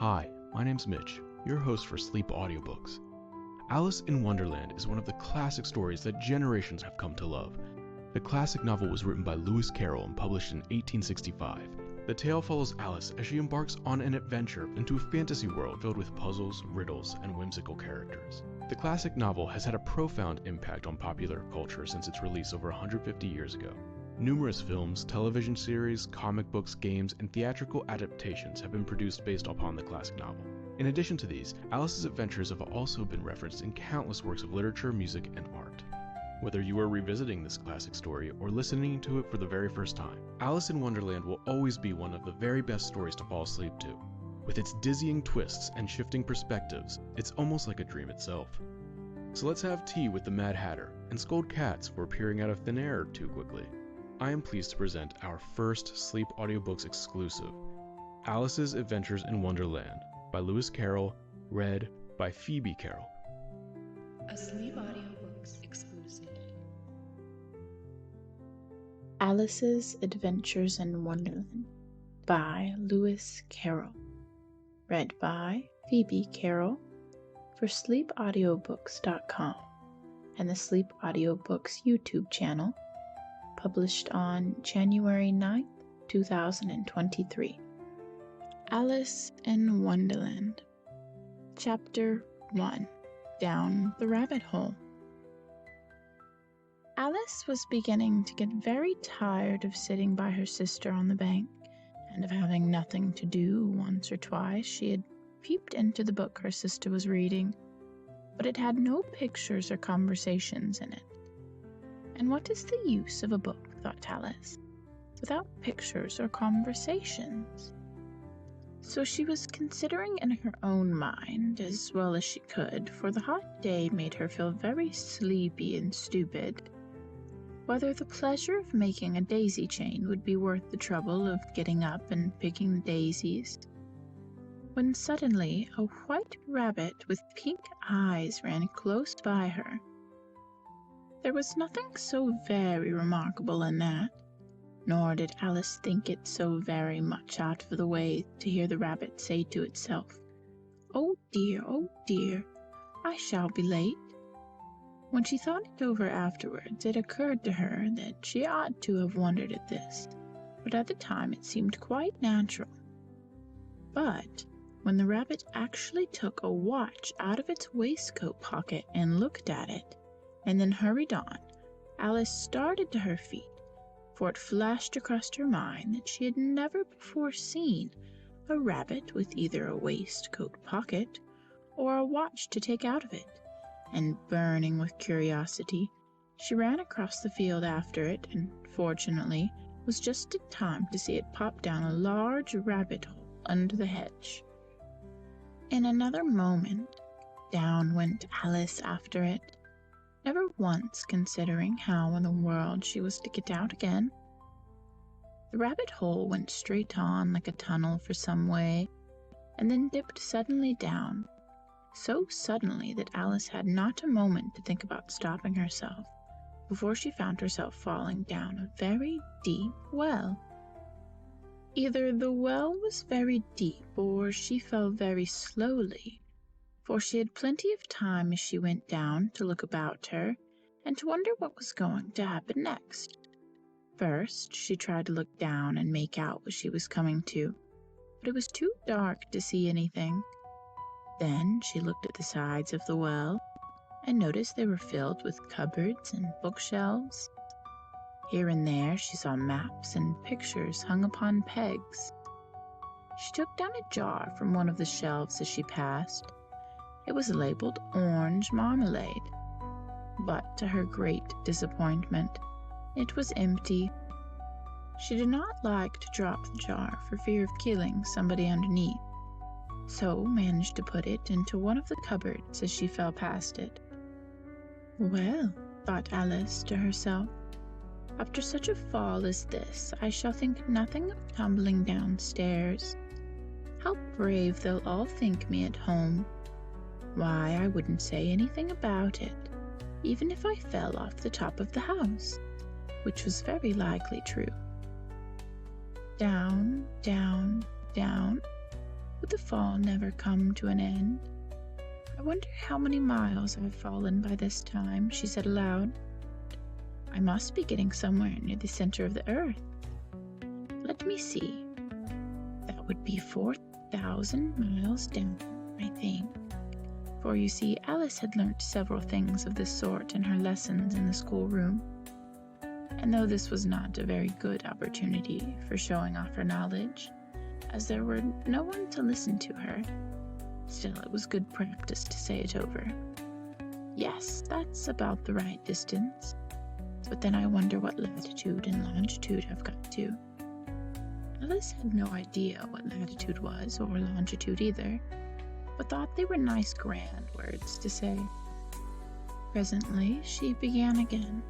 Hi, my name's Mitch, your host for Sleep Audiobooks. Alice in Wonderland is one of the classic stories that generations have come to love. The classic novel was written by Lewis Carroll and published in 1865. The tale follows Alice as she embarks on an adventure into a fantasy world filled with puzzles, riddles, and whimsical characters. The classic novel has had a profound impact on popular culture since its release over 150 years ago. Numerous films, television series, comic books, games, and theatrical adaptations have been produced based upon the classic novel. In addition to these, Alice's adventures have also been referenced in countless works of literature, music, and art. Whether you are revisiting this classic story or listening to it for the very first time, Alice in Wonderland will always be one of the very best stories to fall asleep to. With its dizzying twists and shifting perspectives, it's almost like a dream itself. So let's have tea with the Mad Hatter and scold cats for appearing out of thin air too quickly. I am pleased to present our first Sleep Audiobooks exclusive, Alice's Adventures in Wonderland by Lewis Carroll, read by Phoebe Carroll. A Sleep Audiobooks exclusive. Alice's Adventures in Wonderland by Lewis Carroll, read by Phoebe Carroll for sleepaudiobooks.com and the Sleep Audiobooks YouTube channel, published on January 9th, 2023. Alice in Wonderland. Chapter 1. Down the Rabbit Hole. Alice was beginning to get very tired of sitting by her sister on the bank, and of having nothing to do. Once or twice she had peeped into the book her sister was reading, but it had no pictures or conversations in it. And what is the use of a book, thought Alice, without pictures or conversations? So she was considering in her own mind, as well as she could, for the hot day made her feel very sleepy and stupid, whether the pleasure of making a daisy chain would be worth the trouble of getting up and picking the daisies, when suddenly a white rabbit with pink eyes ran close by her. There was nothing so very remarkable in that, nor did Alice think it so very much out of the way to hear the rabbit say to itself, oh dear, I shall be late." When she thought it over afterwards, it occurred to her that she ought to have wondered at this, but at the time it seemed quite natural. But when the rabbit actually took a watch out of its waistcoat pocket and looked at it, and then hurried on, Alice started to her feet, for it flashed across her mind that she had never before seen a rabbit with either a waistcoat pocket or a watch to take out of it, and burning with curiosity, she ran across the field after it, and fortunately was just in time to see it pop down a large rabbit hole under the hedge. In another moment, down went Alice after it, never once considering how in the world she was to get out again. The rabbit hole went straight on like a tunnel for some way, and then dipped suddenly down, so suddenly that Alice had not a moment to think about stopping herself, before she found herself falling down a very deep well. Either the well was very deep, or she fell very slowly, for she had plenty of time as she went down to look about her and to wonder what was going to happen next. First, she tried to look down and make out what she was coming to, but it was too dark to see anything. Then she looked at the sides of the well and noticed they were filled with cupboards and bookshelves. Here and there she saw maps and pictures hung upon pegs. She took down a jar from one of the shelves as she passed. It was labeled orange marmalade, but to her great disappointment, it was empty. She did not like to drop the jar for fear of killing somebody underneath, so managed to put it into one of the cupboards as she fell past it. Well, thought Alice to herself, after such a fall as this, I shall think nothing of tumbling downstairs. How brave they'll all think me at home. Why, I wouldn't say anything about it, even if I fell off the top of the house, which was very likely true. Down, down, down, Would the fall never come to an end? I wonder how many miles I've fallen by this time, she said aloud. I must be getting somewhere near the center of the earth. Let me see. That would be 4,000 miles down, I think. For you see, Alice had learnt several things of this sort in her lessons in the schoolroom. And though this was not a very good opportunity for showing off her knowledge, as there were no one to listen to her, still it was good practice to say it over. Yes, that's about the right distance. But then I wonder what latitude and longitude I've got to. Alice had no idea what latitude was or longitude either, but thought they were nice grand words to say. Presently she began again.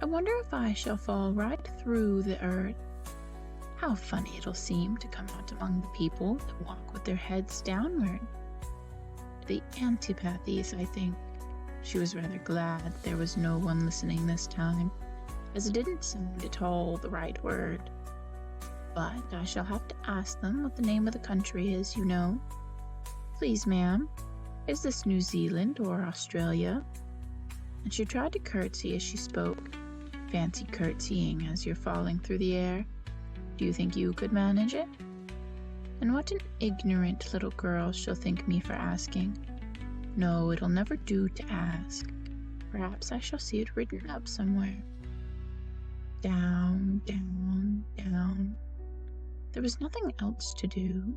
I wonder if I shall fall right through the earth. How funny it'll seem to come out among the people that walk with their heads downward. The antipathies, I think. She was rather glad there was no one listening this time, as it didn't sound at all the right word. But I shall have to ask them what the name of the country is, you know. Please, ma'am, is this New Zealand or Australia? And she tried to curtsy as she spoke. Fancy curtsying as you're falling through the air. Do you think you could manage it? And what an ignorant little girl she'll think me for asking. No, it'll never do to ask. Perhaps I shall see it written up somewhere. Down, down, down. There was nothing else to do,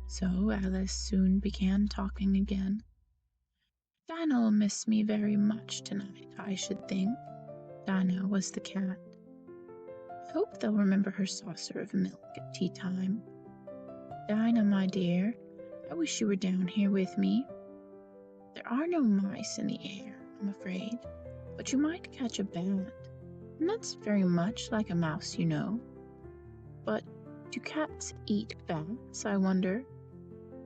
so Alice soon began talking again. Dinah'll miss me very much tonight, I should think. Dinah was the cat. I hope they'll remember her saucer of milk at tea time. Dinah, my dear, I wish you were down here with me. There are no mice in the air, I'm afraid, but you might catch a bat, and that's very much like a mouse, you know. But do cats eat bats, I wonder?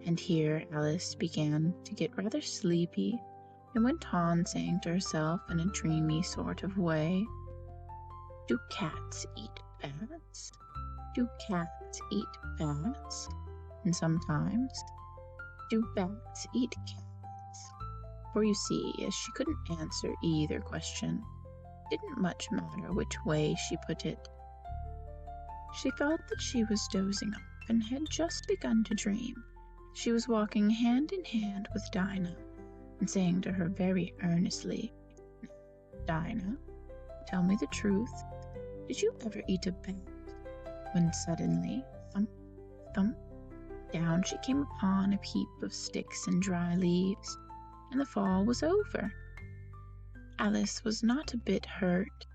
And here Alice began to get rather sleepy, and went on saying to herself in a dreamy sort of way, Do cats eat bats? Do cats eat bats? And sometimes, do bats eat cats? For you see, as she couldn't answer either question, it didn't much matter which way she put it. She felt that she was dozing off and had just begun to dream. She was walking hand in hand with Dinah, and saying to her very earnestly, Dinah, tell me the truth. Did you ever eat a bat? When suddenly, thump, thump, down she came upon a heap of sticks and dry leaves, and the fall was over. Alice was not a bit hurt,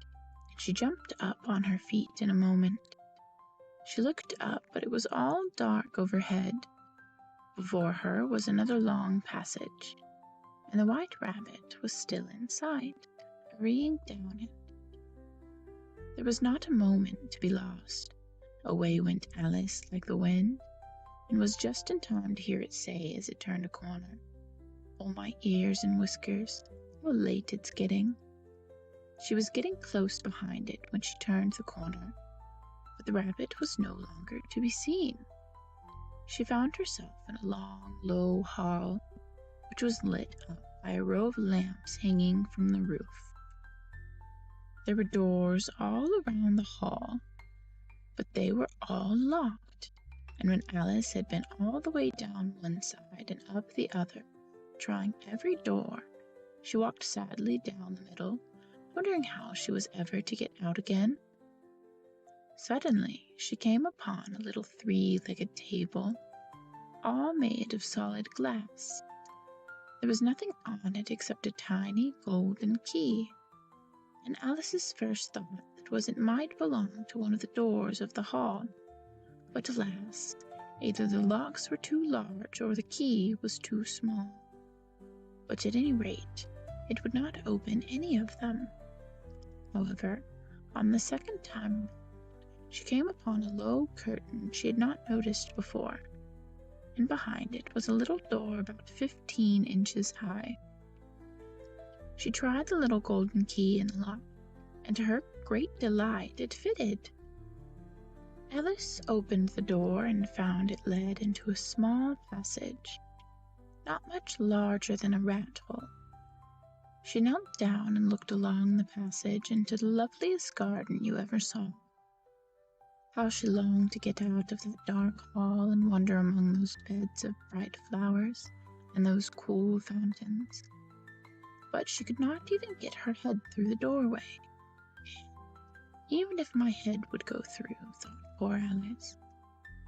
and she jumped up on her feet in a moment. She looked up, but it was all dark overhead. Before her was another long passage, and the white rabbit was still in sight, hurrying down it. There was not a moment to be lost. Away went Alice like the wind, and was just in time to hear it say as it turned a corner, Oh, my ears and whiskers, how late it's getting. She was getting close behind it when she turned the corner, but the rabbit was no longer to be seen. She found herself in a long, low hall, which was lit up by a row of lamps hanging from the roof. There were doors all around the hall, but they were all locked, and when Alice had been all the way down one side and up the other, trying every door, she walked sadly down the middle, wondering how she was ever to get out again. Suddenly she came upon a little three-legged table, all made of solid glass. There was nothing on it except a tiny golden key, and Alice's first thought was it might belong to one of the doors of the hall. But alas, either the locks were too large or the key was too small. But at any rate, it would not open any of them. However, on the second time, she came upon a low curtain she had not noticed before, and behind it was a little door about 15 inches high. She tried the little golden key in the lock, and to her great delight it fitted. Alice opened the door and found it led into a small passage, not much larger than a rat hole. She knelt down and looked along the passage into the loveliest garden you ever saw. How she longed to get out of that dark hall and wander among those beds of bright flowers and those cool fountains. But she could not even get her head through the doorway. Even if my head would go through, thought poor Alice,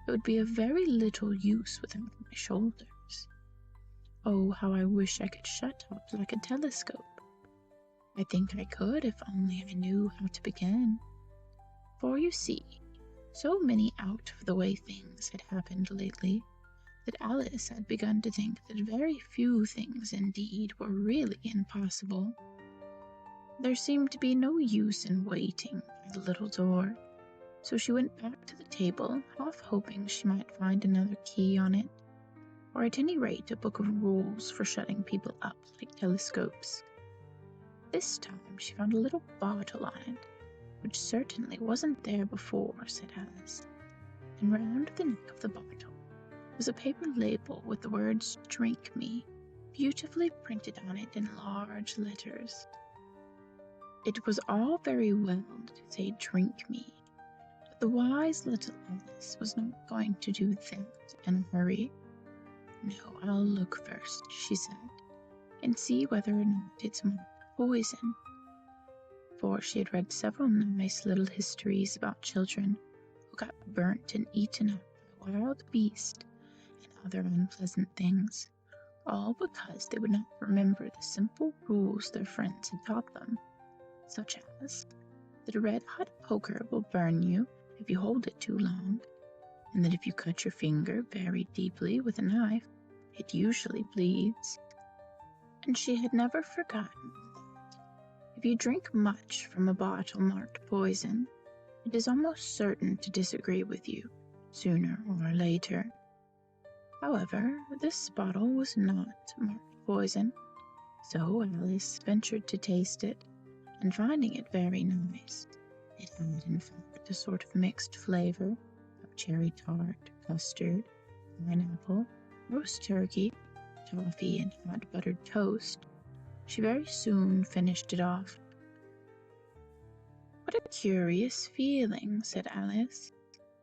it would be of very little use without my shoulders. Oh, how I wish I could shut up like a telescope. I think I could if only I knew how to begin. For you see, so many out-of-the-way things had happened lately that Alice had begun to think that very few things indeed were really impossible. There seemed to be no use in waiting by the little door, so she went back to the table, half hoping she might find another key on it, or at any rate a book of rules for shutting people up like telescopes. This time she found a little bottle on it, which certainly wasn't there before, said Alice, and round the neck of the bottle was a paper label with the words "Drink Me" beautifully printed on it in large letters. It was all very well to say "Drink me," but the wise little Alice was not going to do that in a hurry. "No, I'll look first," she said, "and see whether or not it's marked poison." For she had read several nice little histories about children who got burnt and eaten up by wild beasts and other unpleasant things, all because they would not remember the simple rules their friends had taught them, such as that a red-hot poker will burn you if you hold it too long, and that if you cut your finger very deeply with a knife, it usually bleeds. And she had never forgotten if you drink much from a bottle marked poison, it is almost certain to disagree with you, sooner or later. However, this bottle was not marked poison, so Alice ventured to taste it, and finding it very nice, it had in fact a sort of mixed flavor of cherry tart, custard, pineapple, roast turkey, toffee, and hot buttered toast, she very soon finished it off. "What a curious feeling," said Alice.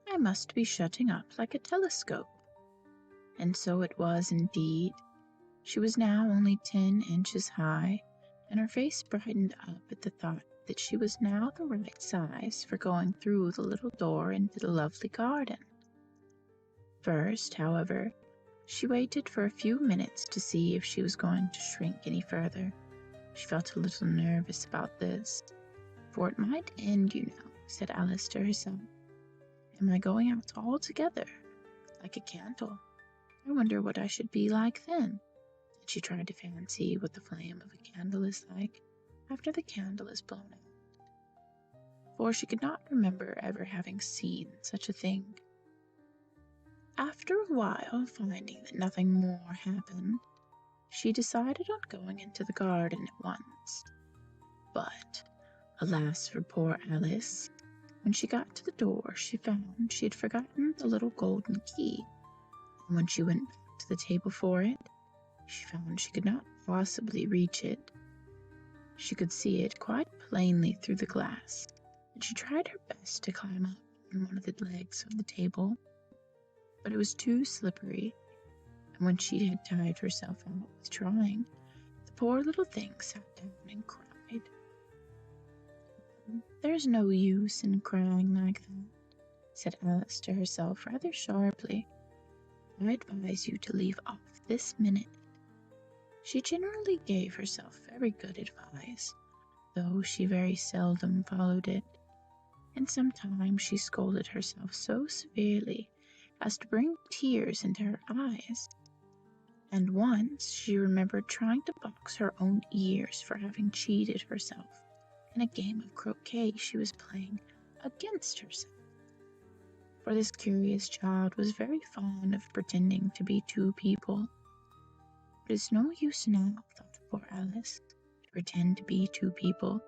"I must be shutting up like a telescope." And so it was indeed. She was now only 10 inches high, and her face brightened up at the thought that she was now the right size for going through the little door into the lovely garden. First, however, she waited for a few minutes to see if she was going to shrink any further. She felt a little nervous about this, for it might end, you know, said Alice to herself. Am I going out altogether, like a candle? I wonder what I should be like then. And she tried to fancy what the flame of a candle is like after the candle is blown out, for she could not remember ever having seen such a thing. After a while, finding that nothing more happened, she decided on going into the garden at once. But, alas for poor Alice, when she got to the door she found she had forgotten the little golden key, and when she went back to the table for it, she found she could not possibly reach it. She could see it quite plainly through the glass, and she tried her best to climb up on one of the legs of the table, but it was too slippery, and when she had tired herself out with trying, the poor little thing sat down and cried. There's no use in crying like that, said Alice to herself rather sharply. I advise you to leave off this minute. She generally gave herself very good advice, though she very seldom followed it, and sometimes she scolded herself so severely as to bring tears into her eyes. And once she remembered trying to box her own ears for having cheated herself in a game of croquet she was playing against herself. For this curious child was very fond of pretending to be two people. But it's no use now, thought poor Alice, to pretend to be two people.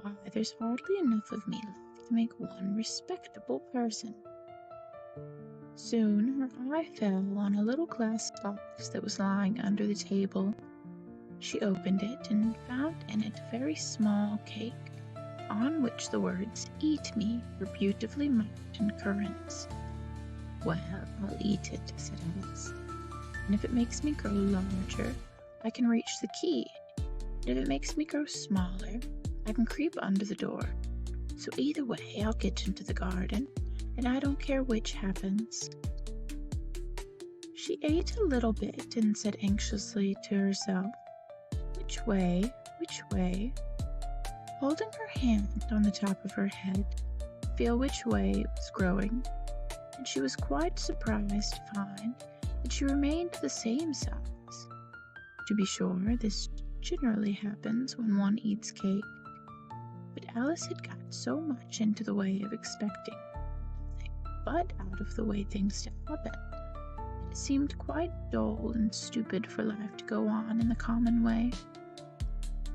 Why, there's hardly enough of me left to make one respectable person. Soon her eye fell on a little glass box that was lying under the table. She opened it and found in it a very small cake, on which the words "Eat me" were beautifully marked in currants. "Well, I'll eat it," said Alice, "and if it makes me grow larger, I can reach the key, and if it makes me grow smaller, I can creep under the door. So either way, I'll get into the garden, and I don't care which happens." She ate a little bit and said anxiously to herself, "Which way? Which way?" Holding her hand on the top of her head to feel which way it was growing, and she was quite surprised to find that she remained the same size. To be sure, this generally happens when one eats cake, but Alice had got so much into the way of expecting nothing but out of the way things to happen, that it seemed quite dull and stupid for life to go on in the common way.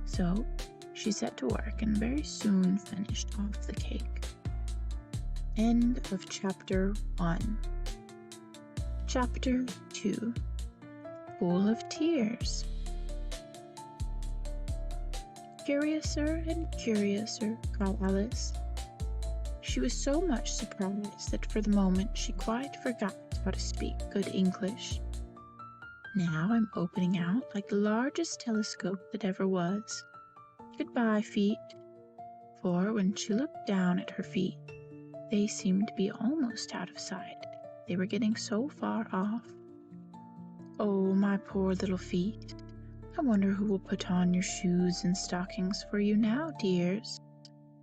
So she set to work and very soon finished off the cake. End of Chapter 1. Chapter 2. Full of Tears. "Curiouser and curiouser," cried Alice. She was so much surprised that for the moment she quite forgot how to speak good English. "Now I'm opening out like the largest telescope that ever was. Goodbye, feet." For when she looked down at her feet, they seemed to be almost out of sight. They were getting so far off. "Oh, my poor little feet. I wonder who will put on your shoes and stockings for you now, dears.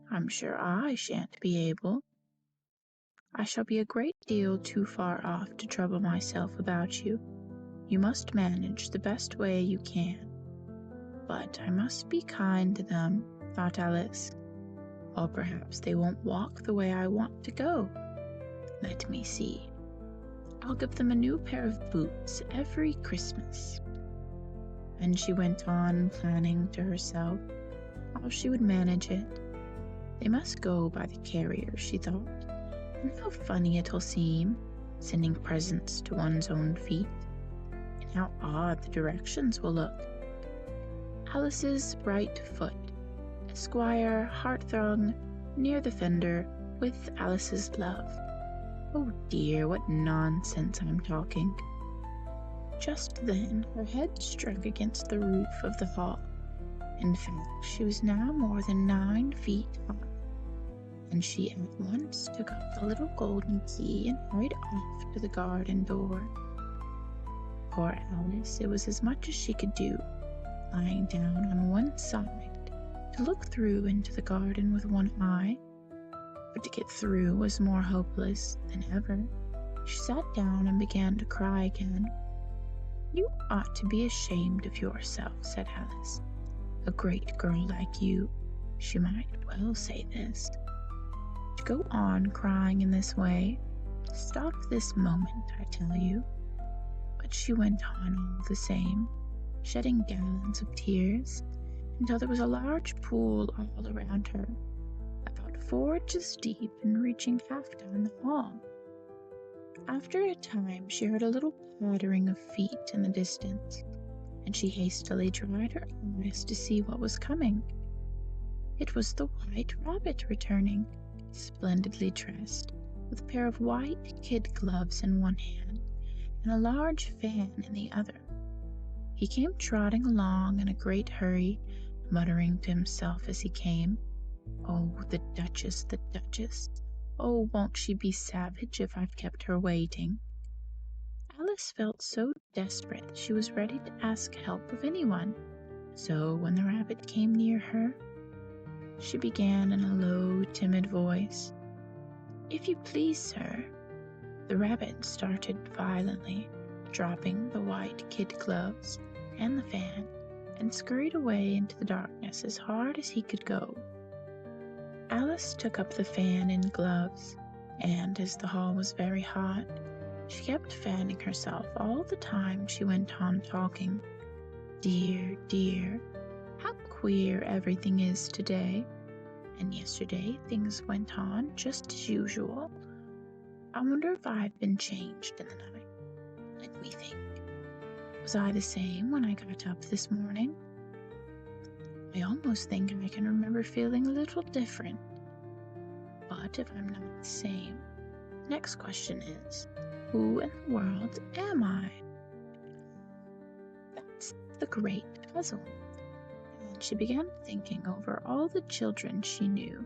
I'm sure I shan't be able. I shall be a great deal too far off to trouble myself about you. You must manage the best way you can. But I must be kind to them," thought Alice, "or perhaps they won't walk the way I want to go. Let me see. I'll give them a new pair of boots every Christmas." And she went on planning to herself how she would manage it. They must go by the carrier, she thought, and how funny it'll seem, sending presents to one's own feet, and how odd the directions will look. Alice's right foot, Esquire Hearthrug, near the fender, with Alice's love. Oh dear, what nonsense I'm talking. Just then her head struck against the roof of the hall. In fact, she was now more than 9 feet high, and she at once took up the little golden key and hurried off to the garden door. Poor Alice, it was as much as she could do, lying down on one side, to look through into the garden with one eye, but to get through was more hopeless than ever. She sat down and began to cry again. "You ought to be ashamed of yourself," said Alice. "A great girl like you," she might well say this, "to go on crying in this way. Stop this moment, I tell you." But she went on all the same, shedding gallons of tears, until there was a large pool all around her, about 4 inches deep and reaching half down the hall. After a time she heard a little pattering of feet in the distance, and she hastily dried her eyes to see what was coming. It was the White Rabbit returning, splendidly dressed, with a pair of white kid gloves in one hand and a large fan in the other. He came trotting along in a great hurry, muttering to himself as he came, "Oh, the Duchess, the Duchess! Oh, won't she be savage if I've kept her waiting?" Alice felt so desperate that she was ready to ask help of anyone. So when the rabbit came near her, she began in a low, timid voice, "If you please, sir." The rabbit started violently, dropping the white kid gloves and the fan, and scurried away into the darkness as hard as he could go. Alice took up the fan and gloves, and as the hall was very hot, she kept fanning herself all the time she went on talking. "Dear, dear, how queer everything is today, and yesterday things went on just as usual. I wonder if I've been changed in the night. Let me think. Was I the same when I got up this morning? I almost think I can remember feeling a little different. But if I'm not the same, the next question is, who in the world am I? That's the great puzzle. And she began thinking over all the children she knew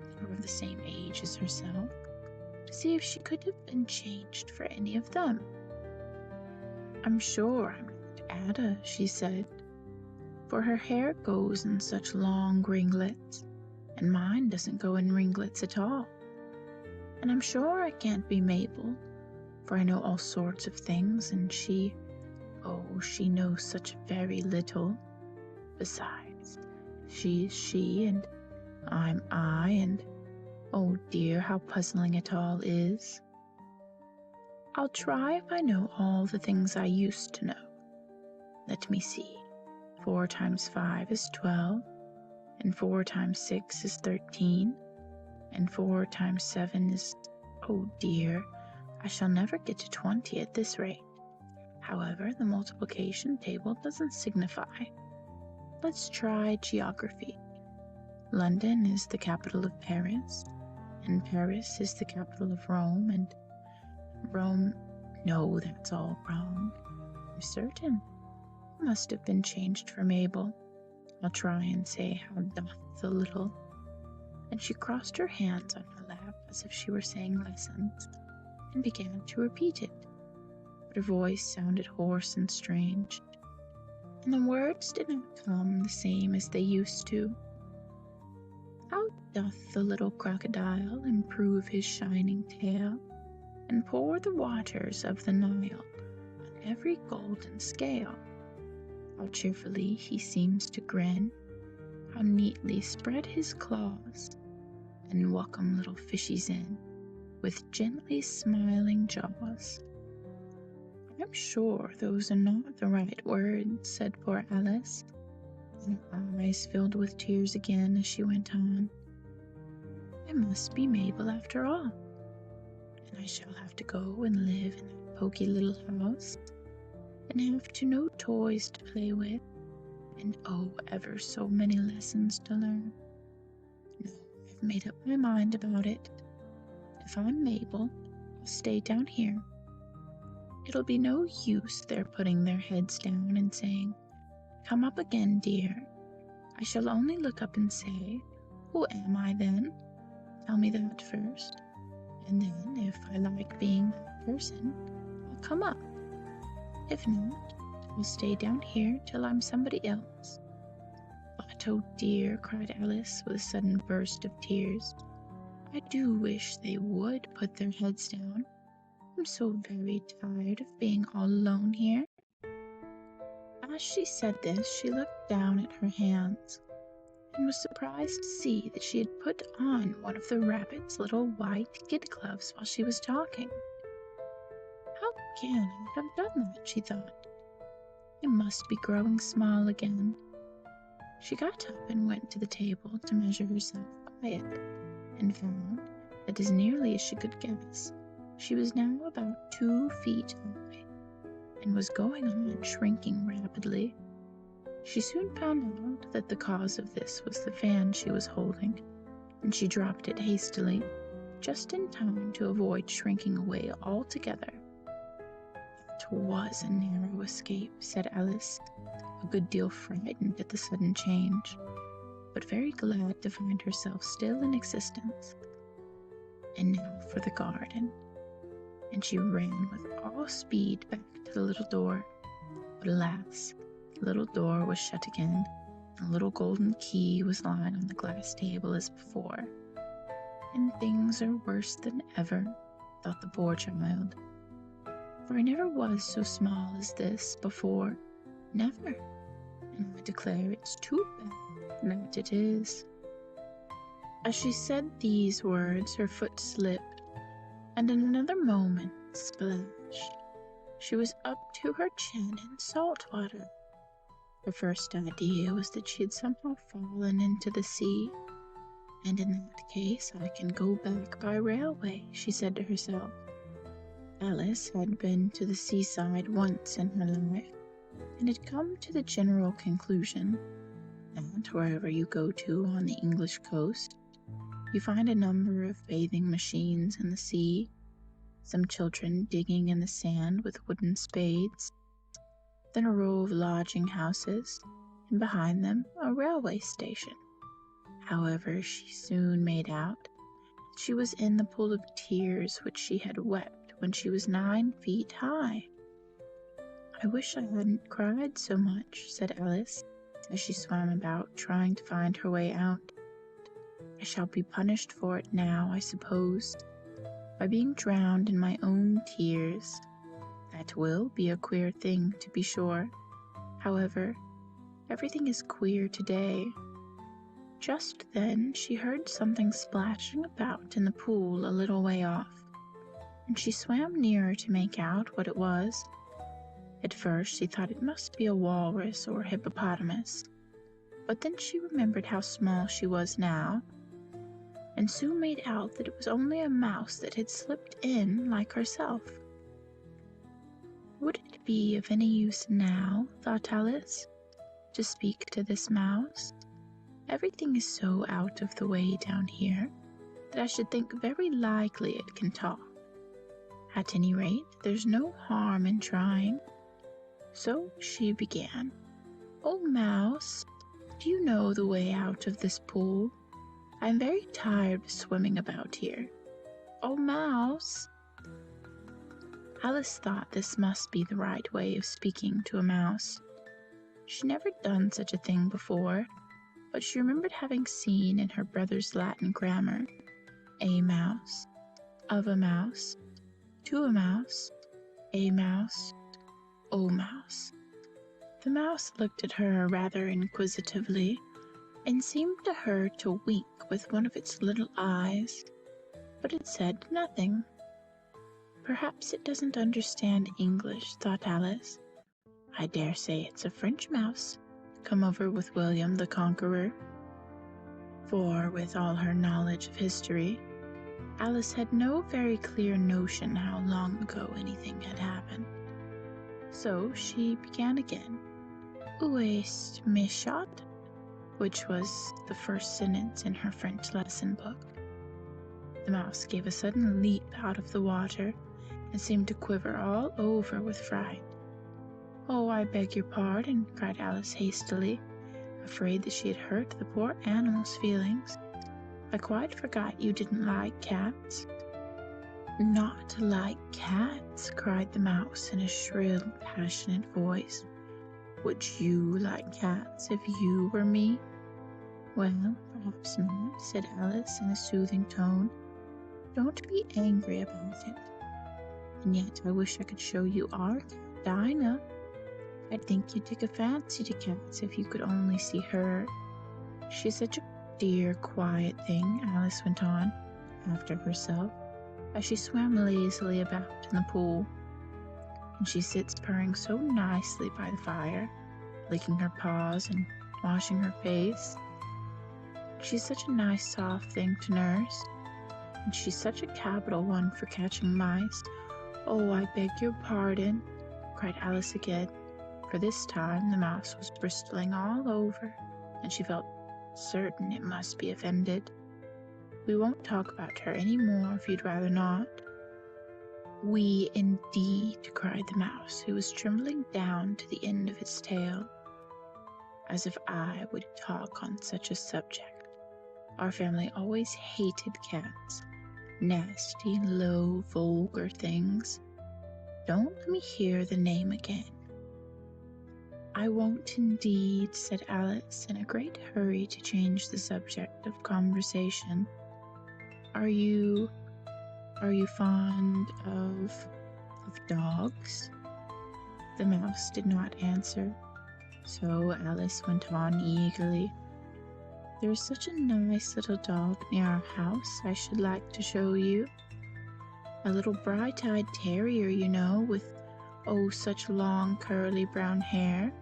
that were of the same age as herself, to see if she could have been changed for any of them. I'm sure I'm not Ada, she said, for her hair goes in such long ringlets, and mine doesn't go in ringlets at all. And I'm sure I can't be Mabel, for I know all sorts of things, and she knows such very little. Besides, she's she, and I'm I, and oh dear, how puzzling it all is. I'll try if I know all the things I used to know. Let me see. 4 times 5 is 12, and 4 times 6 is 13, and 4 times 7 is, oh dear, I shall never get to 20 at this rate. However, the multiplication table doesn't signify. Let's try geography. London is the capital of Paris, and Paris is the capital of Rome, and Rome, no, that's all wrong. I'm certain. Must have been changed for Mabel. I'll try and say how doth the little. And she crossed her hands on her lap as if she were saying lessons, and began to repeat it. But her voice sounded hoarse and strange, and the words did not come the same as they used to. How doth the little crocodile improve his shining tail, and pour the waters of the Nile on every golden scale? How cheerfully he seems to grin, how neatly spread his claws, and welcome little fishies in, with gently smiling jaws. I'm sure those are not the right words, said poor Alice, and her eyes filled with tears again as she went on. I must be Mabel after all, and I shall have to go and live in that poky little house, and have to no toys to play with, and oh, ever so many lessons to learn. No, I've made up my mind about it. If I'm Mabel, I'll stay down here. It'll be no use their putting their heads down and saying, "Come up again, dear." I shall only look up and say, "Who am I then? Tell me that first, and then if I like being that person, I'll come up. If not, I'll stay down here till I'm somebody else." But oh dear, cried Alice with a sudden burst of tears, I do wish they would put their heads down. I'm so very tired of being all alone here. As she said this, she looked down at her hands, and was surprised to see that she had put on one of the rabbit's little white kid gloves while she was talking. How can I have done that, she thought. I must be growing small again. She got up and went to the table to measure herself by it, and found that as nearly as she could guess, she was now about 2 feet high, and was going on shrinking rapidly. She soon found out that the cause of this was the fan she was holding, and she dropped it hastily, just in time to avoid shrinking away altogether. That was a narrow escape, said Alice, a good deal frightened at the sudden change, but very glad to find herself still in existence. And now for the garden. And she ran with all speed back to the little door. But alas, the little door was shut again, and the little golden key was lying on the glass table as before. And things are worse than ever, thought the poor child. For I never was so small as this before, never, and I declare it's too bad that it is. As she said these words, her foot slipped, and in another moment, splash, she was up to her chin in salt water. Her first idea was that she had somehow fallen into the sea, And in that case, I can go back by railway, she said to herself. Alice had been to the seaside once in her life, and had come to the general conclusion that wherever you go to on the English coast, you find a number of bathing machines in the sea, some children digging in the sand with wooden spades, then a row of lodging houses, and behind them a railway station. However, she soon made out that she was in the pool of tears which she had wept when she was 9 feet high. I wish I hadn't cried so much, said Alice, as she swam about, trying to find her way out. I shall be punished for it now, I suppose, by being drowned in my own tears. That will be a queer thing, to be sure. However, everything is queer today. Just then she heard something splashing about in the pool a little way off, and she swam nearer to make out what it was. At first she thought it must be a walrus or hippopotamus, but then she remembered how small she was now, and soon made out that it was only a mouse that had slipped in like herself. Would it be of any use now, thought Alice, to speak to this mouse? Everything is so out of the way down here that I should think very likely it can talk. At any rate, there's no harm in trying. So she began. "Oh, mouse, do you know the way out of this pool? I am very tired of swimming about here. Oh, mouse." Alice thought this must be the right way of speaking to a mouse. She'd never done such a thing before, but she remembered having seen in her brother's Latin grammar, a mouse, of a mouse, to a mouse, a mouse, O mouse. The mouse looked at her rather inquisitively, and seemed to her to wink with one of its little eyes, but it said nothing. Perhaps it doesn't understand English, thought Alice. I dare say it's a French mouse, come over with William the Conqueror. For, with all her knowledge of history, Alice had no very clear notion how long ago anything had happened. So she began again. "Où est mes chat?" which was the first sentence in her French lesson book. The mouse gave a sudden leap out of the water and seemed to quiver all over with fright. "Oh, I beg your pardon," cried Alice hastily, afraid that she had hurt the poor animal's feelings. "I quite forgot you didn't like cats." "Not like cats," cried the mouse in a shrill, passionate voice. "Would you like cats if you were me?" "Well, perhaps not," said Alice in a soothing tone. "Don't be angry about it. And yet I wish I could show you our cat, Dinah. I think you'd take a fancy to cats if you could only see her. She's such a dear, quiet thing," Alice went on, after herself, as she swam lazily about in the pool. "And she sits purring so nicely by the fire, licking her paws and washing her face. She's such a nice, soft thing to nurse, and she's such a capital one for catching mice. Oh, I beg your pardon," cried Alice again, for this time the mouse was bristling all over, and she felt certain it must be offended. "We won't talk about her any more if you'd rather not." "We indeed," cried the mouse, who was trembling down to the end of its tail. "As if I would talk on such a subject. Our family always hated cats. Nasty, low, vulgar things. Don't let me hear the name again." "I won't indeed," said Alice, in a great hurry to change the subject of conversation. Are you fond of dogs?" The mouse did not answer, so Alice went on eagerly. "There is such a nice little dog near our house I should like to show you. A little bright-eyed terrier, you know, with, oh, such long curly brown hair,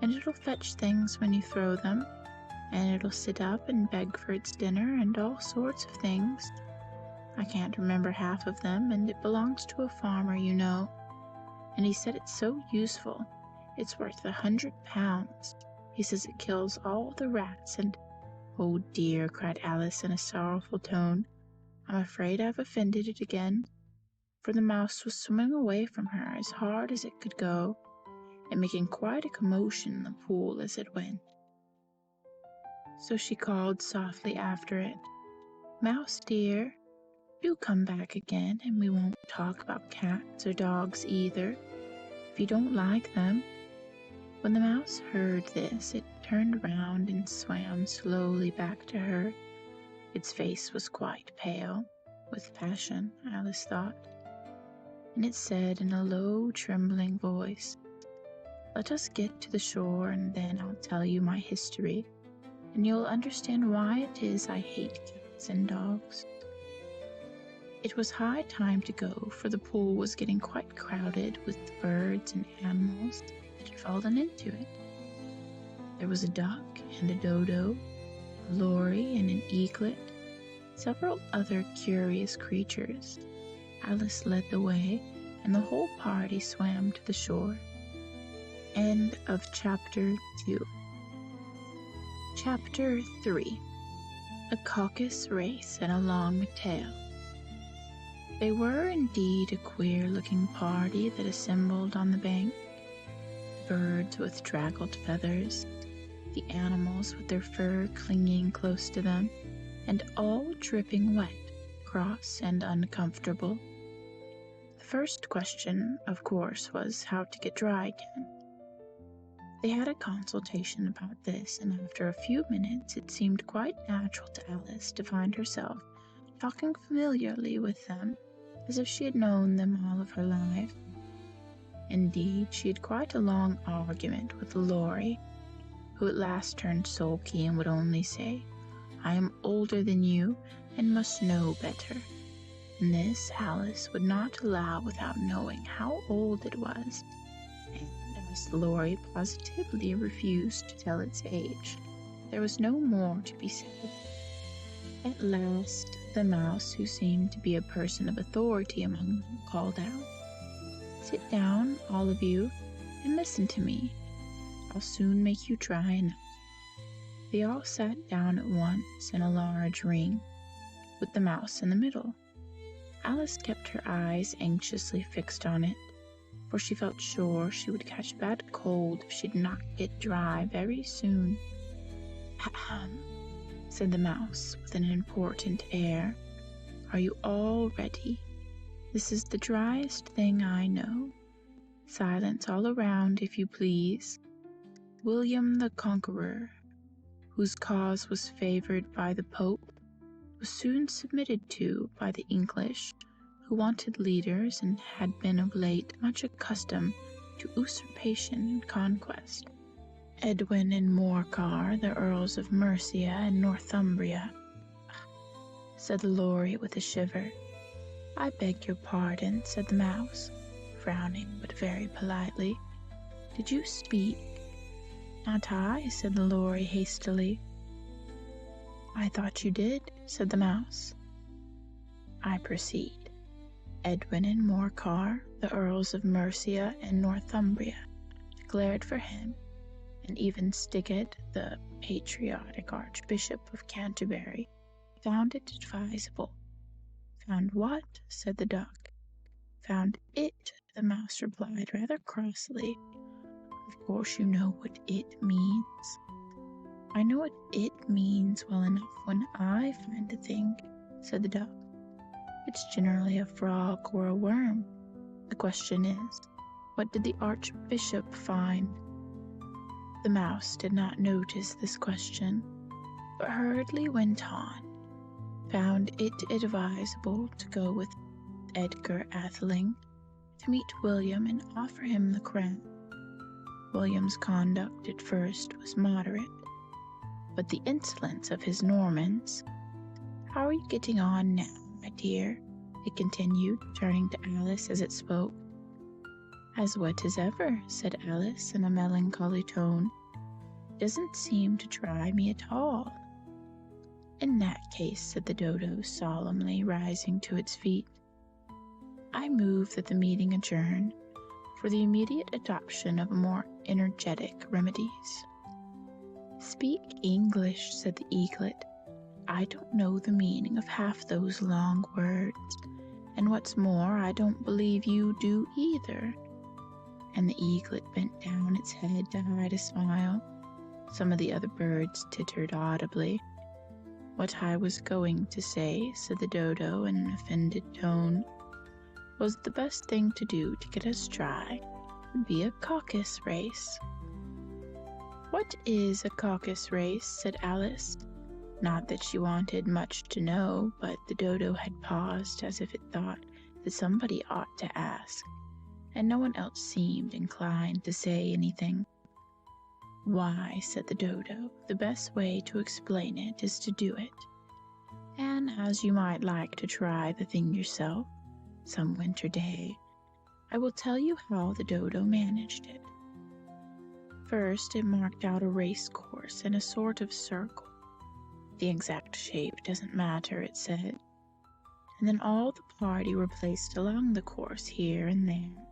and it'll fetch things when you throw them. and it'll sit up and beg for its dinner and all sorts of things. I can't remember half of them, and it belongs to a farmer, you know. And he said it's so useful. It's worth £100. He says it kills all the rats and—" "Oh dear," cried Alice in a sorrowful tone. "I'm afraid I've offended it again." For the mouse was swimming away from her as hard as it could go, and making quite a commotion in the pool as it went. So she called softly after it, "Mouse dear, do come back again, and we won't talk about cats or dogs either, if you don't like them." When the mouse heard this, it turned round and swam slowly back to her. Its face was quite pale, with passion, Alice thought, and it said in a low, trembling voice, "Let us get to the shore, and then I'll tell you my history, and you'll understand why it is I hate cats and dogs." It was high time to go, for the pool was getting quite crowded with the birds and animals that had fallen into it. There was a duck and a dodo, a lory and an eaglet, several other curious creatures. Alice led the way, and the whole party swam to the shore. End of Chapter 2. Chapter 3. A Caucus Race and a Long Tail. They were indeed a queer-looking party that assembled on the bank. The birds with draggled feathers, the animals with their fur clinging close to them, and all dripping wet, cross, and uncomfortable. The first question, of course, was how to get dry again. They had a consultation about this, and after a few minutes it seemed quite natural to Alice to find herself talking familiarly with them, as if she had known them all of her life. Indeed, she had quite a long argument with the lory, who at last turned sulky and would only say, "I am older than you, and must know better." And this Alice would not allow without knowing how old it was, and as the lory positively refused to tell its age, there was no more to be said. At last, the mouse, who seemed to be a person of authority among them, called out, "Sit down, all of you, and listen to me. I'll soon make you dry enough." They all sat down at once in a large ring, with the mouse in the middle. Alice kept her eyes anxiously fixed on it, for she felt sure she would catch a bad cold if she did not get dry very soon. "Ahem," said the mouse with an important air. "Are you all ready? This is the driest thing I know. Silence all around, if you please. William the Conqueror, whose cause was favored by the Pope, was soon submitted to by the English, who wanted leaders and had been of late much accustomed to usurpation and conquest. Edwin and Morcar, the Earls of Mercia and Northumbria," said the lory with a shiver. "I beg your pardon," said the mouse, frowning but very politely. "Did you speak?" "Not I," said the lory hastily. "I thought you did," said the mouse. "I proceed. Edwin and Morcar, the Earls of Mercia and Northumbria, declared for him, and even Stigand, the patriotic Archbishop of Canterbury, found it advisable." "Found what?" said the duck. "Found it," the mouse replied rather crossly. "Of course you know what it means." "I know what it means well enough when I find a thing," said the duck. "It's generally a frog or a worm. The question is, what did the Archbishop find?" The mouse did not notice this question, but hurriedly went on. "Found it advisable to go with Edgar Atheling, to meet William and offer him the crown. William's conduct at first was moderate, but the insolence of his Normans— How are you getting on now, my dear?" it continued, turning to Alice as it spoke. "As wet as ever," said Alice in a melancholy tone. doesn't seem to try me at all." "In that case," said the dodo solemnly, rising to its feet, "I move that the meeting adjourn for the immediate adoption of more energetic remedies." "Speak English," said the eaglet. "I don't know the meaning of half those long words, and what's more, I don't believe you do either." And the eaglet bent down its head to hide a smile. Some of the other birds tittered audibly. "What I was going to say," said the dodo in an offended tone, "was the best thing to do to get us dry would be a caucus race." "What is a caucus race?" said Alice. Not that she wanted much to know, but the dodo had paused as if it thought that somebody ought to ask, and no one else seemed inclined to say anything. "Why," said the dodo, "the best way to explain it is to do it. And as you might like to try the thing yourself, some winter day, I will tell you how the dodo managed it. First, it marked out a race course in a sort of circle. The exact shape doesn't matter, it said. And then all the party were placed along the course here and there.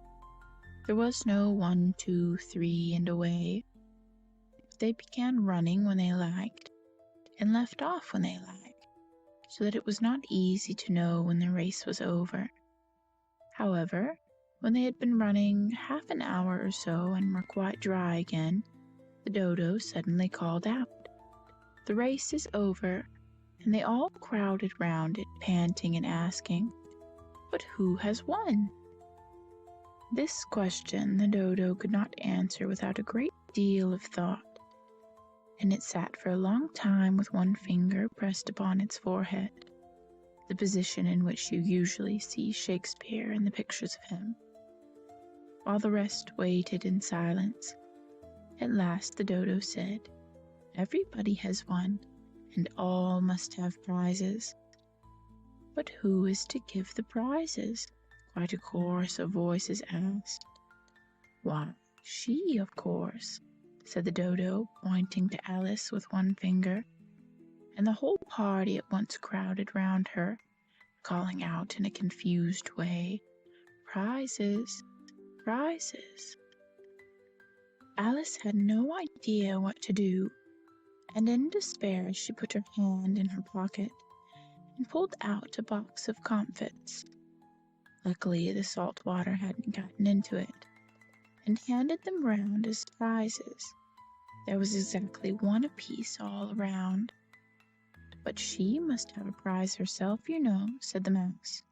There was no 1, 2, 3, and away. They began running when they liked, and left off when they liked, so that it was not easy to know when the race was over. However, when they had been running half an hour or so and were quite dry again, the dodo suddenly called out, "The race is over," and they all crowded round it, panting and asking, "But who has won?" This question the dodo could not answer without a great deal of thought, and it sat for a long time with one finger pressed upon its forehead, the position in which you usually see Shakespeare in the pictures of him, while the rest waited in silence. At last the dodo said, "Everybody has won, and all must have prizes." "But who is to give the prizes?" quite a chorus of voices asked. "Why, she, of course," said the dodo, pointing to Alice with one finger, and the whole party at once crowded round her, calling out in a confused way, "Prizes, prizes." Alice had no idea what to do, and in despair she put her hand in her pocket and pulled out a box of comfits. Luckily, the salt water hadn't gotten into it, and handed them round as prizes. There was exactly one apiece all around. "But she must have a prize herself, you know," said the mouse.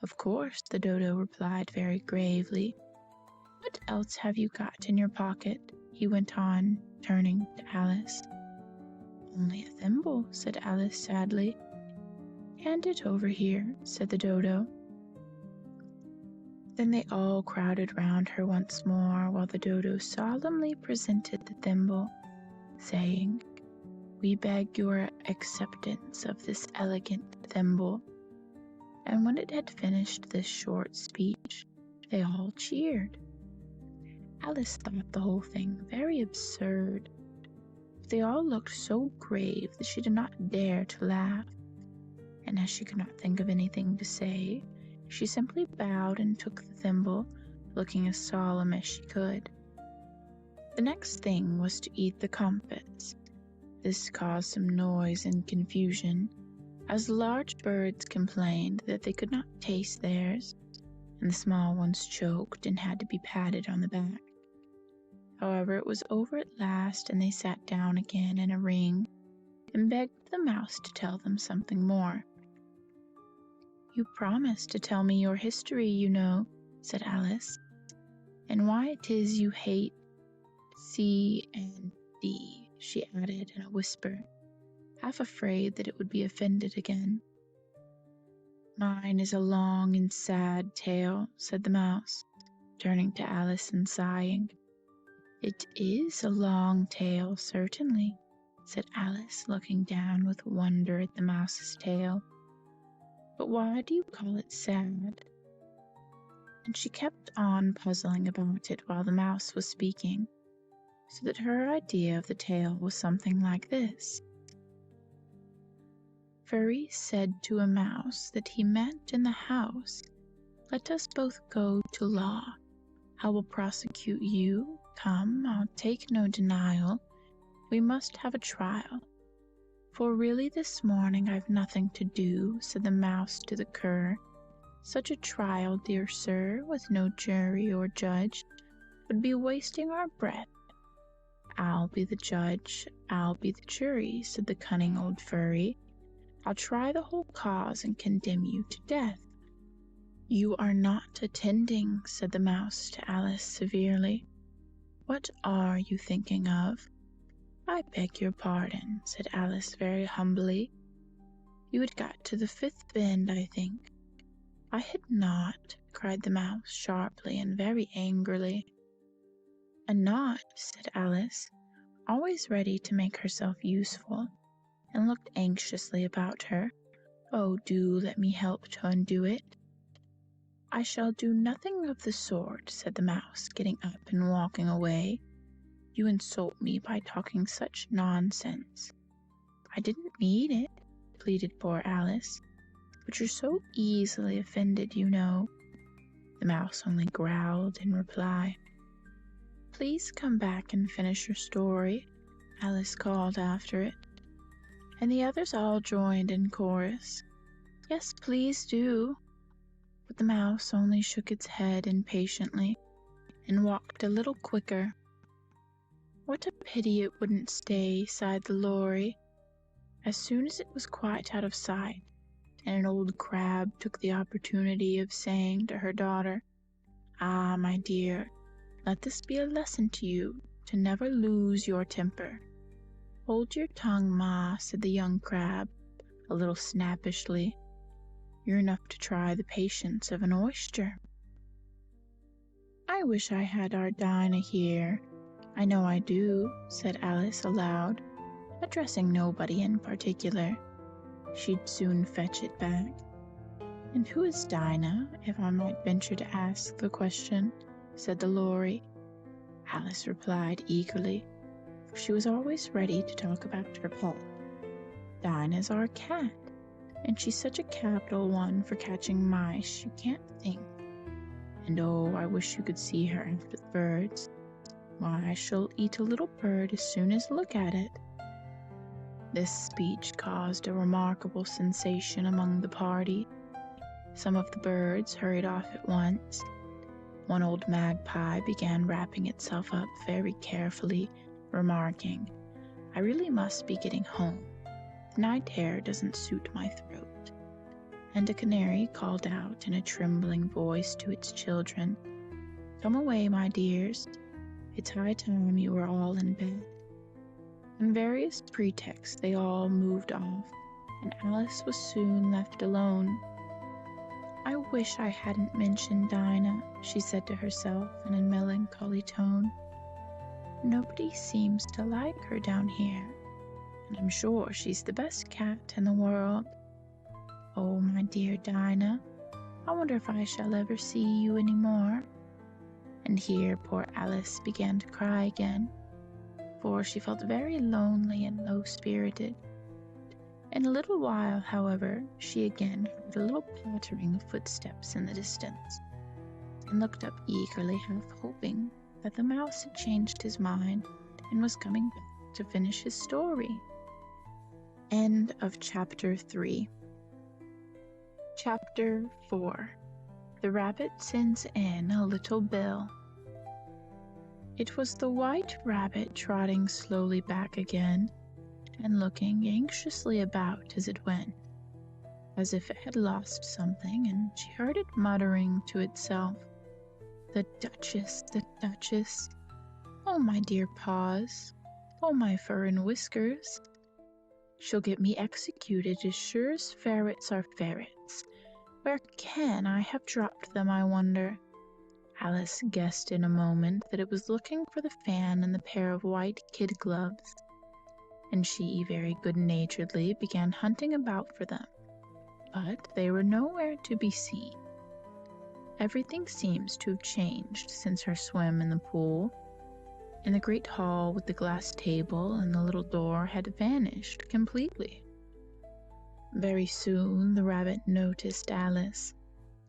"Of course," the dodo replied very gravely. "What else have you got in your pocket?" he went on, turning to Alice. "Only a thimble," said Alice sadly. "Hand it over here," said the dodo. Then they all crowded round her once more, while the dodo solemnly presented the thimble, saying, "We beg your acceptance of this elegant thimble." And when it had finished this short speech, they all cheered. Alice thought the whole thing very absurd. They all looked so grave that she did not dare to laugh, and as she could not think of anything to say, she simply bowed and took the thimble, looking as solemn as she could. The next thing was to eat the comfits. This caused some noise and confusion, as the large birds complained that they could not taste theirs, and the small ones choked and had to be patted on the back. However, it was over at last, and they sat down again in a ring and begged the mouse to tell them something more. "You promised to tell me your history, you know," said Alice, "and why it is you hate C and D," she added in a whisper, half afraid that it would be offended again. "Mine is a long and sad tale," said the mouse, turning to Alice and sighing. "It is a long tale, certainly," said Alice, looking down with wonder at the mouse's tail. "But why do you call it sad?" And she kept on puzzling about it while the mouse was speaking. so that her idea of the tale was something like this. Furry said to a mouse that he met in the house, "Let us both go to law. I will prosecute you. Come, I'll take no denial. We must have a trial. For really this morning I've nothing to do," said the mouse to the cur. "Such a trial, dear sir, with no jury or judge, would be wasting our breath." "I'll be the judge, I'll be the jury," said the cunning old furry. "I'll try the whole cause and condemn you to death." "You are not attending," said the mouse to Alice severely. "What are you thinking of?" "I beg your pardon," said Alice very humbly. "You had got to the fifth bend, I think." "I had not," cried the mouse sharply and very angrily. "A knot," said Alice, always ready to make herself useful, and looked anxiously about her. "Oh, do let me help to undo it." "I shall do nothing of the sort," said the mouse, getting up and walking away. "You insult me by talking such nonsense." "I didn't mean it," pleaded poor Alice, "but you're so easily offended, you know." The mouse only growled in reply. "Please come back and finish your story," Alice called after it, and the others all joined in chorus. "Yes, please do." But the mouse only shook its head impatiently and walked a little quicker. "What a pity it wouldn't stay," sighed the Lory. As soon as it was quite out of sight, and an old crab took the opportunity of saying to her daughter, "Ah, my dear, let this be a lesson to you to never lose your temper." "Hold your tongue, Ma," said the young crab, a little snappishly. "You're enough to try the patience of an oyster." "I wish I had our Dinah here. I know I do," said Alice aloud, addressing nobody in particular. She'd soon fetch it back. "And who is Dinah, if I might venture to ask the question?" said the Lory. Alice replied eagerly, for she was always ready to talk about her pet. "Dinah's our cat, and she's such a capital one for catching mice you can't think. And oh, I wish you could see her after the birds. Why, she'll eat a little bird as soon as look at it." This speech caused a remarkable sensation among the party. Some of the birds hurried off at once. One old magpie began wrapping itself up very carefully, remarking, "I really must be getting home. The night air doesn't suit my throat." And a canary called out in a trembling voice to its children, "Come away, my dears. It's high time you were all in bed." On various pretexts they all moved off, and Alice was soon left alone. "I wish I hadn't mentioned Dinah," she said to herself in a melancholy tone. "Nobody seems to like her down here, and I'm sure she's the best cat in the world. Oh, my dear Dinah, I wonder if I shall ever see you any more." And here poor Alice began to cry again, for she felt very lonely and low-spirited. In a little while, however, she again heard a little pattering of footsteps in the distance, and looked up eagerly, half hoping that the mouse had changed his mind and was coming back to finish his story. End of Chapter 3. Chapter 4. The Rabbit Sends in a Little Bill. It was the White Rabbit trotting slowly back again, and looking anxiously about as it went, as if it had lost something, and she heard it muttering to itself, "The Duchess, the Duchess! Oh, my dear paws! Oh, my fur and whiskers! She'll get me executed as sure as ferrets are ferrets. Where can I have dropped them, I wonder?" Alice guessed in a moment that it was looking for the fan and the pair of white kid gloves, and she very good-naturedly began hunting about for them, but they were nowhere to be seen. Everything seems to have changed since her swim in the pool. and the great hall with the glass table and the little door had vanished completely. Very soon the rabbit noticed Alice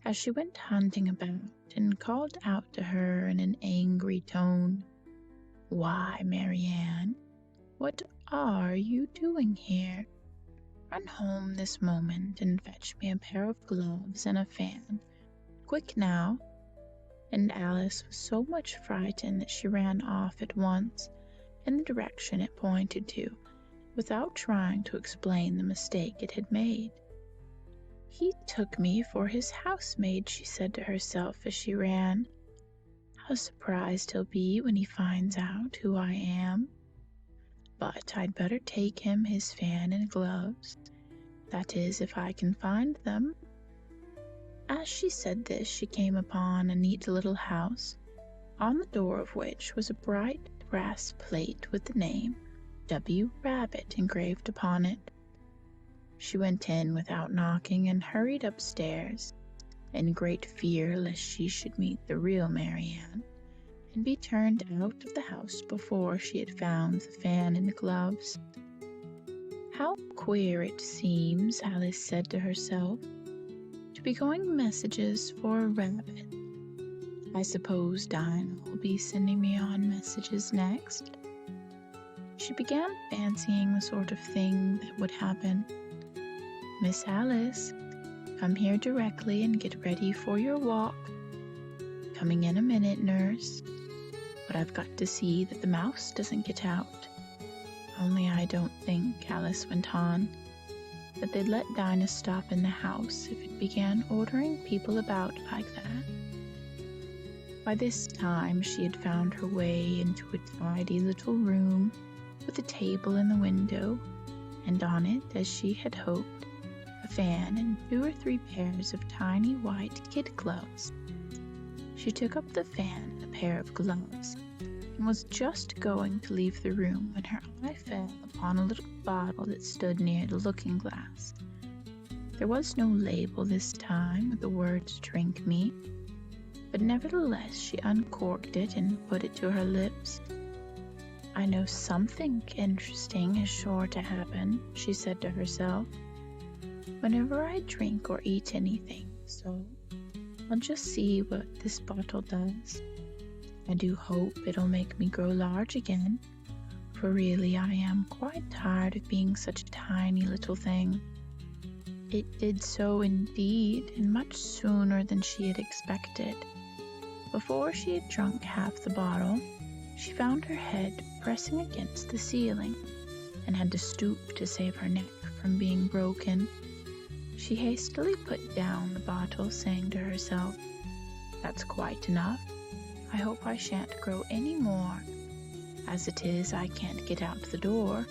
as she went hunting about and called out to her in an angry tone, "Why, Marianne, what are you doing here? Run home this moment and fetch me a pair of gloves and a fan. Quick now!" And Alice was so much frightened that she ran off at once in the direction it pointed to, without trying to explain the mistake it had made. "He took me for his housemaid," she said to herself as she ran. "How surprised he'll be when he finds out who I am. But I'd better take him his fan and gloves. That is, if I can find them." As she said this, she came upon a neat little house, on the door of which was a bright brass plate with the name W. Rabbit engraved upon it. She went in without knocking and hurried upstairs, in great fear lest she should meet the real Marianne, and be turned out of the house before she had found the fan and gloves. "How queer it seems," Alice said to herself, "to be going messages for a rabbit. I suppose Dinah will be sending me on messages next." She began fancying the sort of thing that would happen. "Miss Alice, come here directly and get ready for your walk." "Coming in a minute, nurse. But I've got to see that the mouse doesn't get out." "Only I don't think," Alice went on, "that they'd let Dinah stop in the house if it began ordering people about like that." By this time she had found her way into a tidy little room with a table in the window, and on it, as she had hoped, a fan and 2 or 3 pairs of tiny white kid gloves. She took up the fan and a pair of gloves, and was just going to leave the room when her eye fell upon a little bottle that stood near the looking-glass. There was no label this time with the words "Drink Me," but nevertheless she uncorked it and put it to her lips. "I know something interesting is sure to happen," she said to herself, "whenever I drink or eat anything, so I'll just see what this bottle does. I do hope it'll make me grow large again, for really I am quite tired of being such a tiny little thing." It did so indeed, and much sooner than she had expected. Before she had drunk half the bottle, she found her head pressing against the ceiling, and had to stoop to save her neck from being broken. She hastily put down the bottle, saying to herself, "That's quite enough. I hope I shan't grow any more. As it is, I can't get out the door.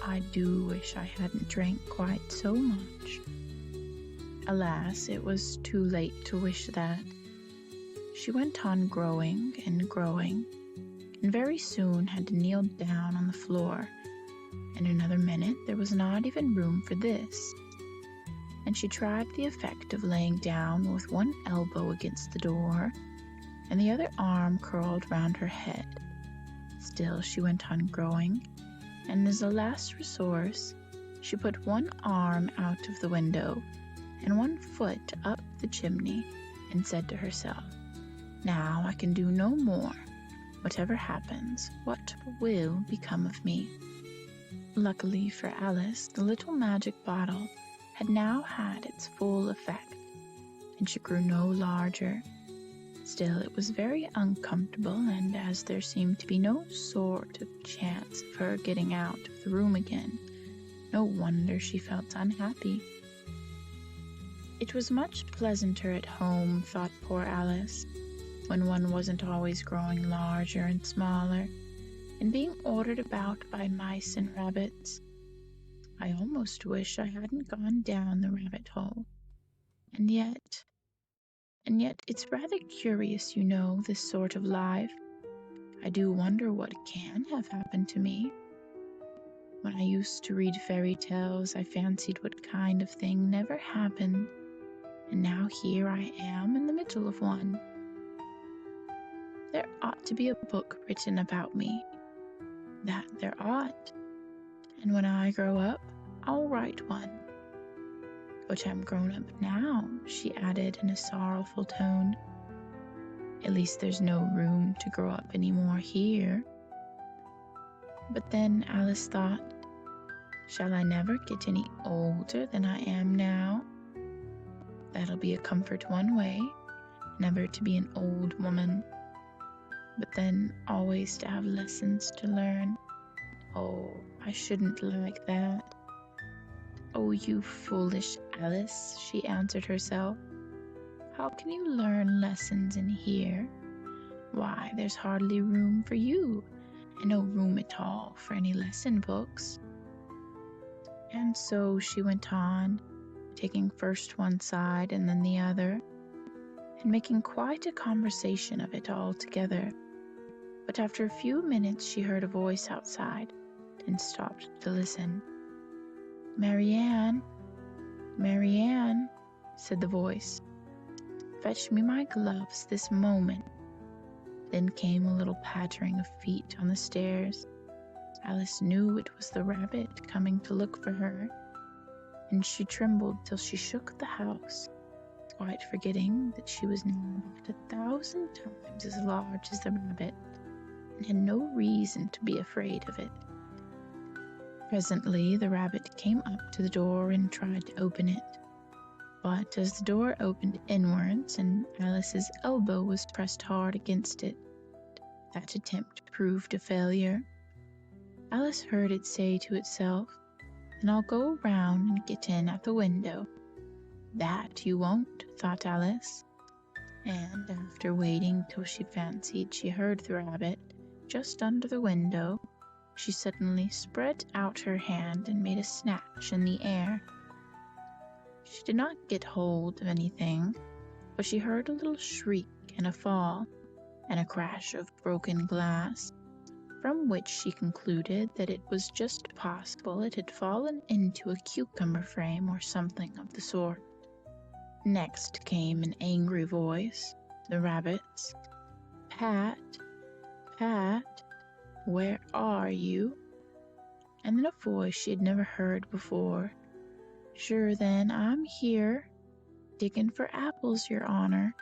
I do wish I hadn't drank quite so much." Alas, it was too late to wish that. She went on growing and growing, and very soon had to kneel down on the floor. In another minute there was not even room for this, and she tried the effect of laying down with one elbow against the door and the other arm curled round her head. Still she went on growing, and as a last resource she put one arm out of the window and one foot up the chimney, and said to herself, "Now I can do no more. Whatever happens, what will become of me?" Luckily for Alice, the little magic bottle had now had its full effect, and she grew no larger. Still, it was very uncomfortable, and as there seemed to be no sort of chance of her getting out of the room again, no wonder she felt unhappy. It was much pleasanter at home, thought poor Alice, when one wasn't always growing larger and smaller, and being ordered about by mice and rabbits. I almost wish I hadn't gone down the rabbit hole. And yet it's rather curious, you know, this sort of life. I do wonder what can have happened to me. When I used to read fairy tales, I fancied what kind of thing never happened, and now here I am in the middle of one. There ought to be a book written about me. That there ought. And when I grow up, I'll write one. But I'm grown up now, she added in a sorrowful tone. At least there's no room to grow up anymore here. But then Alice thought, shall I never get any older than I am now? That'll be a comfort one way, never to be an old woman, but then always to have lessons to learn. Oh, I shouldn't like that. Oh, you foolish Alice, she answered herself. How can you learn lessons in here? Why, there's hardly room for you, and no room at all for any lesson books. And so she went on, taking first one side and then the other, and making quite a conversation of it all together. But after a few minutes she heard a voice outside, and stopped to listen. "Marianne, Marianne," said the voice, "fetch me my gloves this moment." Then came a little pattering of feet on the stairs. Alice knew it was the rabbit coming to look for her, and she trembled till she shook the house, quite forgetting that she was now about 1,000 times as large as the rabbit, and had no reason to be afraid of it. Presently the rabbit came up to the door and tried to open it, but as the door opened inwards and Alice's elbow was pressed hard against it, that attempt proved a failure. Alice heard it say to itself, "Then I'll go round and get in at the window." "That you won't," thought Alice, and after waiting till she fancied she heard the rabbit just under the window, she suddenly spread out her hand and made a snatch in the air. She did not get hold of anything, but she heard a little shriek and a fall, and a crash of broken glass, from which she concluded that it was just possible it had fallen into a cucumber frame or something of the sort. Next came an angry voice, the rabbit's. "Pat, Pat, where are you?" And then a voice she had never heard before. "Sure then, I'm here, diggin' for apples, your honor."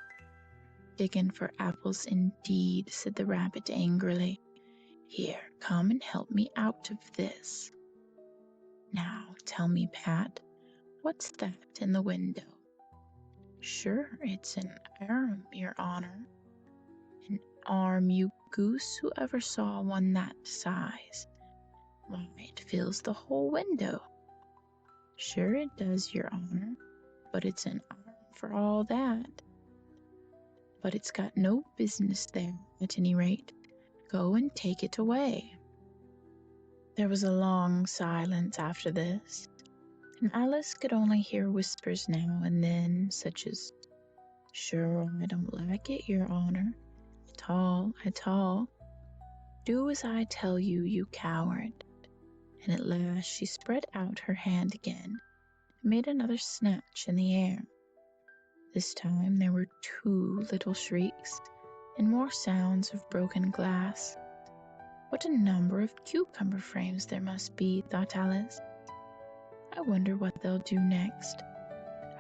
"Diggin' for apples indeed," said the rabbit angrily. "Here, come and help me out of this. Now, tell me, Pat, what's that in the window?" "Sure, it's an arm, your honor." "An arm, you goose, who ever saw one that size? Why, it fills the whole window." "Sure it does, your honor, but it's an arm for all that." "But it's got no business there, at any rate. Go and take it away." There was a long silence after this, and Alice could only hear whispers now and then, such as, "Sure, I don't like it, your honor, at all, at all. Do as I tell you, you coward." And at last she spread out her hand again and made another snatch in the air. This time there were 2 little shrieks, and more sounds of broken glass. What a number of cucumber frames there must be, thought Alice. I wonder what they'll do next.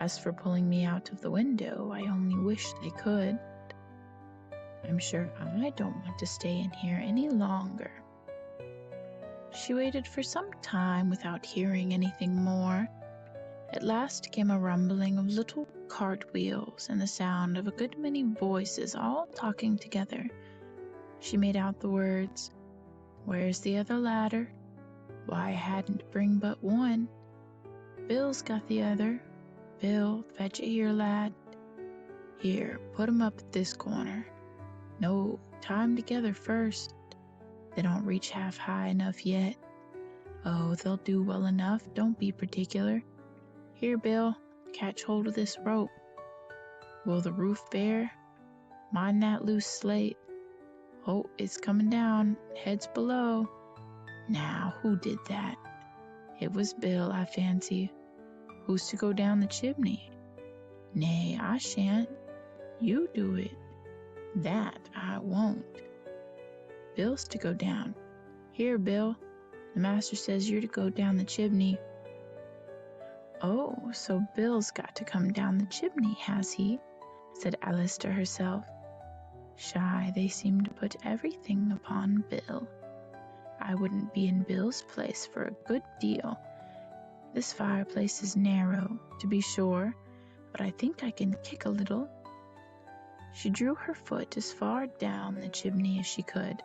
As for pulling me out of the window, I only wish they could. I'm sure I don't want to stay in here any longer. She waited for some time without hearing anything more. At last came a rumbling of little cartwheels and the sound of a good many voices all talking together. She made out the words, "Where's the other ladder? Why, I hadn't bring but one. Bill's got the other. Bill, fetch it here, lad. Here, put 'em up at this corner. No, tie 'em together first. They don't reach half high enough yet. Oh, they'll do well enough, don't be particular. Here, Bill, catch hold of this rope. Will the roof bear? Mind that loose slate. Oh, it's coming down, heads below. Now, who did that? It was Bill, I fancy. Who's to go down the chimney? Nay, I shan't. You do it. "That I won't. Bill's to go down. Here, Bill, the master says you're to go down the chimney." "Oh, so Bill's got to come down the chimney, has he?" said Alice to herself. Shy, they seem to put everything upon Bill. I wouldn't be in Bill's place for a good deal. This fireplace is narrow, to be sure, but I think I can kick a little. She drew her foot as far down the chimney as she could,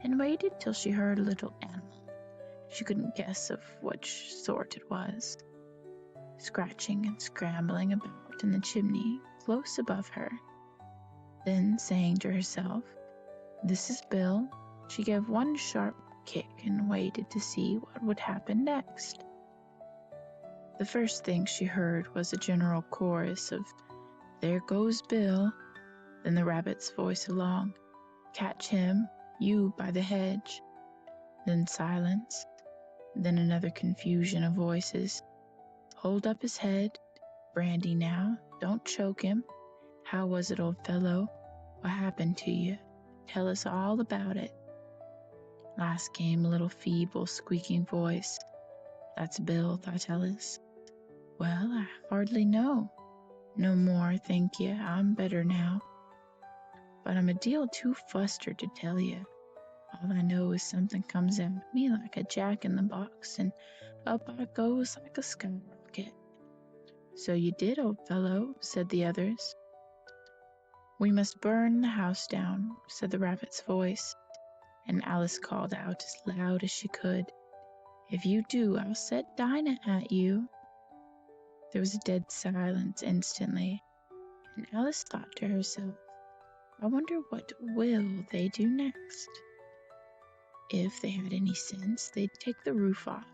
and waited till she heard a little animal. She couldn't guess of which sort it was, scratching and scrambling about in the chimney close above her. Then, saying to herself, "This is Bill," she gave one sharp kick and waited to see what would happen next. The first thing she heard was a general chorus of "There goes Bill," then the rabbit's voice along, "Catch him, you by the hedge," then silence, then another confusion of voices, "Hold up his head, brandy now, don't choke him. How was it, old fellow? What happened to you? Tell us all about it." Last came a little feeble, squeaking voice. "That's Bill," thought Alice. "Well, I hardly know. No more, thank you. I'm better now. But I'm a deal too flustered to tell you. All I know is something comes at me like a jack-in-the-box, and up I goes like a skyrocket." "So you did, old fellow," said the others. "We must burn the house down," said the rabbit's voice, and Alice called out as loud as she could, "If you do, I'll set Dinah at you." There was a dead silence instantly, and Alice thought to herself, "I wonder what will they do next? If they had any sense, they'd take the roof off."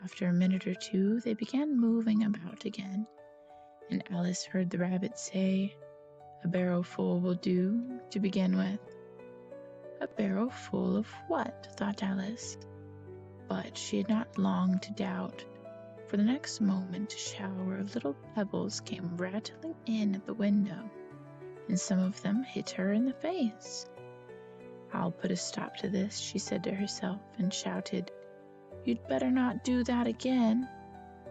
After a minute or two, they began moving about again, and Alice heard the rabbit say, "A barrow full will do, to begin with." A barrow full of what? thought Alice. But she had not long to doubt, for the next moment a shower of little pebbles came rattling in at the window, and some of them hit her in the face. "I'll put a stop to this," she said to herself, and shouted, "You'd better not do that again,"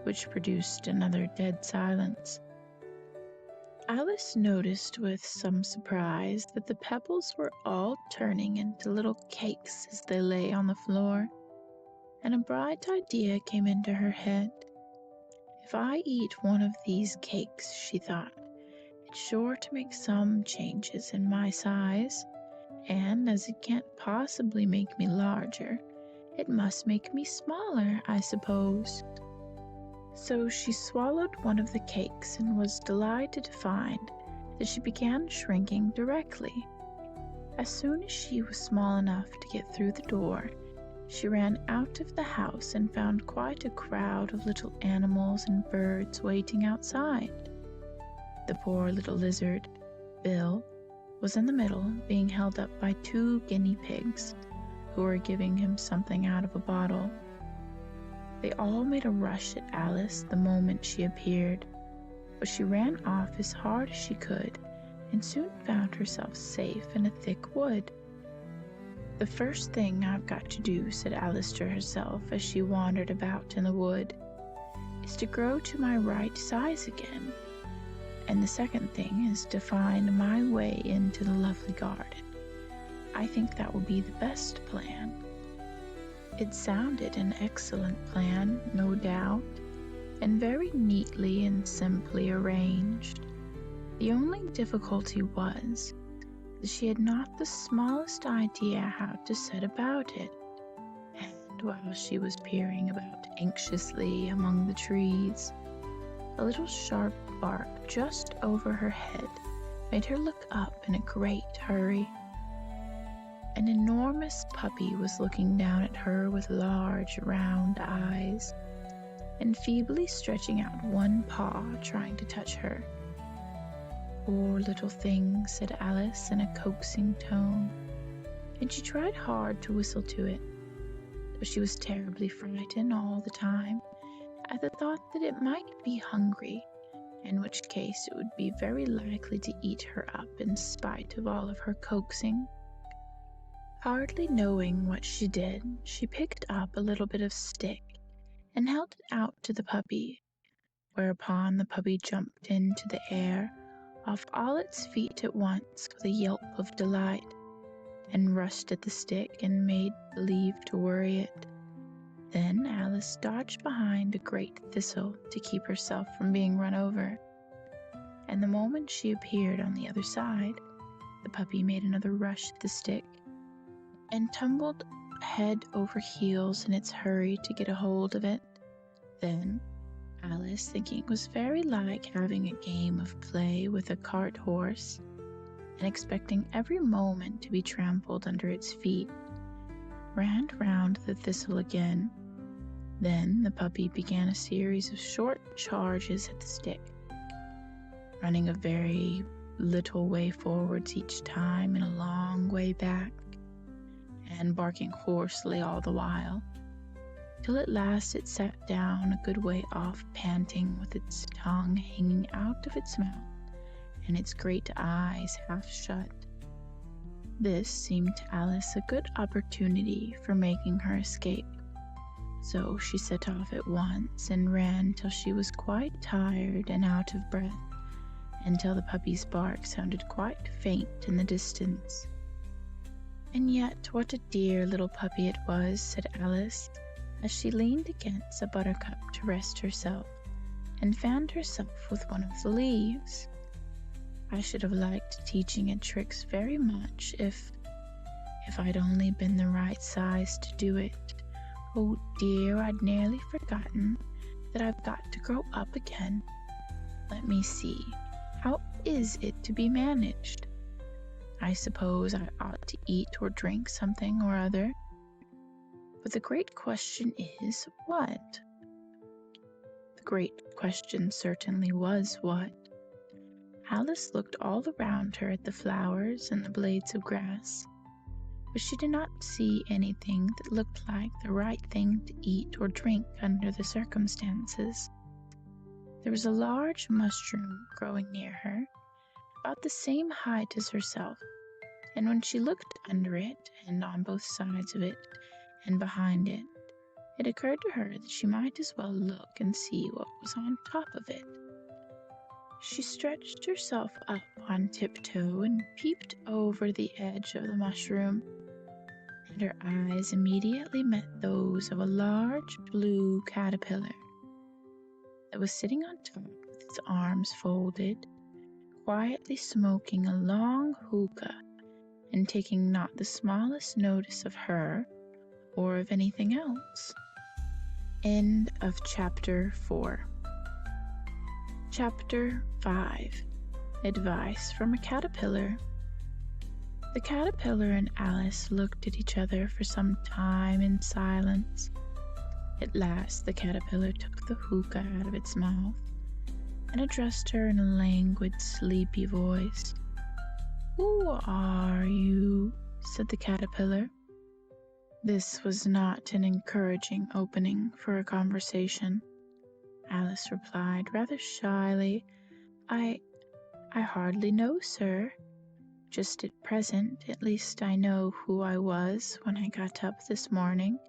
which produced another dead silence. Alice noticed with some surprise that the pebbles were all turning into little cakes as they lay on the floor, and a bright idea came into her head. "If I eat one of these cakes," she thought, "it's sure to make some changes in my size, and as it can't possibly make me larger, it must make me smaller, I suppose." So she swallowed one of the cakes and was delighted to find that she began shrinking directly. As soon as she was small enough to get through the door, she ran out of the house and found quite a crowd of little animals and birds waiting outside. The poor little lizard, Bill, was in the middle, being held up by 2 guinea pigs, who were giving him something out of a bottle. They all made a rush at Alice the moment she appeared, but she ran off as hard as she could, and soon found herself safe in a thick wood. "The first thing I've got to do," said Alice to herself as she wandered about in the wood, "is to grow to my right size again. And the second thing is to find my way into the lovely garden. I think that will be the best plan." It sounded an excellent plan, no doubt, and very neatly and simply arranged. The only difficulty was that she had not the smallest idea how to set about it, and while she was peering about anxiously among the trees, a little sharp bark just over her head made her look up in a great hurry. An enormous puppy was looking down at her with large round eyes, and feebly stretching out one paw trying to touch her. "Poor little thing," said Alice in a coaxing tone, and she tried hard to whistle to it, but she was terribly frightened all the time at the thought that it might be hungry, in which case it would be very likely to eat her up in spite of all of her coaxing. Hardly knowing what she did, she picked up a little bit of stick and held it out to the puppy, whereupon the puppy jumped into the air off all its feet at once with a yelp of delight, and rushed at the stick and made believe to worry it. Then Alice dodged behind a great thistle to keep herself from being run over, and the moment she appeared on the other side, the puppy made another rush at the stick and tumbled head over heels in its hurry to get a hold of it. Then Alice, thinking it was very like having a game of play with a cart horse, and expecting every moment to be trampled under its feet, ran round the thistle again. Then the puppy began a series of short charges at the stick, running a very little way forwards each time and a long way back, and barking hoarsely all the while, till at last it sat down a good way off, panting, with its tongue hanging out of its mouth and its great eyes half shut. This seemed to Alice a good opportunity for making her escape, so she set off at once and ran till she was quite tired and out of breath, until the puppy's bark sounded quite faint in the distance. "And yet what a dear little puppy it was," said Alice, as she leaned against a buttercup to rest herself, and fanned herself with one of the leaves. "I should have liked teaching it tricks very much if I'd only been the right size to do it. Oh dear, I'd nearly forgotten that I've got to grow up again. Let me see, how is it to be managed? I suppose I ought to eat or drink something or other. But the great question is, what?" The great question certainly was what. Alice looked all around her at the flowers and the blades of grass, but she did not see anything that looked like the right thing to eat or drink under the circumstances. There was a large mushroom growing near her, about the same height as herself, and when she looked under it, and on both sides of it, and behind it, it occurred to her that she might as well look and see what was on top of it. She stretched herself up on tiptoe and peeped over the edge of the mushroom, and her eyes immediately met those of a large blue caterpillar that was sitting on top with its arms folded, quietly smoking a long hookah and taking not the smallest notice of her or of anything else. End of Chapter 4. Chapter 5. Advice from a Caterpillar. The caterpillar and Alice looked at each other for some time in silence. At last the caterpillar took the hookah out of its mouth and addressed her in a languid, sleepy voice. "Who are you?" said the caterpillar. This was not an encouraging opening for a conversation. Alice replied rather shyly, I hardly know, sir. Just at present, at least, I know who I was when I got up this morning.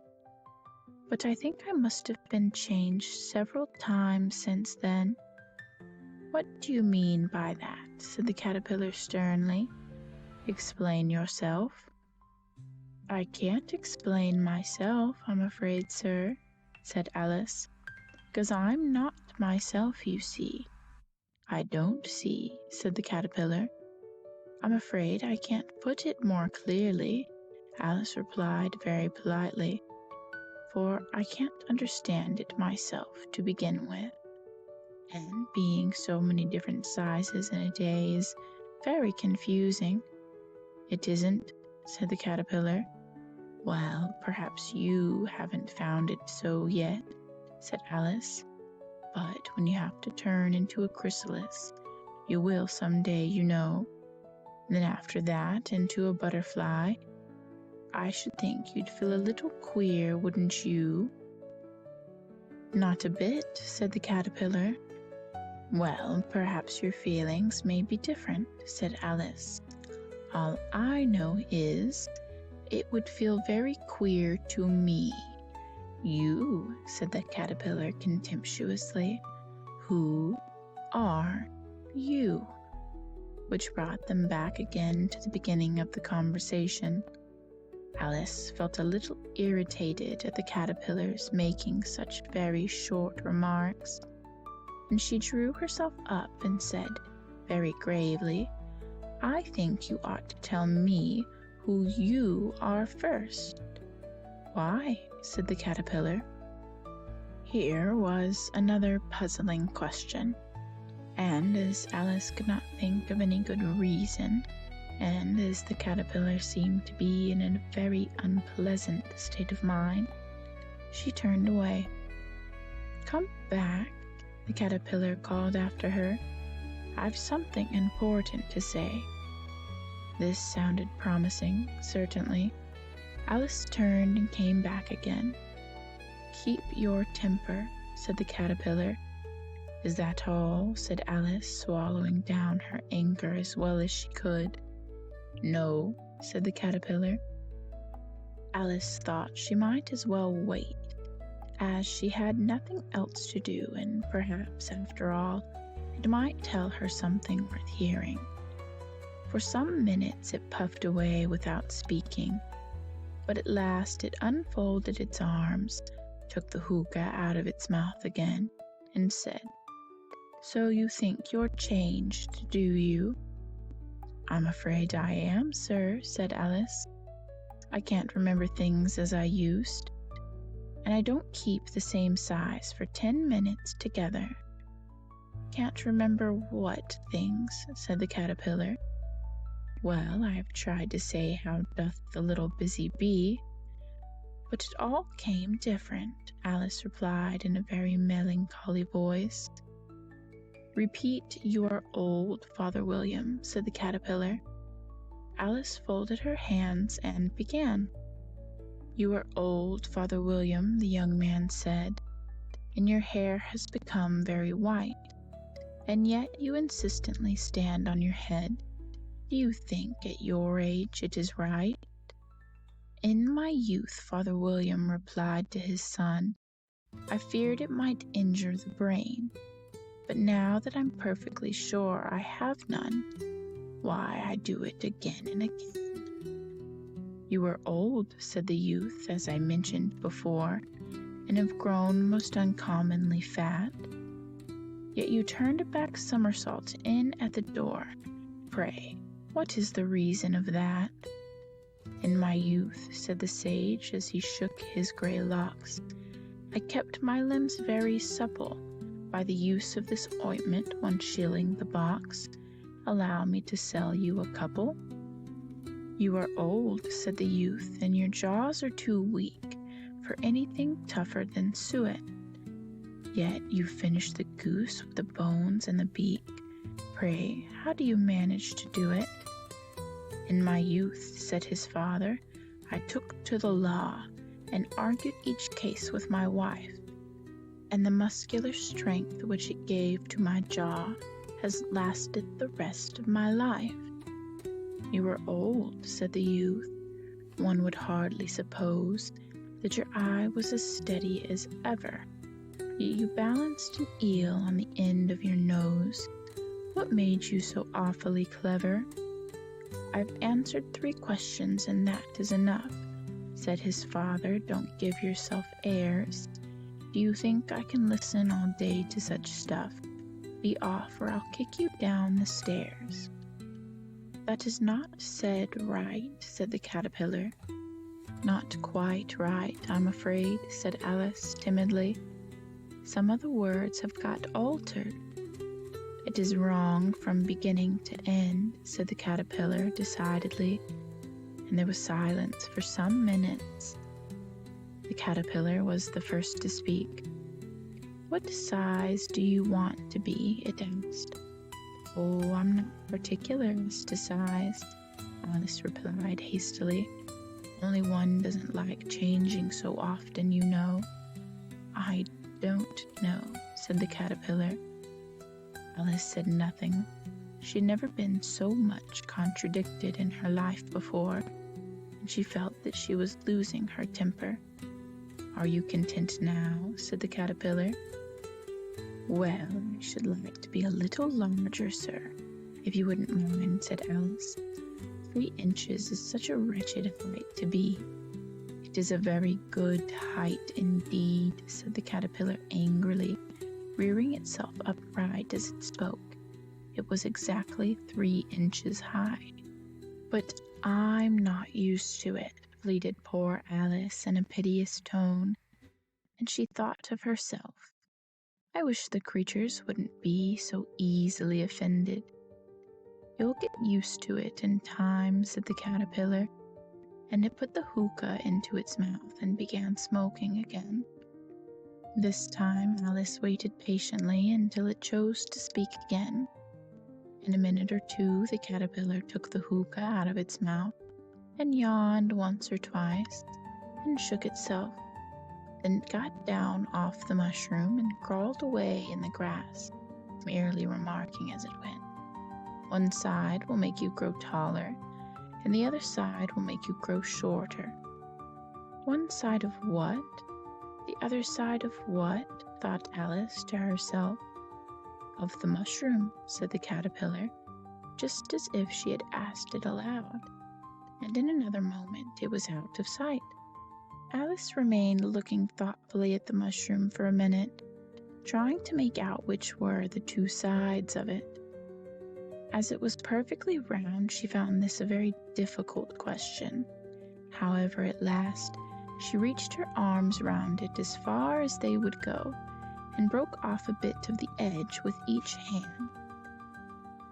But I think I must have been changed several times since then." "What do you mean by that?" said the caterpillar sternly. "Explain yourself." "I can't explain myself, I'm afraid, sir," said Alice, "'cause I'm not myself, you see." "I don't see," said the caterpillar. "I'm afraid I can't put it more clearly," Alice replied very politely, "for I can't understand it myself to begin with. And being so many different sizes in a day is very confusing." "It isn't," said the caterpillar. "Well, perhaps you haven't found it so yet," said Alice. "But when you have to turn into a chrysalis, you will some day, you know. Then after that into a butterfly. I should think you'd feel a little queer, wouldn't you?" "Not a bit," said the caterpillar. Well, perhaps your feelings may be different, said Alice. All I know is it would feel very queer to me. You, said the caterpillar contemptuously. Who are you? Which brought them back again to the beginning of the conversation. Alice felt a little irritated at the caterpillars making such very short remarks, and she drew herself up and said, very gravely, I think you ought to tell me who you are first. Why? Said the caterpillar. Here was another puzzling question, and as Alice could not think of any good reason, and as the caterpillar seemed to be in a very unpleasant state of mind, she turned away. Come back, the caterpillar called after her. I've something important to say. This sounded promising, certainly. Alice turned and came back again. Keep your temper, said the caterpillar. Is that all? Said Alice, swallowing down her anger as well as she could. No, said the caterpillar. Alice thought she might as well wait, as she had nothing else to do, and perhaps, after all, it might tell her something worth hearing. For some minutes it puffed away without speaking, but at last it unfolded its arms, took the hookah out of its mouth again, and said, So you think you're changed, do you? I'm afraid I am, sir, said Alice. I can't remember things as I used, and I don't keep the same size for 10 minutes together. Can't remember what things, said the caterpillar. Well, I have tried to say how doth the little busy bee, but it all came different, Alice replied in a very melancholy voice. Repeat, you are old, Father William, said the caterpillar. Alice folded her hands and began. You are old, Father William, the young man said, and your hair has become very white, and yet you insistently stand on your head. Do you think at your age it is right? In my youth, Father William replied to his son, I feared it might injure the brain, but now that I'm perfectly sure I have none, why, I do it again and again. You are old, said the youth, as I mentioned before, and have grown most uncommonly fat. Yet you turned a back somersault in at the door. Pray, what is the reason of that? In my youth, said the sage as he shook his grey locks, I kept my limbs very supple by the use of this ointment, 1 shilling the box. Allow me to sell you a couple. You are old, said the youth, and your jaws are too weak for anything tougher than suet. Yet you finish the goose with the bones and the beak. Pray, how do you manage to do it? In my youth, said his father, I took to the law and argued each case with my wife, and the muscular strength which it gave to my jaw has lasted the rest of my life. You are old, said the youth. One would hardly suppose that your eye was as steady as ever, yet you balanced an eel on the end of your nose. What made you so awfully clever? I've answered 3 questions, and that is enough, said his father. Don't give yourself airs. Do you think I can listen all day to such stuff? Be off, or I'll kick you down the stairs. That is not said right, said the caterpillar. Not quite right, I'm afraid, said Alice timidly. Some of the words have got altered. It is wrong from beginning to end, said the caterpillar decidedly, and there was silence for some minutes. The caterpillar was the first to speak. What size do you want to be? It asked. Oh, I'm not particular as to size, Alice replied hastily. Only one doesn't like changing so often, you know. I don't know, said the caterpillar. Alice said nothing. She had never been so much contradicted in her life before, and she felt that she was losing her temper. "Are you content now?" said the caterpillar. "Well, I should like to be a little larger, sir, if you wouldn't mind," said Alice. 3 inches is such a wretched height to be." "It is a very good height indeed," said the caterpillar angrily, rearing itself upright as it spoke. It was exactly 3 inches high. "But I'm not used to it," pleaded poor Alice in a piteous tone, and she thought of herself. "I wish the creatures wouldn't be so easily offended." "You'll get used to it in time," said the caterpillar, and it put the hookah into its mouth and began smoking again. This time Alice waited patiently until it chose to speak again. In a minute or two the caterpillar took the hookah out of its mouth and yawned once or twice and shook itself. Then it got down off the mushroom and crawled away in the grass, merely remarking as it went, "One side will make you grow taller, and the other side will make you grow shorter." "One side of what? The other side of what?" thought Alice to herself. "Of the mushroom," said the caterpillar, just as if she had asked it aloud, and in another moment it was out of sight. Alice remained looking thoughtfully at the mushroom for a minute, trying to make out which were the 2 sides of it. As it was perfectly round, she found this a very difficult question. However, at last, she reached her arms round it as far as they would go, and broke off a bit of the edge with each hand.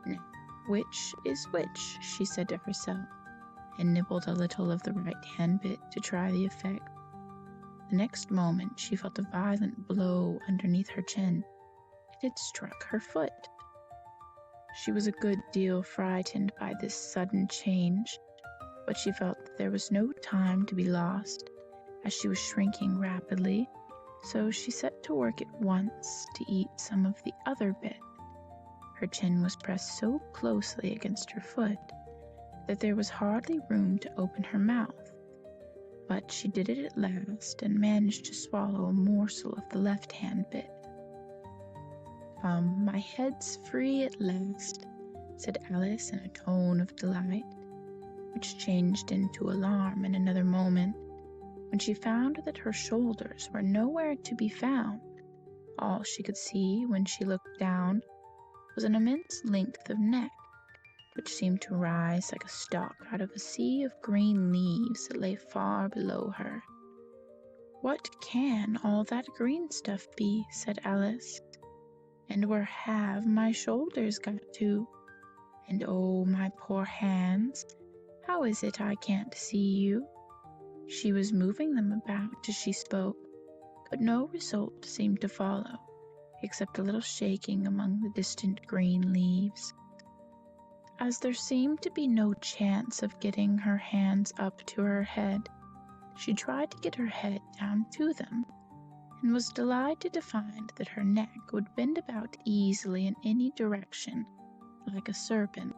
"Now, which is which?" she said to herself, and nibbled a little of the right hand bit to try the effect. The next moment she felt a violent blow underneath her chin. It had struck her foot. She was a good deal frightened by this sudden change, but she felt that there was no time to be lost, as she was shrinking rapidly, so she set to work at once to eat some of the other bit. Her chin was pressed so closely against her foot that there was hardly room to open her mouth, but she did it at last and managed to swallow a morsel of the left-hand bit. My head's free at last," said Alice in a tone of delight, which changed into alarm in another moment, when she found that her shoulders were nowhere to be found. All she could see when she looked down was an immense length of neck, which seemed to rise like a stalk out of a sea of green leaves that lay far below her. "What can all that green stuff be?" said Alice. "And where have my shoulders got to? And oh, my poor hands, how is it I can't see you?" She was moving them about as she spoke, but no result seemed to follow, except a little shaking among the distant green leaves. As there seemed to be no chance of getting her hands up to her head, she tried to get her head down to them, and was delighted to find that her neck would bend about easily in any direction, like a serpent.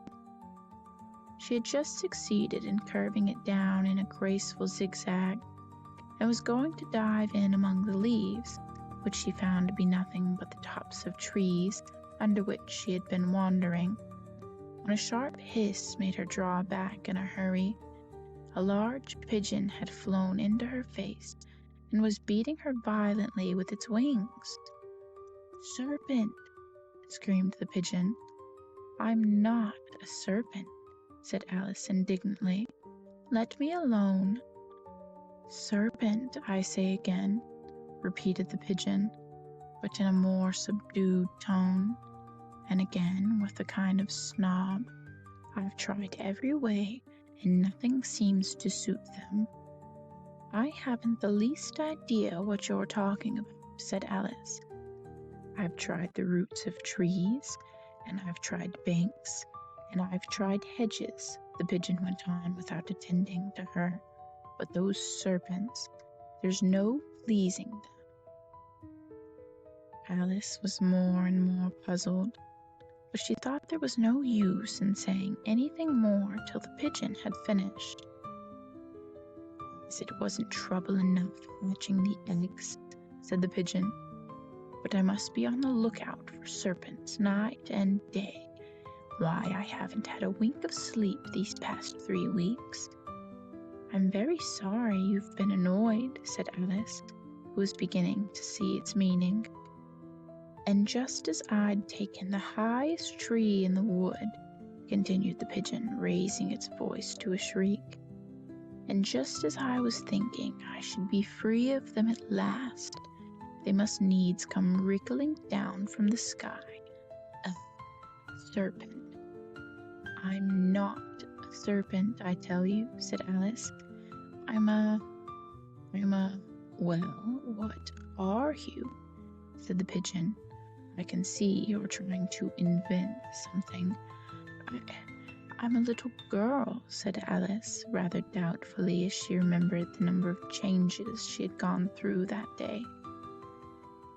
She had just succeeded in curving it down in a graceful zigzag, and was going to dive in among the leaves, which she found to be nothing but the tops of trees under which she had been wandering, when a sharp hiss made her draw back in a hurry. A large pigeon had flown into her face and was beating her violently with its wings. "Serpent!" screamed the pigeon. "I'm not a serpent," said Alice indignantly. "Let me alone." "Serpent, I say again," repeated the pigeon, but in a more subdued tone, and again with a kind of snob. "I've tried every way, and nothing seems to suit them." "I haven't the least idea what you're talking about," said Alice. "I've tried the roots of trees, and I've tried banks, and I've tried hedges," the pigeon went on without attending to her. "But those serpents, there's no pleasing them." Alice was more and more puzzled. but she thought there was no use in saying anything more till the pigeon had finished. "As it wasn't trouble enough hatching the eggs," said the pigeon, "but I must be on the lookout for serpents night and day. Why, I haven't had a wink of sleep these past 3 weeks." "I'm very sorry you've been annoyed," said Alice, who was beginning to see its meaning. "And just as I'd taken the highest tree in the wood," continued the pigeon, raising its voice to a shriek, "and just as I was thinking I should be free of them at last, they must needs come wriggling down from the sky. A serpent." "I'm not a serpent, I tell you," said Alice. I'm a, well, what are you?" said the pigeon. "I can see you're trying to invent something." I'm a little girl," said Alice, rather doubtfully, as she remembered the number of changes she had gone through that day.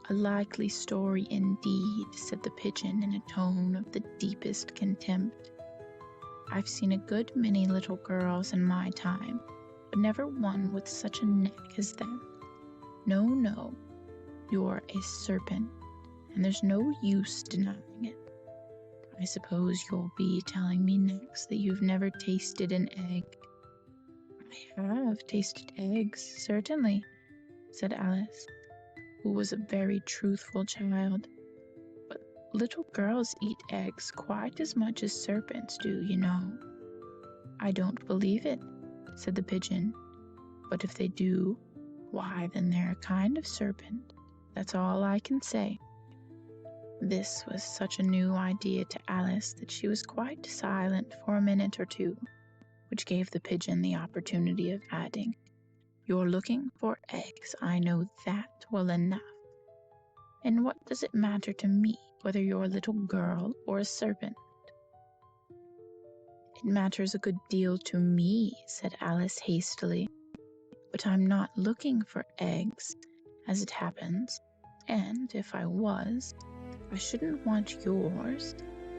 "A likely story indeed," said the pigeon in a tone of the deepest contempt. "I've seen a good many little girls in my time, but never one with such a neck as them. No, you're a serpent, and there's no use denying it. I suppose you'll be telling me next that you've never tasted an egg." "I have tasted eggs, certainly," said Alice, who was a very truthful child. "But little girls eat eggs quite as much as serpents do, you know." "I don't believe it," said the pigeon. "But if they do, why then they're a kind of serpent. That's all I can say." This was such a new idea to Alice that she was quite silent for a minute or two, which gave the pigeon the opportunity of adding, "You're looking for eggs, I know that well enough. And what does it matter to me whether you're a little girl or a serpent?" "It matters a good deal to me," said Alice hastily. "But I'm not looking for eggs, as it happens, and if I was, I shouldn't want yours.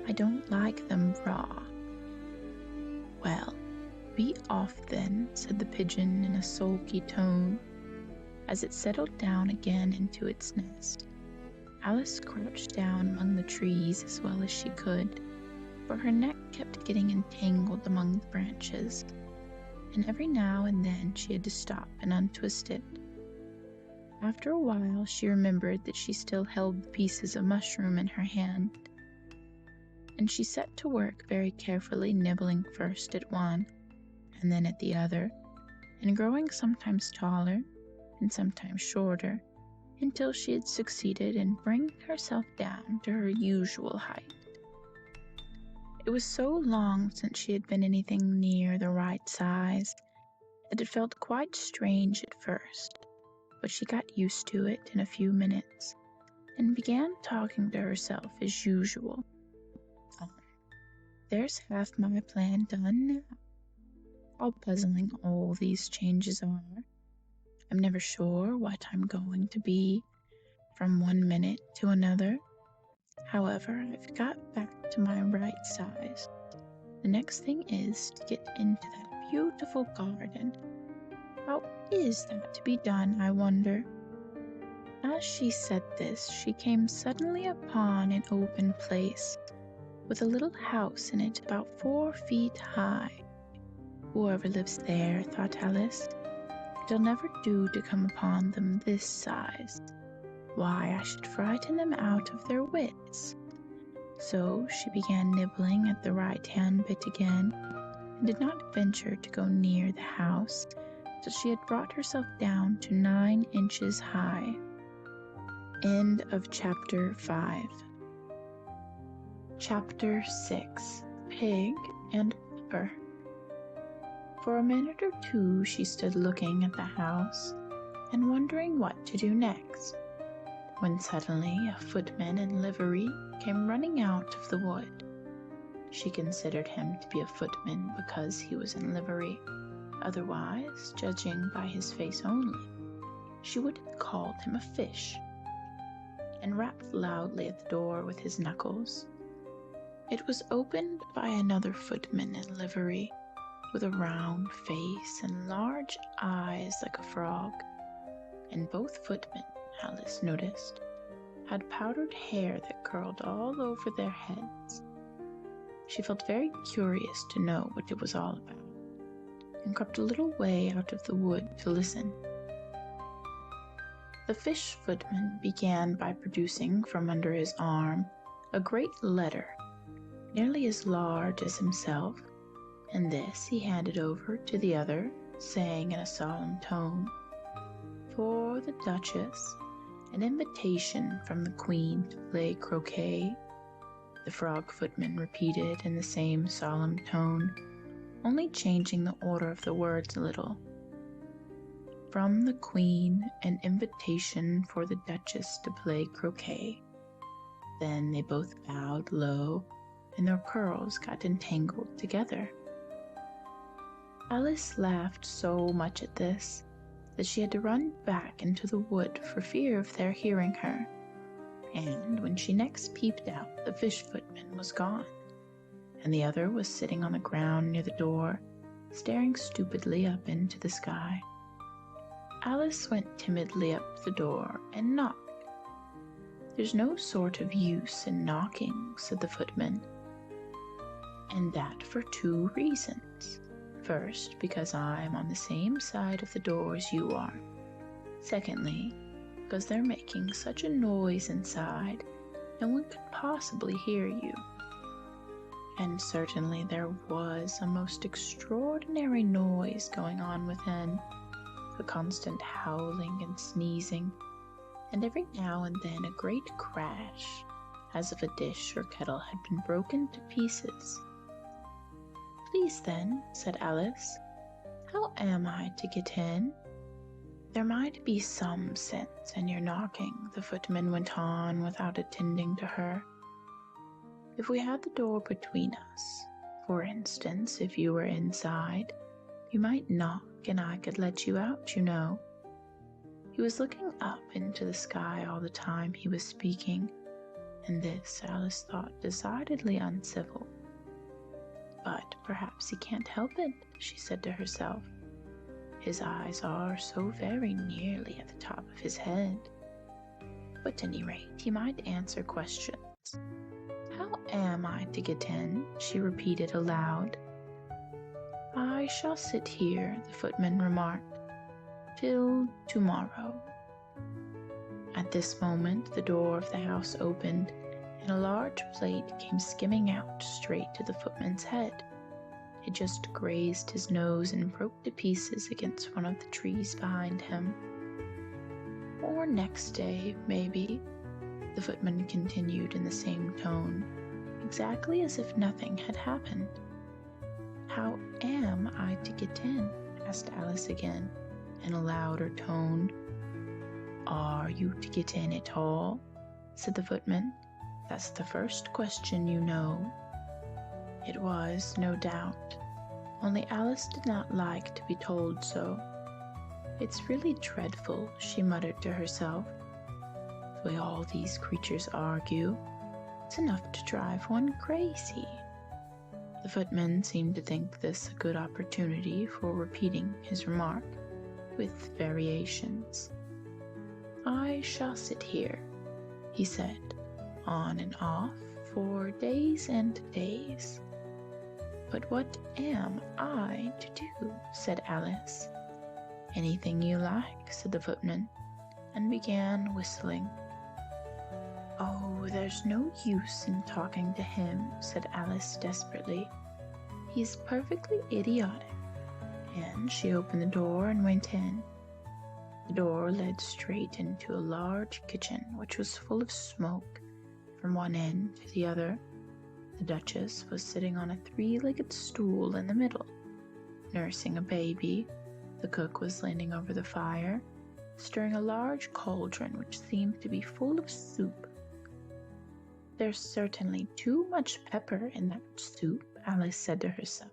I don't like them raw." "Well, be off then," said the pigeon in a sulky tone. As it settled down again into its nest, Alice crouched down among the trees as well as she could, for her neck kept getting entangled among the branches, and every now and then she had to stop and untwist it. After a while she remembered that she still held the pieces of mushroom in her hand, and she set to work very carefully, nibbling first at one and then at the other, and growing sometimes taller and sometimes shorter, until she had succeeded in bringing herself down to her usual height. It was so long since she had been anything near the right size that it felt quite strange at first, but she got used to it in a few minutes and began talking to herself as usual. "There's half my plan done now. How puzzling all these changes are. I'm never sure what I'm going to be from one minute to another. However, I've got back to my right size. The next thing is to get into that beautiful garden. How is that to be done, I wonder?" As she said this, she came suddenly upon an open place, with a little house in it about 4 feet high. "Whoever lives there," thought Alice, "it'll never do to come upon them this size. Why, I should frighten them out of their wits." So she began nibbling at the right-hand bit again, and did not venture to go near the house till she had brought herself down to 9 inches high. End of Chapter 5. Chapter 6. Pig and Pepper. For a minute or two she stood looking at the house and wondering what to do next, when suddenly a footman in livery came running out of the wood. She considered him to be a footman because he was in livery. Otherwise, judging by his face only, she would have called him a fish, and rapped loudly at the door with his knuckles. It was opened by another footman in livery, with a round face and large eyes like a frog, and both footmen, Alice noticed, had powdered hair that curled all over their heads. She felt very curious to know what it was all about, and crept a little way out of the wood to listen. The fish footman began by producing from under his arm a great letter, nearly as large as himself, and this he handed over to the other, saying in a solemn tone, "For the Duchess, an invitation from the Queen to play croquet." The frog footman repeated in the same solemn tone, only changing the order of the words a little. "From the Queen, an invitation for the Duchess to play croquet." Then they both bowed low, and their curls got entangled together. Alice laughed so much at this that she had to run back into the wood for fear of their hearing her, and when she next peeped out, the fish footman was gone, and the other was sitting on the ground near the door, staring stupidly up into the sky. Alice went timidly up to the door and knocked. "There's no sort of use in knocking," said the footman, "and that for 2 reasons. First, because I am on the same side of the door as you are. Secondly, because they're making such a noise inside, no one could possibly hear you." And certainly there was a most extraordinary noise going on within, a constant howling and sneezing, and every now and then a great crash, as if a dish or kettle had been broken to pieces. "Please then," said Alice, "how am I to get in?" "There might be some sense in your knocking," the footman went on without attending to her. "If we had the door between us, for instance, if you were inside, you might knock and I could let you out, you know." He was looking up into the sky all the time he was speaking, and this Alice thought decidedly uncivil. "But perhaps he can't help it," she said to herself. "His eyes are so very nearly at the top of his head. But at any rate, he might answer questions. How am I to get in?" she repeated aloud. "I shall sit here," the footman remarked, "till tomorrow." At this moment the door of the house opened, and a large plate came skimming out straight to the footman's head. It just grazed his nose and broke to pieces against one of the trees behind him. "Or next day, maybe," the footman continued in the same tone, exactly as if nothing had happened. "How am I to get in?" asked Alice again, in a louder tone. "Are you to get in at all?" said the footman. "That's the first question, you know." It was, no doubt, only Alice did not like to be told so. "It's really dreadful," she muttered to herself. "The way all these creatures argue, it's enough to drive one crazy." The footman seemed to think this a good opportunity for repeating his remark, with variations. "I shall sit here," he said, "on and off, for days and days." "But what am I to do?" said Alice. "Anything you like," said the footman, and began whistling. "Oh, there's no use in talking to him," said Alice desperately. "He's perfectly idiotic." And she opened the door and went in. The door led straight into a large kitchen, which was full of smoke from one end to the other. The Duchess was sitting on a 3-legged stool in the middle, nursing a baby. The cook was leaning over the fire, stirring a large cauldron which seemed to be full of soup. "There's certainly too much pepper in that soup," Alice said to herself,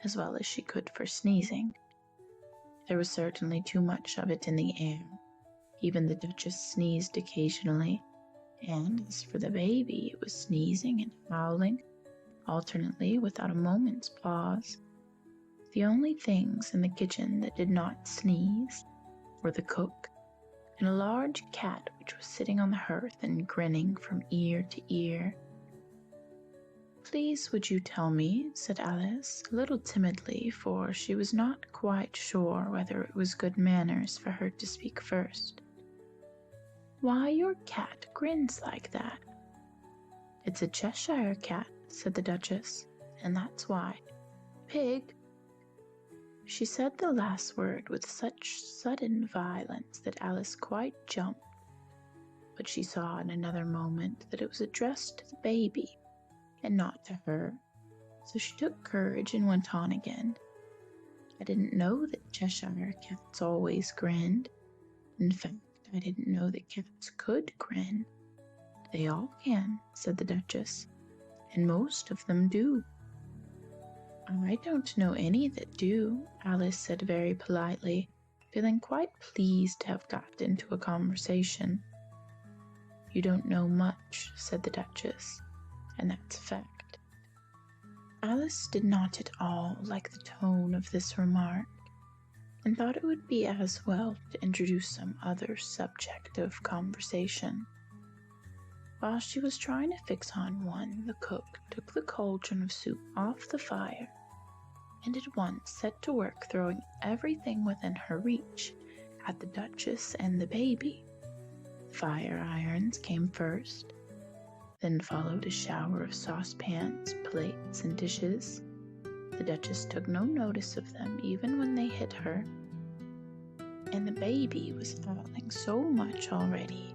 as well as she could for sneezing. There was certainly too much of it in the air. Even the Duchess sneezed occasionally, And as for the baby, it was sneezing and howling alternately without a moment's pause. The only things in the kitchen that did not sneeze were the cook and a large cat which was sitting on the hearth and grinning from ear to ear. "Please would you tell me," said Alice, a little timidly, for she was not quite sure whether it was good manners for her to speak first, "why your cat grins like that?" "It's a Cheshire cat," said the Duchess, "and that's why. Pig." She said the last word with such sudden violence that Alice quite jumped, but she saw in another moment that it was addressed to the baby and not to her, so she took courage and went on again. "I didn't know that Cheshire cats always grinned. In fact, I didn't know that cats could grin." "They all can," said the Duchess, "and most of them do." "I don't know any that do," Alice said very politely, feeling quite pleased to have got into a conversation. "You don't know much," said the Duchess, "and that's a fact." Alice did not at all like the tone of this remark, and thought it would be as well to introduce some other subject of conversation. While she was trying to fix on one, the cook took the cauldron of soup off the fire and at once set to work throwing everything within her reach at the Duchess and the baby. Fire irons came first, then followed a shower of saucepans, plates, and dishes. The Duchess took no notice of them even when they hit her, and the baby was howling so much already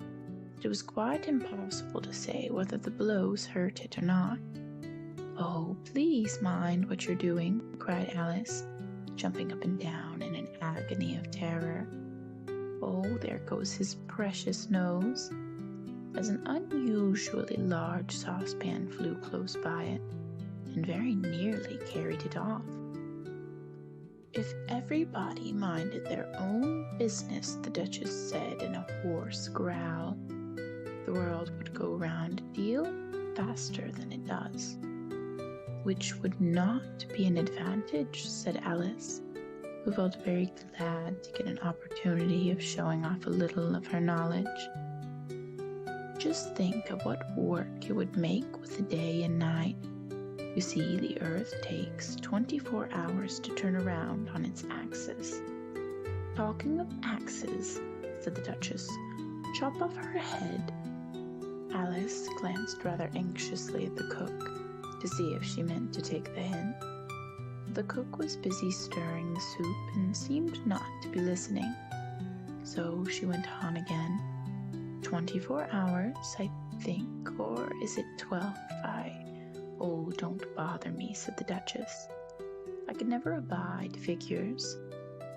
that it was quite impossible to say whether the blows hurt it or not. "Oh, please mind what you're doing," cried Alice, jumping up and down in an agony of terror. "Oh, there goes his precious nose," as an unusually large saucepan flew close by it and very nearly carried it off. "If everybody minded their own business," the Duchess said in a hoarse growl, "the world would go round a deal faster than it does." "Which would not be an advantage," said Alice, who felt very glad to get an opportunity of showing off a little of her knowledge. "Just think of what work it would make with the day and night. You see, the earth takes 24 hours to turn around on its axis." "Talking of axes," said the Duchess, "chop off her head." Alice glanced rather anxiously at the cook to see if she meant to take the hint. The cook was busy stirring the soup and seemed not to be listening, so she went on again. 24 hours, I think, or is it 12? Oh, don't bother me," said the Duchess. "I could never abide figures."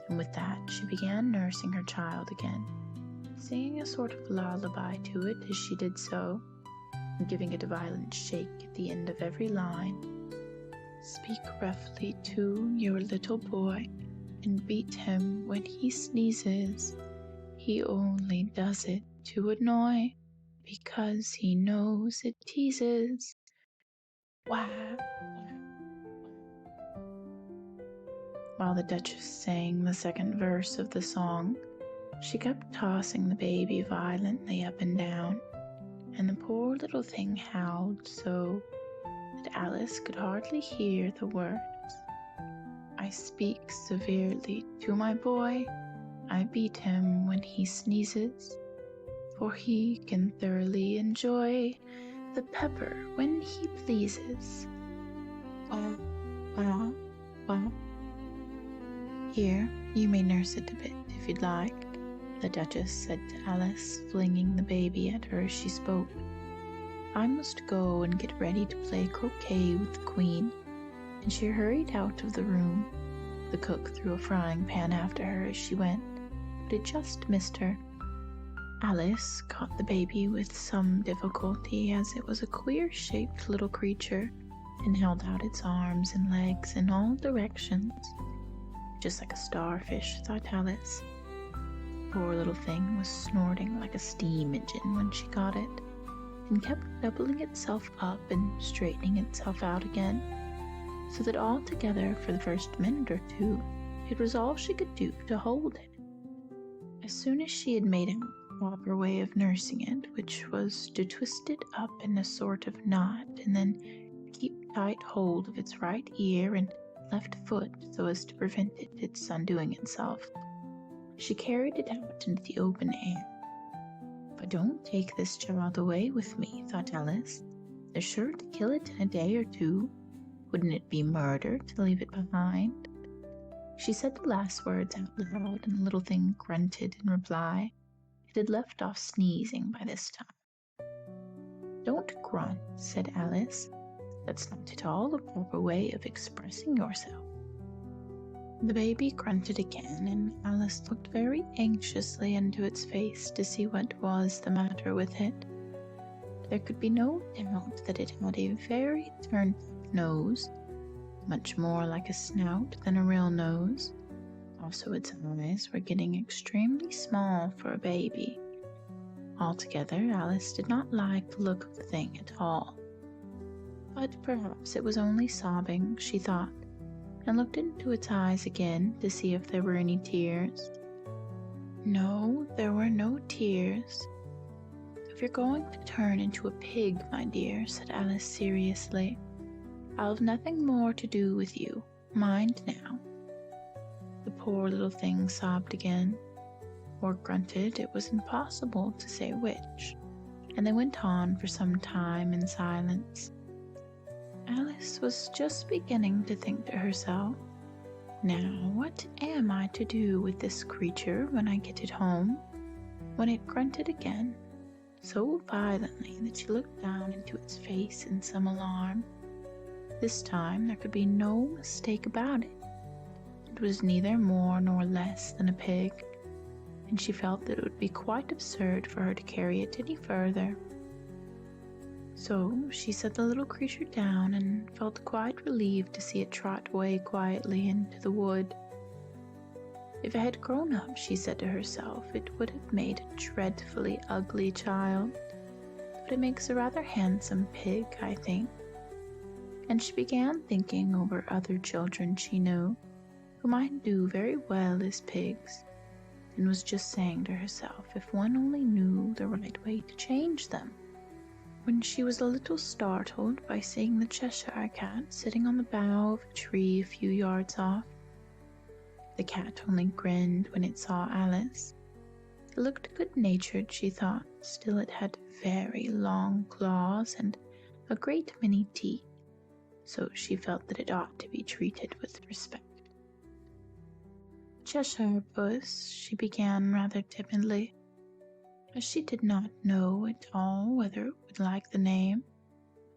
And with that she began nursing her child again, singing a sort of lullaby to it as she did so, and giving it a violent shake at the end of every line. "Speak roughly to your little boy, and beat him when he sneezes. He only does it to annoy, because he knows it teases." Wah! While the Duchess sang the second verse of the song, she kept tossing the baby violently up and down, and the poor little thing howled so that Alice could hardly hear the words. "I speak severely to my boy, I beat him when he sneezes, for he can thoroughly enjoy the pepper when he pleases." Wah, wah, wah. "Here, you may nurse it a bit if you'd like," the Duchess said to Alice, flinging the baby at her as she spoke. "I must go and get ready to play croquet with the Queen," and she hurried out of the room. The cook threw a frying pan after her as she went, but it just missed her. Alice caught the baby with some difficulty, as it was a queer-shaped little creature, and held out its arms and legs in all directions. "Just like a starfish," thought Alice. The poor little thing was snorting like a steam engine when she got it, and kept doubling itself up and straightening itself out again, so that altogether for the first minute or two it was all she could do to hold it. As soon as she had made out the proper way of nursing it, which was to twist it up in a sort of knot and then keep tight hold of its right ear and left foot so as to prevent its undoing itself, she carried it out into the open air. "If I don't take this child away with me," thought Alice, "they're sure to kill it in a day or two. Wouldn't it be murder to leave it behind?" She said the last words out loud, and the little thing grunted in reply. It had left off sneezing by this time. "Don't grunt," said Alice. "That's not at all the proper way of expressing yourself." The baby grunted again, and Alice looked very anxiously into its face to see what was the matter with it. There could be no doubt that it had a very turned-up nose, much more like a snout than a real nose. Also, its eyes were getting extremely small for a baby. Altogether, Alice did not like the look of the thing at all. But perhaps it was only sobbing, she thought, and looked into its eyes again to see if there were any tears. No, there were no tears. "If you're going to turn into a pig, my dear," said Alice seriously, "I'll have nothing more to do with you. Mind now." The poor little thing sobbed again, or grunted, it was impossible to say which, and they went on for some time in silence. Alice was just beginning to think to herself, "Now, what am I to do with this creature when I get it home?" when it grunted again, so violently that she looked down into its face in some alarm. This time there could be no mistake about it. It was neither more nor less than a pig, and she felt that it would be quite absurd for her to carry it any further. So she set the little creature down and felt quite relieved to see it trot away quietly into the wood. If it had grown up, she said to herself, it would have made a dreadfully ugly child, but it makes a rather handsome pig, I think. And she began thinking over other children she knew, who might do very well as pigs, and was just saying to herself if one only knew the right way to change them, when she was a little startled by seeing the Cheshire Cat sitting on the bough of a tree a few yards off. The cat only grinned when it saw Alice. It looked good-natured, she thought, still it had very long claws and a great many teeth, so she felt that it ought to be treated with respect. "Cheshire Puss," she began rather timidly, as she did not know at all whether it would like the name.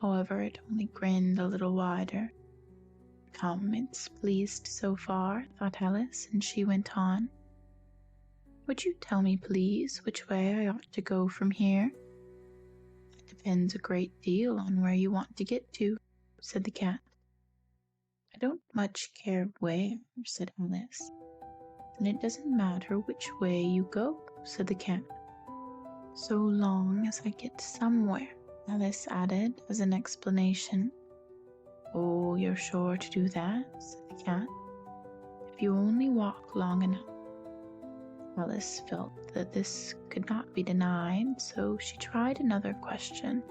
However, it only grinned a little wider. "Come, it's pleased so far," thought Alice, and she went on. "Would you tell me, please, which way I ought to go from here?" "It depends a great deal on where you want to get to," said the cat. "I don't much care where," said Alice. "Then it doesn't matter which way you go," said the cat. "So long as I get somewhere," Alice added as an explanation. "Oh, you're sure to do that," said the cat, "if you only walk long enough." Alice felt that this could not be denied, so she tried another question.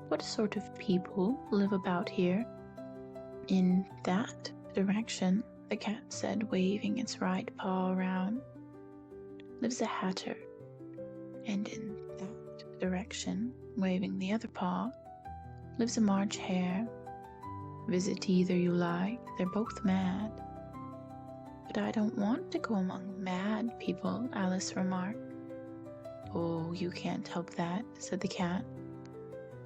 "What sort of people live about here?" "In that direction," the cat said, waving its right paw around, "lives a hatter, and in that direction," waving the other paw, "lives a March hare. Visit either you like, they're both mad." "But I don't want to go among mad people," Alice remarked. "Oh, you can't help that," said the cat.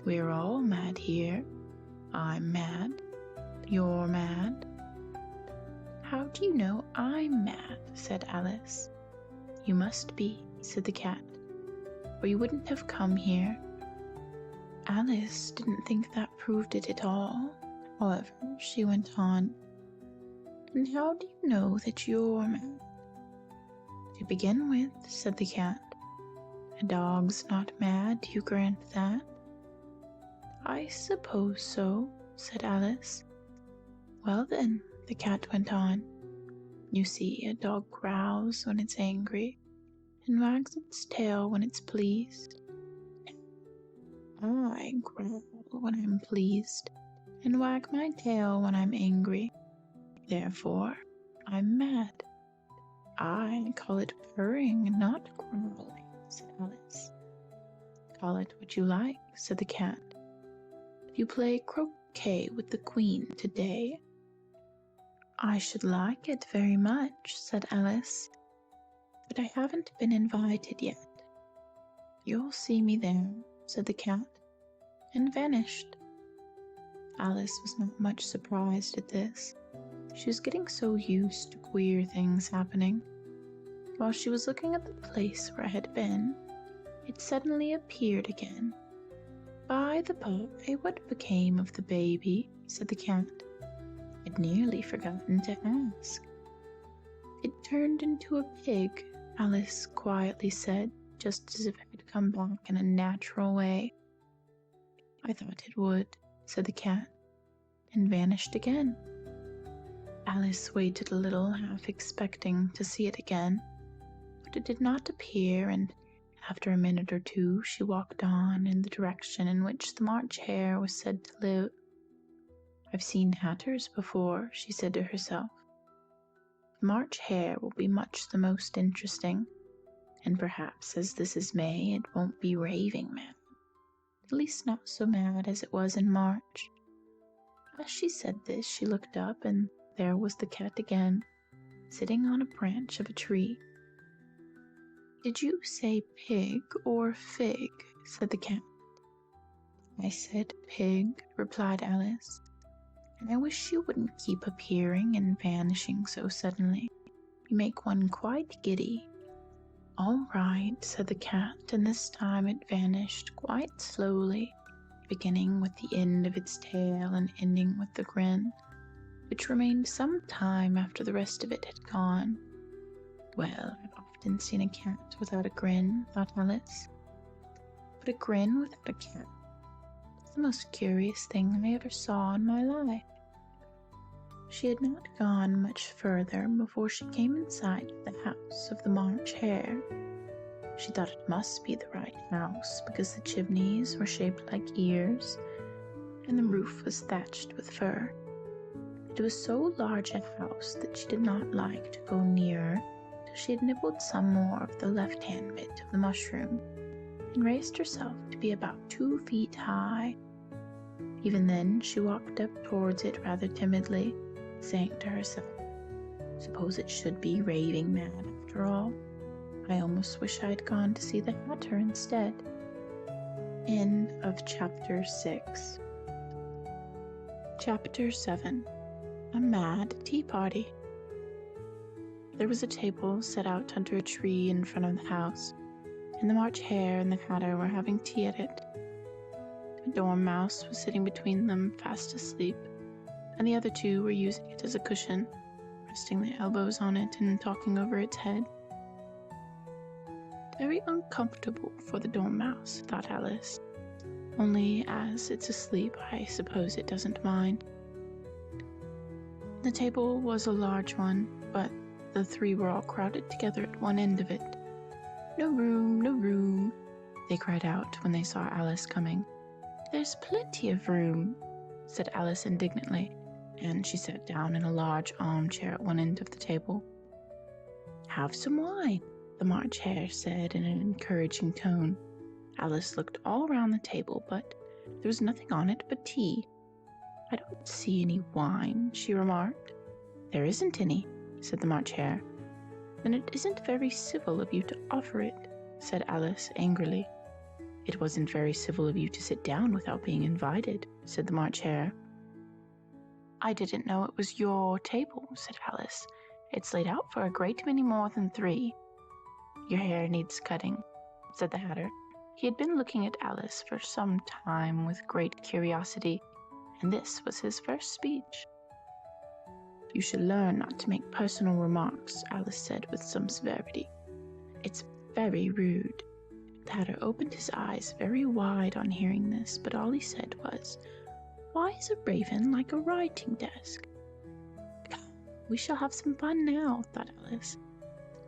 "We're all mad here. I'm mad. You're mad." "How do you know I'm mad?" said Alice. "You must be," said the cat, "or you wouldn't have come here." Alice didn't think that proved it at all. However, she went on. "And how do you know that you're mad?" "To begin with," said the cat, "a dog's not mad, do you grant that? "I suppose so," said Alice. "Well then," the cat went on, "you see, a dog growls when it's angry and wags its tail when it's pleased. I growl when I'm pleased and wag my tail when I'm angry. Therefore, I'm mad. I call it purring, not growling," said Alice. "Call it what you like," said the cat. "You play croquet with the queen today." "I should like it very much," said Alice, "but I haven't been invited yet." "You'll see me there," said the cat, and vanished. Alice was not much surprised at this. She was getting so used to queer things happening. While she was looking at the place where it had been, it suddenly appeared again. "By the by, what became of the baby?" said the cat. "I'd nearly forgotten to ask." "It turned into a pig," Alice quietly said, just as if it had come back in a natural way. "I thought it would," said the cat, and vanished again. Alice waited a little, half expecting to see it again, but it did not appear, and after a minute or two she walked on in the direction in which the March Hare was said to live. "I've seen hatters before," she said to herself. "The March Hare will be much the most interesting, and perhaps as this is May it won't be raving mad, at least not so mad as it was in March." As she said this she looked up, and there was the cat again, sitting on a branch of a tree. "Did you say pig or fig?" said the cat. "I said pig," replied Alice, "and I wish you wouldn't keep appearing and vanishing so suddenly. You make one quite giddy." "All right," said the cat, and this time it vanished quite slowly, beginning with the end of its tail and ending with the grin, which remained some time after the rest of it had gone. "Well, I've often seen a cat without a grin," thought Alice, "but a grin without a cat is the most curious thing I ever saw in my life." She had not gone much further before she came in sight of the house of the March Hare. She thought it must be the right house because the chimneys were shaped like ears, and the roof was thatched with fur. It was so large a house that she did not like to go nearer till she had nibbled some more of the left-hand bit of the mushroom, and raised herself to be about 2 feet high. Even then she walked up towards it rather timidly, saying to herself, "Suppose it should be raving mad after all. I almost wish I had gone to see the Hatter instead." End of Chapter 6. Chapter 7. A Mad Tea Party. There was a table set out under a tree in front of the house, and the March Hare and the Hatter were having tea at it. A dormouse was sitting between them, fast asleep, and the other two were using it as a cushion, resting their elbows on it and talking over its head. "Very uncomfortable for the dormouse," thought Alice. "Only as it's asleep, I suppose it doesn't mind." The table was a large one, but the three were all crowded together at one end of it. "No room, no room," they cried out when they saw Alice coming. "There's plenty of room," said Alice indignantly, and she sat down in a large armchair at one end of the table. "Have some wine," the March Hare said in an encouraging tone. Alice looked all round the table, but there was nothing on it but tea. "I don't see any wine," she remarked. "There isn't any," said the March Hare. "Then it isn't very civil of you to offer it," said Alice angrily. "It wasn't very civil of you to sit down without being invited," said the March Hare. "I didn't know it was your table," said Alice. "It's laid out for a great many more than 3. "Your hair needs cutting," said the Hatter. He had been looking at Alice for some time with great curiosity, and this was his first speech. "You should learn not to make personal remarks," Alice said with some severity. "It's very rude." The Hatter opened his eyes very wide on hearing this, but all he said was, "Why is a raven like a writing desk?" "We shall have some fun now," thought Alice.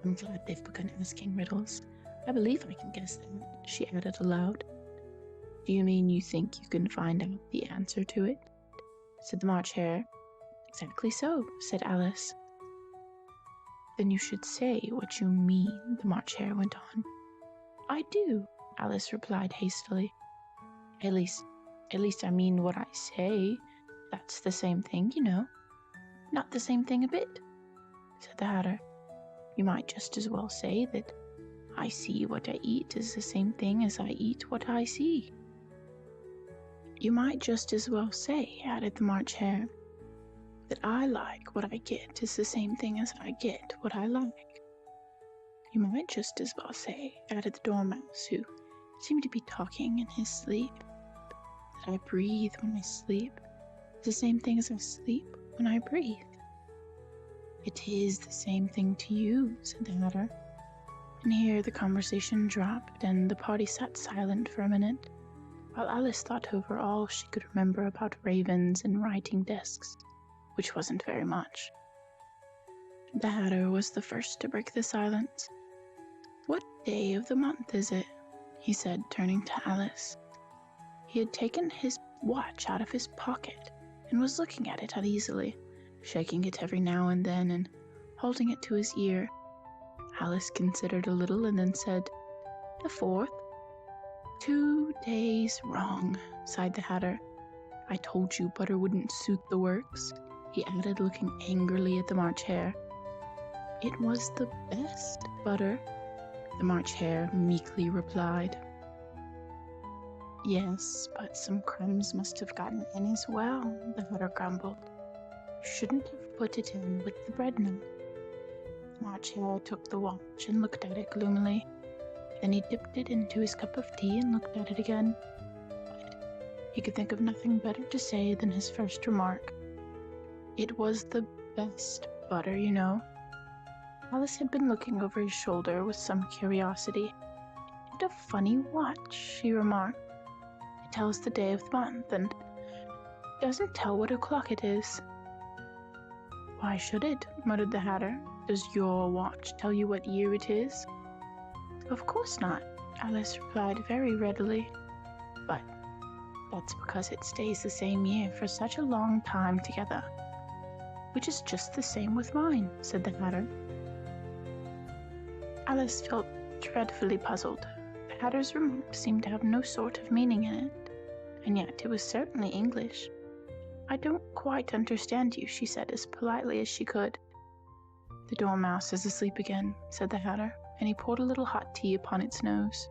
"I'm glad they've begun asking riddles. I believe I can guess them," she added aloud. "Do you mean you think you can find out the answer to it?" said the March Hare. "Exactly so," said Alice. "Then you should say what you mean," the March Hare went on. "I do," Alice replied hastily. At least I mean what I say. That's the same thing, you know." "Not the same thing a bit," said the Hatter. "You might just as well say that I see what I eat is the same thing as I eat what I see." "You might just as well say," added the March Hare, "that I like what I get is the same thing as I get what I like." "You might just as well say," added the Dormouse, who seemed to be talking in his sleep, "that I breathe when I sleep is the same thing as I sleep when I breathe." "It is the same thing to you," said the Hatter. And here the conversation dropped, and the party sat silent for a minute, while Alice thought over all she could remember about ravens and writing desks, which wasn't very much. The Hatter was the first to break the silence. "What day of the month is it?" he said, turning to Alice. He had taken his watch out of his pocket and was looking at it uneasily, shaking it every now and then and holding it to his ear. Alice considered a little and then said, "The 4th. "2 days wrong," sighed the Hatter. "I told you butter wouldn't suit the works," he added, looking angrily at the March Hare. "It was the best butter," the March Hare meekly replied. "Yes, but some crumbs must have gotten in as well," the Hatter grumbled. "You shouldn't have put it in with the bread knife." The March Hare took the watch and looked at it gloomily. Then he dipped it into his cup of tea and looked at it again. But he could think of nothing better to say than his first remark. "It was the best butter, you know." Alice had been looking over his shoulder with some curiosity. "What a funny watch," she remarked. "It tells the day of the month and doesn't tell what o'clock it is." "Why should it?" muttered the Hatter. "Does your watch tell you what year it is?" "Of course not," Alice replied very readily. "But that's because it stays the same year for such a long time together." "Which is just the same with mine," said the Hatter. Alice felt dreadfully puzzled. The Hatter's remark seemed to have no sort of meaning in it, and yet it was certainly English. "I don't quite understand you," she said as politely as she could. "The Dormouse is asleep again," said the Hatter, and he poured a little hot tea upon its nose.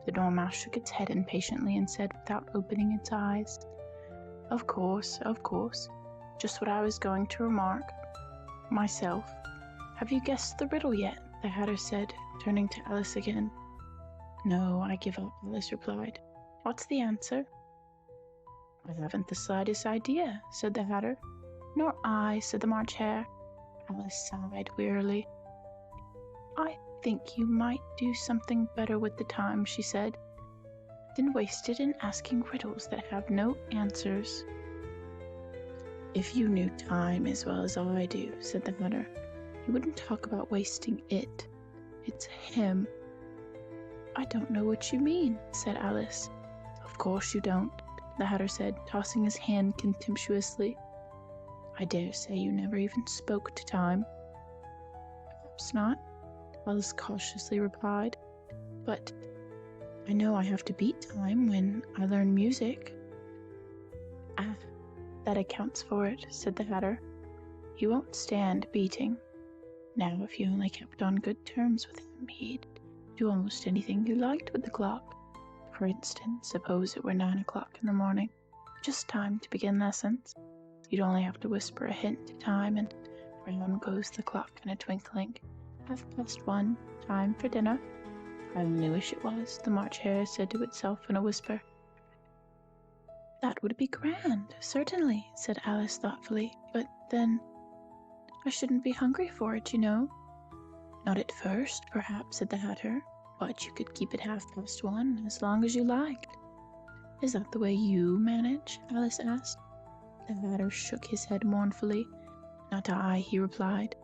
The Dormouse shook its head impatiently and said without opening its eyes, of course, just what I was going to remark myself." "Have you guessed the riddle yet?" the Hatter said, turning to Alice again. "No, I give up," Alice replied. "What's the answer?" "I haven't the slightest idea," said the Hatter. "Nor I," said the March Hare. Alice sighed wearily. "I think you might do something better with the time," she said, "than waste it in asking riddles that have no answers." "If you knew time as well as I do," said the Hatter, "you wouldn't talk about wasting it. It's him." "I don't know what you mean," said Alice. "Of course you don't," the Hatter said, tossing his hand contemptuously. "I dare say you never even spoke to time." "Perhaps not," Alice cautiously replied. "But I know I have to beat time when I learn music." "Ah, that accounts for it," said the Hatter. "He won't stand beating. Now, if you only kept on good terms with him, he'd do almost anything you liked with the clock. For instance, suppose it were 9 o'clock in the morning, just time to begin lessons. You'd only have to whisper a hint to time, and round goes the clock in a twinkling. 1:30, time for dinner. I only wish it was, the March Hare said to itself in a whisper. "That would be grand, certainly," said Alice thoughtfully, "but then I shouldn't be hungry for it, you know." "Not at first, perhaps," said the Hatter. but you could keep it 1:30 as long as you liked. Is that the way you manage? Alice asked. The Hatter shook his head mournfully. Not I, he replied.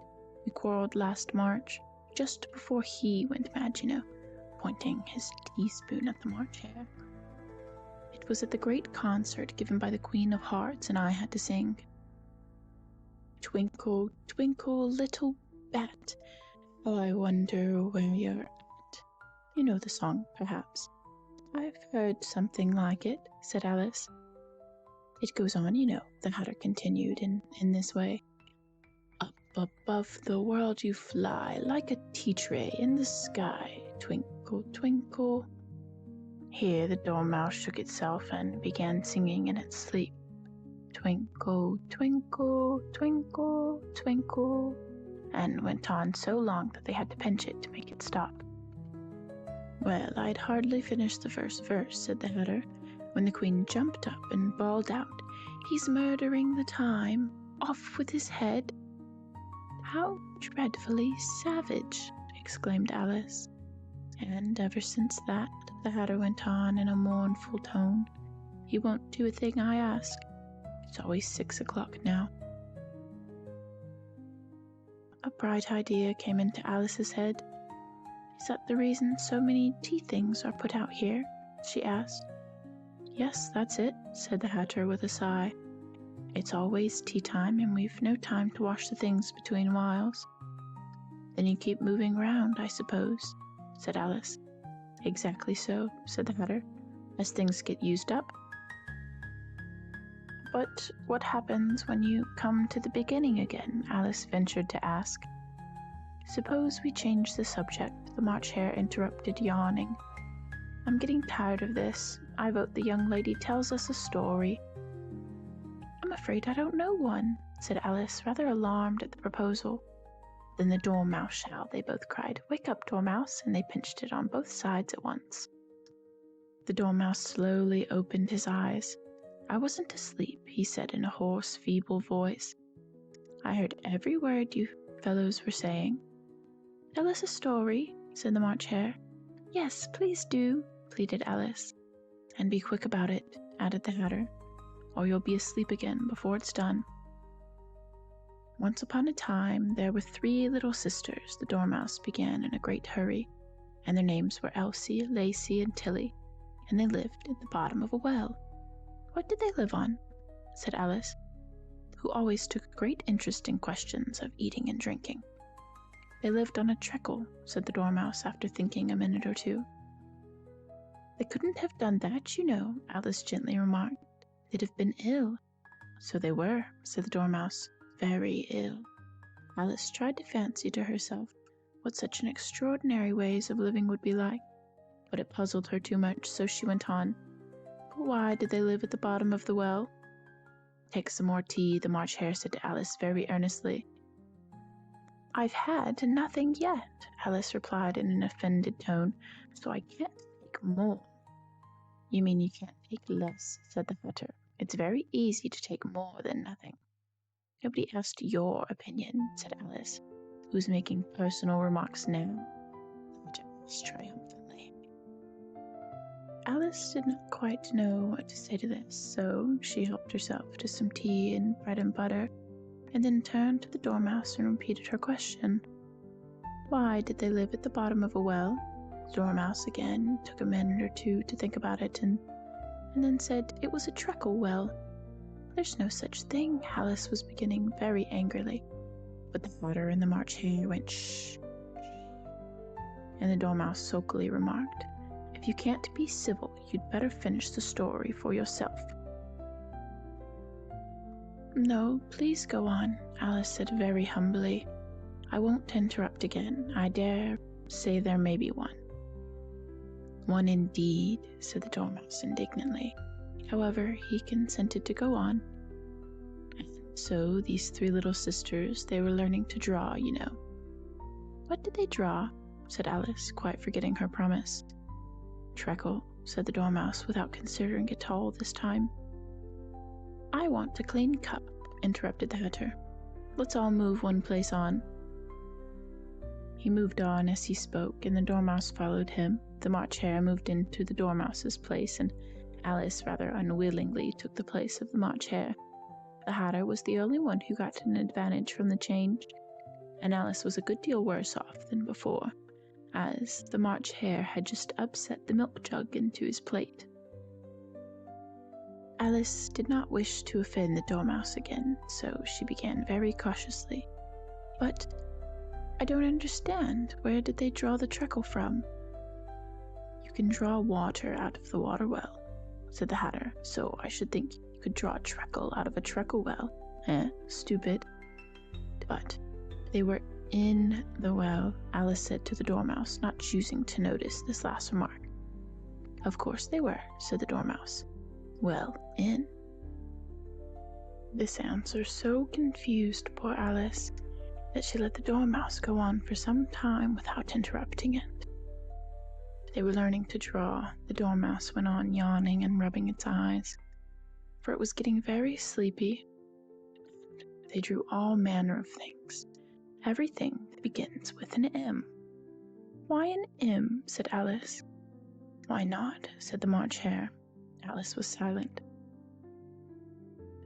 We quarreled last March, just before he went mad, pointing his teaspoon at the March Hare. It was at the great concert given by the Queen of Hearts, and I had to sing. Twinkle, twinkle, little bat, how I wonder where you're at. You know the song, perhaps. I've heard something like it, said Alice. It goes on, the Hatter continued in this way. Up above the world you fly, like a tea tray in the sky. Twinkle, twinkle. Here the Dormouse shook itself and began singing in its sleep. Twinkle, twinkle, twinkle, twinkle, and went on so long that they had to pinch it to make it stop. Well, I'd hardly finished the first verse, said the Hatter, when the Queen jumped up and bawled out, He's murdering the time, off with his head. How dreadfully savage, exclaimed Alice. And ever since that, the Hatter went on in a mournful tone, he won't do a thing I ask. It's always 6 o'clock now. A bright idea came into Alice's head. Is that the reason so many tea things are put out here? She asked. Yes, that's it, said the Hatter with a sigh. It's always tea time, and we've no time to wash the things between whiles. Then you keep moving round, I suppose, said Alice. Exactly so, said the Hatter, as things get used up. But what happens when you come to the beginning again? Alice ventured to ask. Suppose we change the subject, the March Hare interrupted, yawning. I'm getting tired of this. I vote the young lady tells us a story. I'm afraid I don't know one, said Alice, rather alarmed at the proposal. Then the Dormouse shall, they both cried. Wake up, Dormouse, and they pinched it on both sides at once. The Dormouse slowly opened his eyes. I wasn't asleep, he said in a hoarse, feeble voice. I heard every word you fellows were saying. Tell us a story, said the March Hare. Yes, please do, pleaded Alice. And be quick about it, added the Hatter, or you'll be asleep again before it's done. Once upon a time, there were 3 little sisters, the Dormouse began in a great hurry, and their names were Elsie, Lacey, and Tilly, and they lived at the bottom of a well. What did they live on? Said Alice, who always took great interest in questions of eating and drinking. They lived on a treacle, said the Dormouse after thinking a minute or two. They couldn't have done that, Alice gently remarked. They'd have been ill. So they were, said the Dormouse, very ill. Alice tried to fancy to herself what such an extraordinary ways of living would be like, but it puzzled her too much, so she went on. But why did they live at the bottom of the well? Take some more tea, the March Hare said to Alice very earnestly. I've had nothing yet, Alice replied in an offended tone, so I can't take more. You mean you can't take less, said the Hatter. It's very easy to take more than nothing. Nobody asked your opinion, said Alice, who's making personal remarks now. The Hatter asked triumphantly. Alice did not quite know what to say to this, so she helped herself to some tea and bread and butter, and then turned to the Dormouse and repeated her question. Why did they live at the bottom of a well? The Dormouse again took a minute or two to think about it, and then said it was a treacle well. There's no such thing, Alice was beginning very angrily, but the Hatter and the March Hare went shh, and the Dormouse sulkily remarked, If you can't be civil, you'd better finish the story for yourself. No, please go on, Alice said very humbly. I won't interrupt again. I dare say there may be one. One indeed, said the Dormouse indignantly. However, he consented to go on. And so these 3 little sisters, they were learning to draw, What did they draw? Said Alice, quite forgetting her promise. Treacle, said the Dormouse, without considering it all this time. I want a clean cup, interrupted the Hatter. Let's all move one place on. He moved on as he spoke, and the Dormouse followed him. The March Hare moved into the Dormouse's place, and Alice rather unwillingly took the place of the March Hare. The Hatter was the only one who got an advantage from the change, and Alice was a good deal worse off than before, as the March Hare had just upset the milk jug into his plate. Alice did not wish to offend the Dormouse again, so she began very cautiously. "But I don't understand. Where did they draw the treacle from?" "You can draw water out of the water well," said the Hatter, "so I should think you could draw a treacle out of a treacle well. Stupid." "But they were in the well," Alice said to the Dormouse, not choosing to notice this last remark. "Of course they were," said the Dormouse. "Well, in." This answer so confused poor Alice that she let the Dormouse go on for some time without interrupting it. They were learning to draw. The Dormouse went on yawning and rubbing its eyes, for it was getting very sleepy. They drew all manner of things, everything that begins with an M. "Why an M?" said Alice. "Why not?" said the March Hare. Alice was silent.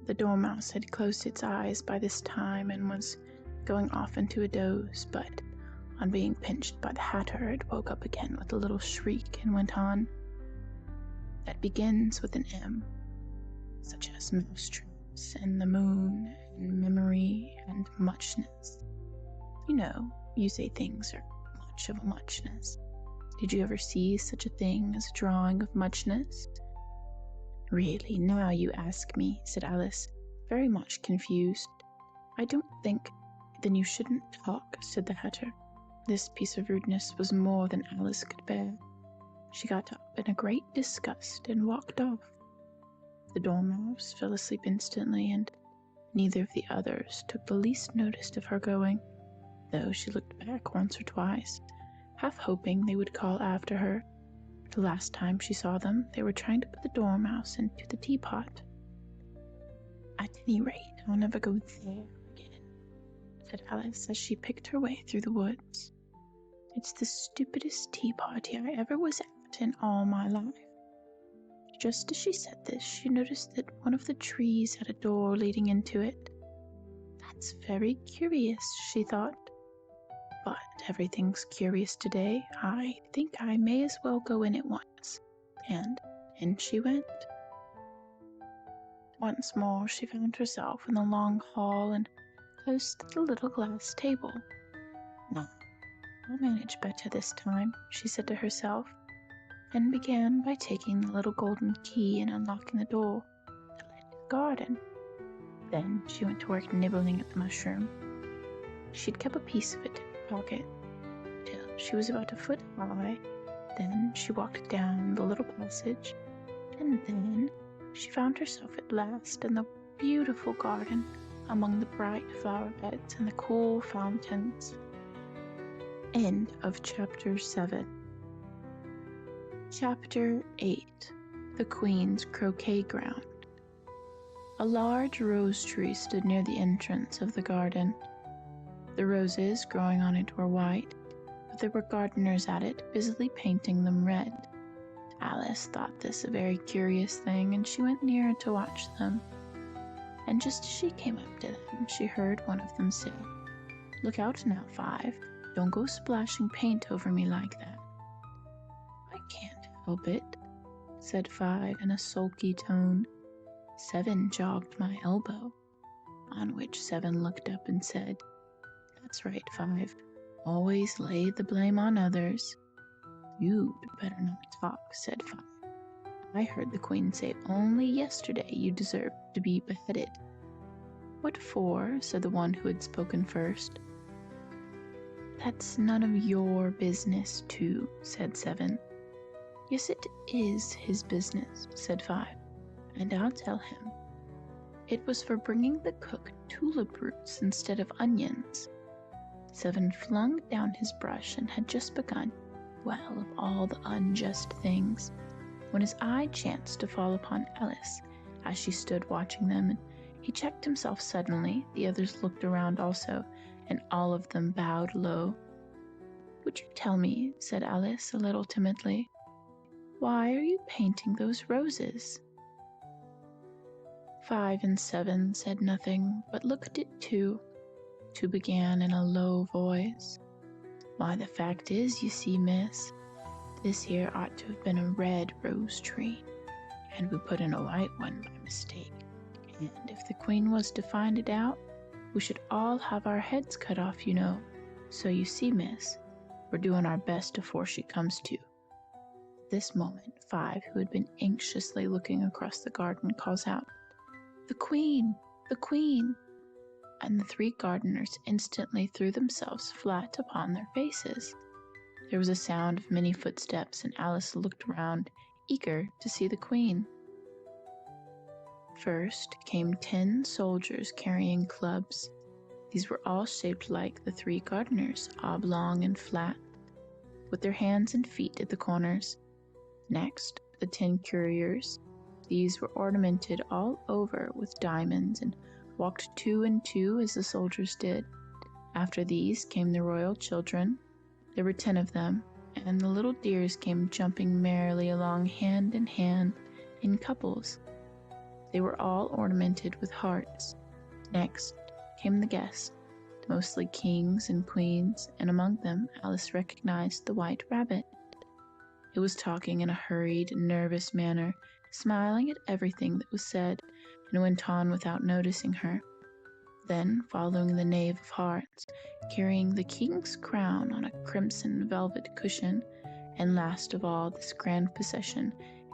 The Dormouse had closed its eyes by this time and was going off into a doze, but on being pinched by the Hatter, it woke up again with a little shriek and went on. "That begins with an M, such as mousetraps and the moon and memory and muchness. You know, you say things are much of a muchness. Did you ever see such a thing as a drawing of muchness?" "Really, now you ask me," said Alice, very much confused. "I don't think." "Then you shouldn't talk," said the Hatter. This piece of rudeness was more than Alice could bear. She got up in a great disgust and walked off. The Dormouse fell asleep instantly, and neither of the others took the least notice of her going, though she looked back once or twice, half hoping they would call after her. The last time she saw them, they were trying to put the Dormouse into the teapot. "At any rate, I'll never go there again," said Alice as she picked her way through the woods. "It's the stupidest tea party I ever was at in all my life." Just as she said this, she noticed that one of the trees had a door leading into it. "That's very curious," she thought. "But everything's curious today. I think I may as well go in at once." And in she went. Once more she found herself in the long hall and close to the little glass table. "Now, I'll manage better this time," she said to herself, and began by taking the little golden key and unlocking the door that led to the garden. Then she went to work nibbling at the mushroom. She'd kept a piece of it in her pocket till she was about a foot high. Then she walked down the little passage, and then she found herself at last in the beautiful garden among the bright flower beds and the cool fountains. End of Chapter 7. Chapter 8. The Queen's Croquet Ground. A large rose tree stood near the entrance of the garden. The roses growing on it were white, but there were gardeners at it busily painting them red. Alice thought this a very curious thing, and she went near to watch them. And just as she came up to them, she heard one of them say, "Look out now, Five. Don't go splashing paint over me like that." "I can't help it," said Five in a sulky tone. Seven jogged my elbow, on which Seven looked up and said, "That's right, Five. Always lay the blame on others." "You'd better not talk," said Five. "I heard the Queen say only yesterday you deserved to be beheaded." "What for?" said the one who had spoken first. "That's none of your business, too," said Seven. "Yes, it is his business," said Five, "and I'll tell him. It was for bringing the cook tulip roots instead of onions." Seven flung down his brush and had just begun, well, of all the unjust things, when his eye chanced to fall upon Alice as she stood watching them, and he checked himself suddenly. The others looked around also, and all of them bowed low. "Would you tell me," said Alice a little timidly, "why are you painting those roses?" 5 and 7 said nothing, but looked at 2. 2 began in a low voice. "Why, the fact is, you see, miss, this here ought to have been a red rose tree, and we put in a white one by mistake. And if the Queen was to find it out, we should all have our heads cut off, you know. So you see, miss, we're doing our best afore she comes to." At this moment, 5, who had been anxiously looking across the garden, calls out, "The Queen! The Queen!" And the 3 gardeners instantly threw themselves flat upon their faces. There was a sound of many footsteps, and Alice looked round, eager to see the Queen. First came 10 soldiers carrying clubs. These were all shaped like the 3 gardeners, oblong and flat, with their hands and feet at the corners. Next, the 10 couriers. These were ornamented all over with diamonds and walked 2 and 2 as the soldiers did. After these came the royal children. There were 10 of them, and the little dears came jumping merrily along hand in hand in couples. They were all ornamented with hearts. Next came the guests, mostly kings and queens, and among them Alice recognized the White Rabbit. It was talking in a hurried, nervous manner, smiling at everything that was said, and went on without noticing her. Then, following the Knave of Hearts, carrying the king's crown on a crimson velvet cushion, and last of all this grand procession,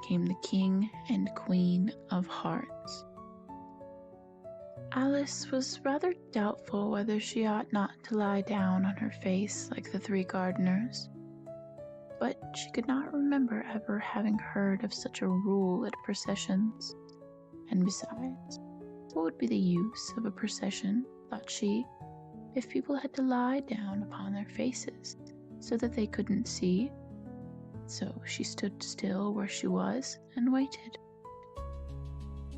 came the King and Queen of Hearts. Alice was rather doubtful whether she ought not to lie down on her face like the 3 gardeners, but she could not remember ever having heard of such a rule at processions. And besides, what would be the use of a procession, thought she, if people had to lie down upon their faces so that they couldn't see? So she stood still where she was and waited.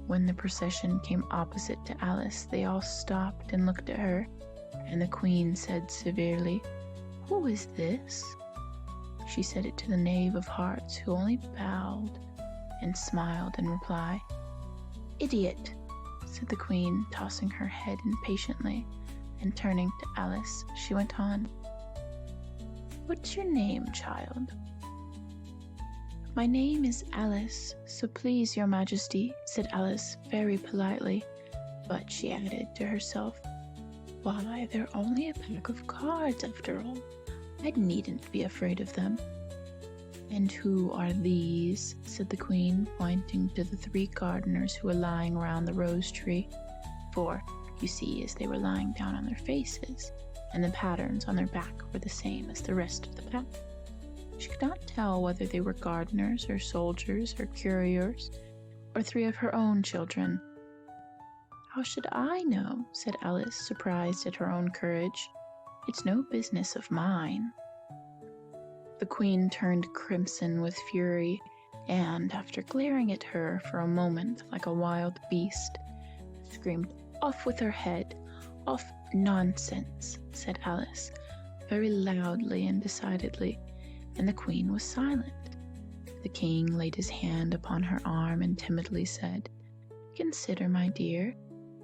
When the procession came opposite to Alice, they all stopped and looked at her, and the Queen said severely, "Who is this?" She said it to the Knave of Hearts, who only bowed and smiled in reply. "Idiot," said the Queen, tossing her head impatiently, and turning to Alice, she went on, "What's your name, child?" "My name is Alice, so please your Majesty," said Alice very politely, but she added to herself, "Why, they're only a pack of cards after all. I needn't be afraid of them." "And who are these?" said the Queen, pointing to the 3 gardeners who were lying around the rose tree, for, you see, as they were lying down on their faces, and the patterns on their back were the same as the rest of the pack. She could not tell whether they were gardeners or soldiers or couriers, or 3 of her own children. "How should I know?" said Alice, surprised at her own courage. "It's no business of mine." The Queen turned crimson with fury, and, after glaring at her for a moment like a wild beast, screamed, "Off with her head! Off!" "Nonsense," said Alice, very loudly and decidedly, and the Queen was silent. The King laid his hand upon her arm and timidly said, "Consider, my dear,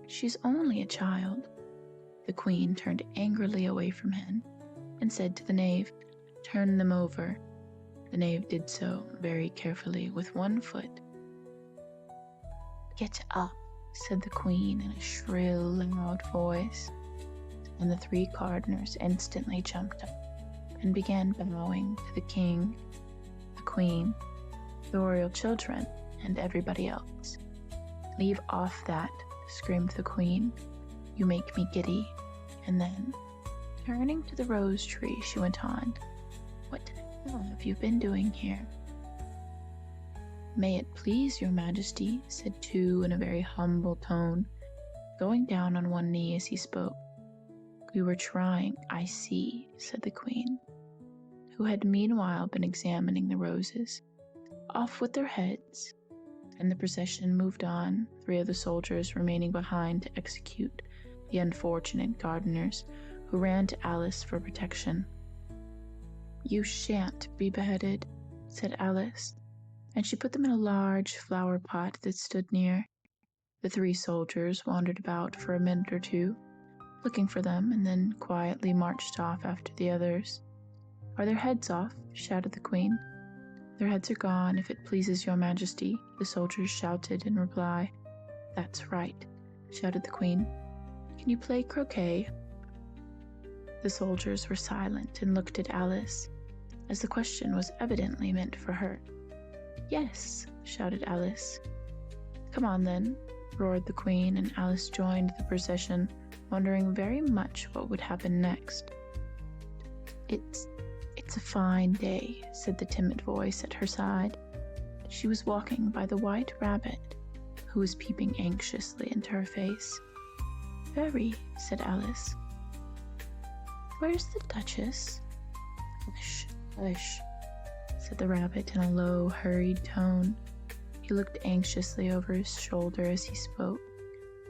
she's only a child." The Queen turned angrily away from him and said to the Knave, "Turn them over." The Knave did so very carefully with one foot. "Get up," said the Queen in a shrill, loud voice, and the 3 gardeners instantly jumped up and began bowing to the King, the Queen, the royal children, and everybody else. "Leave off that," screamed the Queen. "You make me giddy." And then, turning to the rose tree, she went on, "What the hell have you been doing here?" "May it please your Majesty," said 2 in a very humble tone, going down on one knee as he spoke. "We were trying—" "I see," said the Queen, who had meanwhile been examining the roses. "Off with their heads." And the procession moved on, 3 of the soldiers remaining behind to execute the unfortunate gardeners, who ran to Alice for protection. "You shan't be beheaded," said Alice, and she put them in a large flower pot that stood near. The 3 soldiers wandered about for a minute or two, looking for them, and then quietly marched off after the others. "Are their heads off?" shouted the Queen. "Their heads are gone, if it pleases your Majesty," the soldiers shouted in reply. "That's right," shouted the Queen. "Can you play croquet?" The soldiers were silent and looked at Alice, as the question was evidently meant for her. "Yes," shouted Alice. "Come on then," roared the Queen, and Alice joined the procession, wondering very much what would happen next. It's a fine day," said the timid voice at her side. She was walking by the White Rabbit, who was peeping anxiously into her face. "Very," said Alice. "Where's the Duchess?" "Hush, hush," said the rabbit in a low, hurried tone. He looked anxiously over his shoulder as he spoke,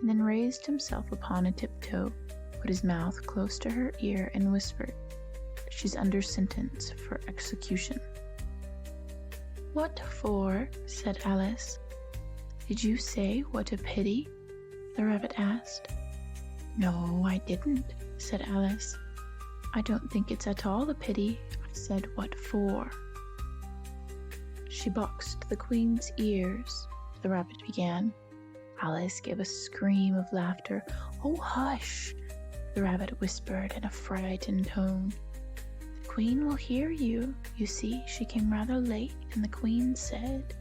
and then raised himself upon a tiptoe, put his mouth close to her ear, and whispered, "She's under sentence for execution." "What for?" said Alice. "Did you say what a pity?" the rabbit asked. "No, I didn't," said Alice. "I don't think it's at all a pity. I said what for." "She boxed the Queen's ears," the rabbit began. Alice gave a scream of laughter. "Oh, hush," the rabbit whispered in a frightened tone. "The Queen will hear you. You see, she came rather late, and the Queen said—"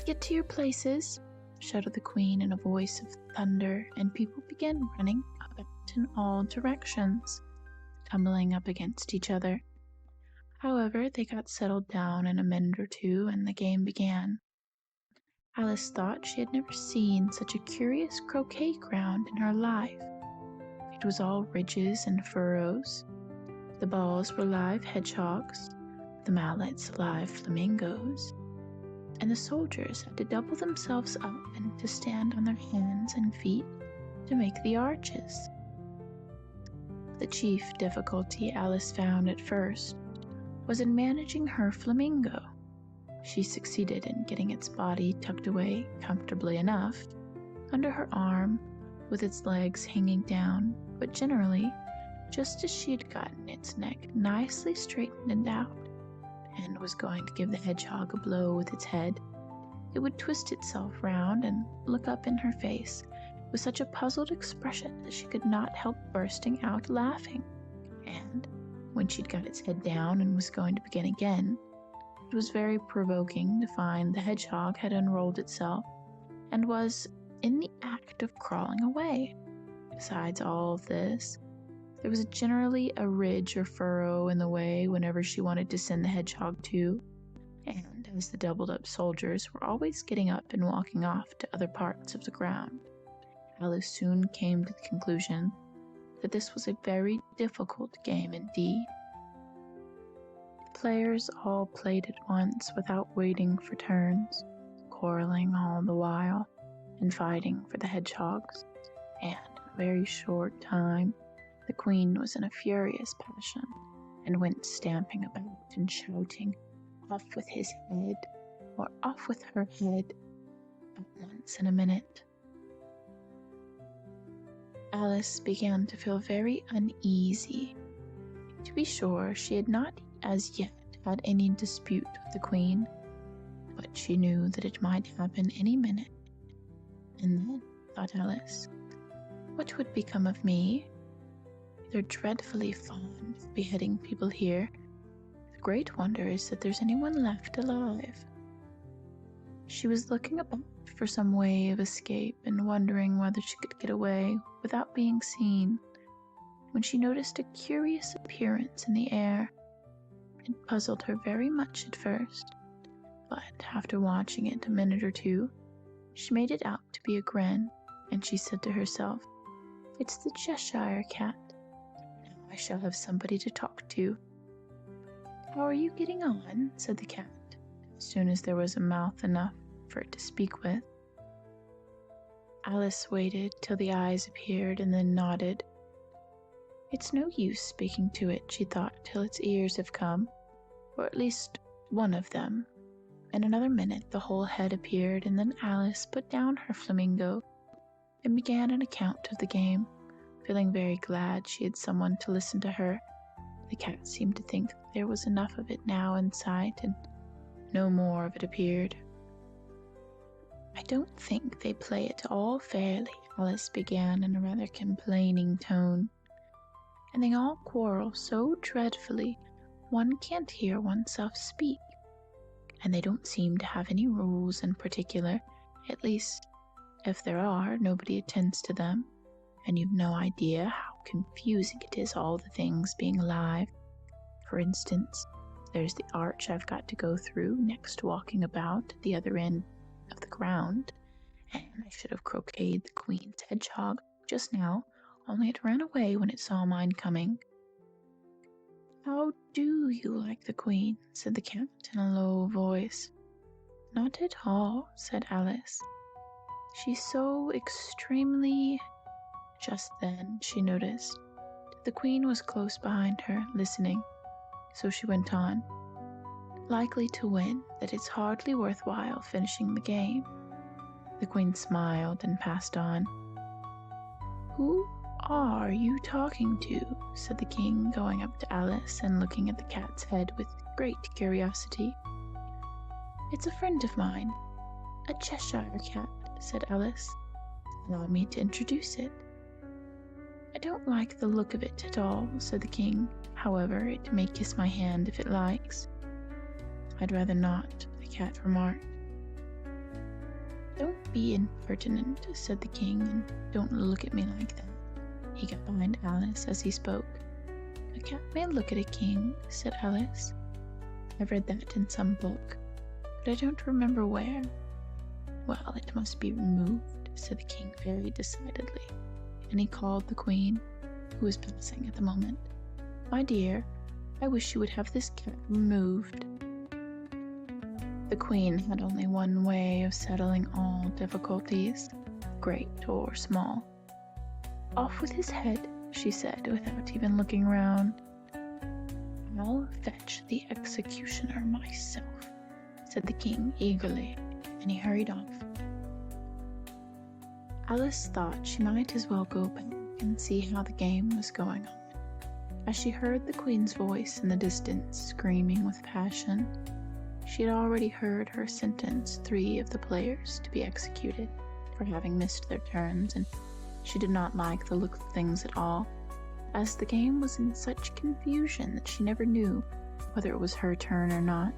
"Get to your places," shouted the Queen in a voice of thunder, and people began running about in all directions, tumbling up against each other. However, they got settled down in a minute or two, and the game began. Alice thought she had never seen such a curious croquet ground in her life. It was all ridges and furrows. The balls were live hedgehogs, the mallets live flamingos, and the soldiers had to double themselves up and to stand on their hands and feet to make the arches. The chief difficulty Alice found at first was in managing her flamingo. She succeeded in getting its body tucked away comfortably enough under her arm, with its legs hanging down, but generally, just as she had gotten its neck nicely straightened out and was going to give the hedgehog a blow with its head, it would twist itself round and look up in her face with such a puzzled expression that she could not help bursting out laughing. And when she'd got its head down and was going to begin again, it was very provoking to find the hedgehog had unrolled itself and was in the act of crawling away. Besides all of this, there was generally a ridge or furrow in the way whenever she wanted to send the hedgehog to, and as the doubled-up soldiers were always getting up and walking off to other parts of the ground, Alice soon came to the conclusion that this was a very difficult game indeed. The players all played at once without waiting for turns, quarreling all the while, and fighting for the hedgehogs, and in a very short time the Queen was in a furious passion, and went stamping about and shouting, "Off with his head," or "Off with her head," at once in a minute. Alice began to feel very uneasy. To be sure, she had not as yet had any dispute with the Queen, but she knew that it might happen any minute. And then, thought Alice, what would become of me? They're dreadfully fond of beheading people here. The great wonder is that there's anyone left alive. She was looking about for some way of escape and wondering whether she could get away without being seen, when she noticed a curious appearance in the air. It puzzled her very much at first, but after watching it a minute or two, she made it out to be a grin, and she said to herself, "It's the Cheshire cat. Now I shall have somebody to talk to." "How are you getting on?" said the cat, as soon as there was a mouth enough for it to speak with. Alice waited till the eyes appeared and then nodded. It's no use speaking to it, she thought, till its ears have come, or at least one of them. In another minute the whole head appeared, and then Alice put down her flamingo and began an account of the game, feeling very glad she had someone to listen to her. The cat seemed to think there was enough of it now in sight, and no more of it appeared. "I don't think they play it all fairly," Alice began in a rather complaining tone. "And they all quarrel so dreadfully one can't hear oneself speak. And they don't seem to have any rules in particular, at least, if there are, nobody attends to them, and you've no idea how confusing it is, all the things being alive. For instance, there's the arch I've got to go through next to walking about at the other end of the ground, and I should have croqueted the queen's hedgehog just now, only it ran away when it saw mine coming." "How do you like the queen?" said the cat in a low voice. "Not at all," said Alice. "She's so extremely—" Just then she noticed that the queen was close behind her, listening, so she went on, "Likely to win, that it's hardly worthwhile finishing the game." The queen smiled and passed on. "Who are you talking to?" said the king, going up to Alice and looking at the cat's head with great curiosity. "It's a friend of mine, a Cheshire cat," said Alice. "Allow me to introduce it." "I don't like the look of it at all," said the king. "However, it may kiss my hand if it likes." "I'd rather not," the cat remarked. "Don't be impertinent," said the king, "and don't look at me like that." He got behind Alice as he spoke. "A cat may look at a king," said Alice. "I've read that in some book, but I don't remember where." "Well, it must be removed," said the king very decidedly, and he called the queen, who was passing at the moment. "My dear, I wish you would have this cat removed." The queen had only one way of settling all difficulties, great or small. "Off with his head," she said, without even looking round. "I'll fetch the executioner myself," said the king eagerly, and he hurried off. Alice thought she might as well go back and see how the game was going on, as she heard the queen's voice in the distance screaming with passion. She had already heard her sentence 3 of the players to be executed for having missed their turns, and she did not like the look of things at all, as the game was in such confusion that she never knew whether it was her turn or not.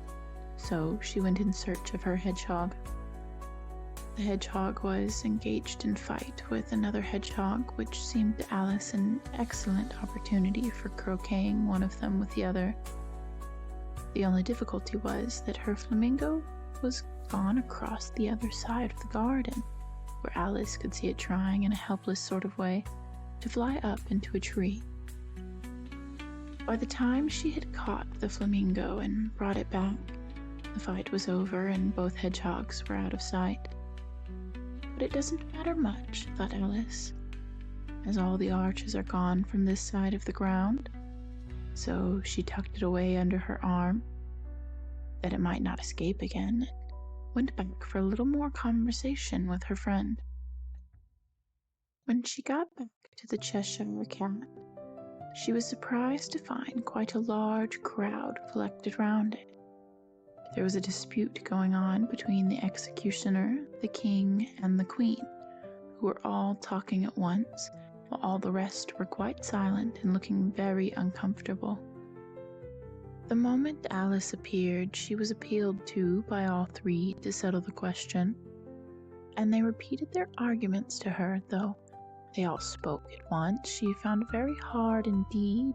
So she went in search of her hedgehog. The hedgehog was engaged in fight with another hedgehog, which seemed to Alice an excellent opportunity for croqueting one of them with the other. The only difficulty was that her flamingo was gone across the other side of the garden, where Alice could see it trying in a helpless sort of way to fly up into a tree. By the time she had caught the flamingo and brought it back, the fight was over and both hedgehogs were out of sight. But it doesn't matter much, thought Alice, as all the arches are gone from this side of the ground. So she tucked it away under her arm, that it might not escape again, and went back for a little more conversation with her friend. When she got back to the Cheshire Cat, she was surprised to find quite a large crowd collected round it. There was a dispute going on between the executioner, the king, and the queen, who were all talking at once, while all the rest were quite silent and looking very uncomfortable. The moment Alice appeared, she was appealed to by all 3 to settle the question, and they repeated their arguments to her, though they all spoke at once. She found it very hard indeed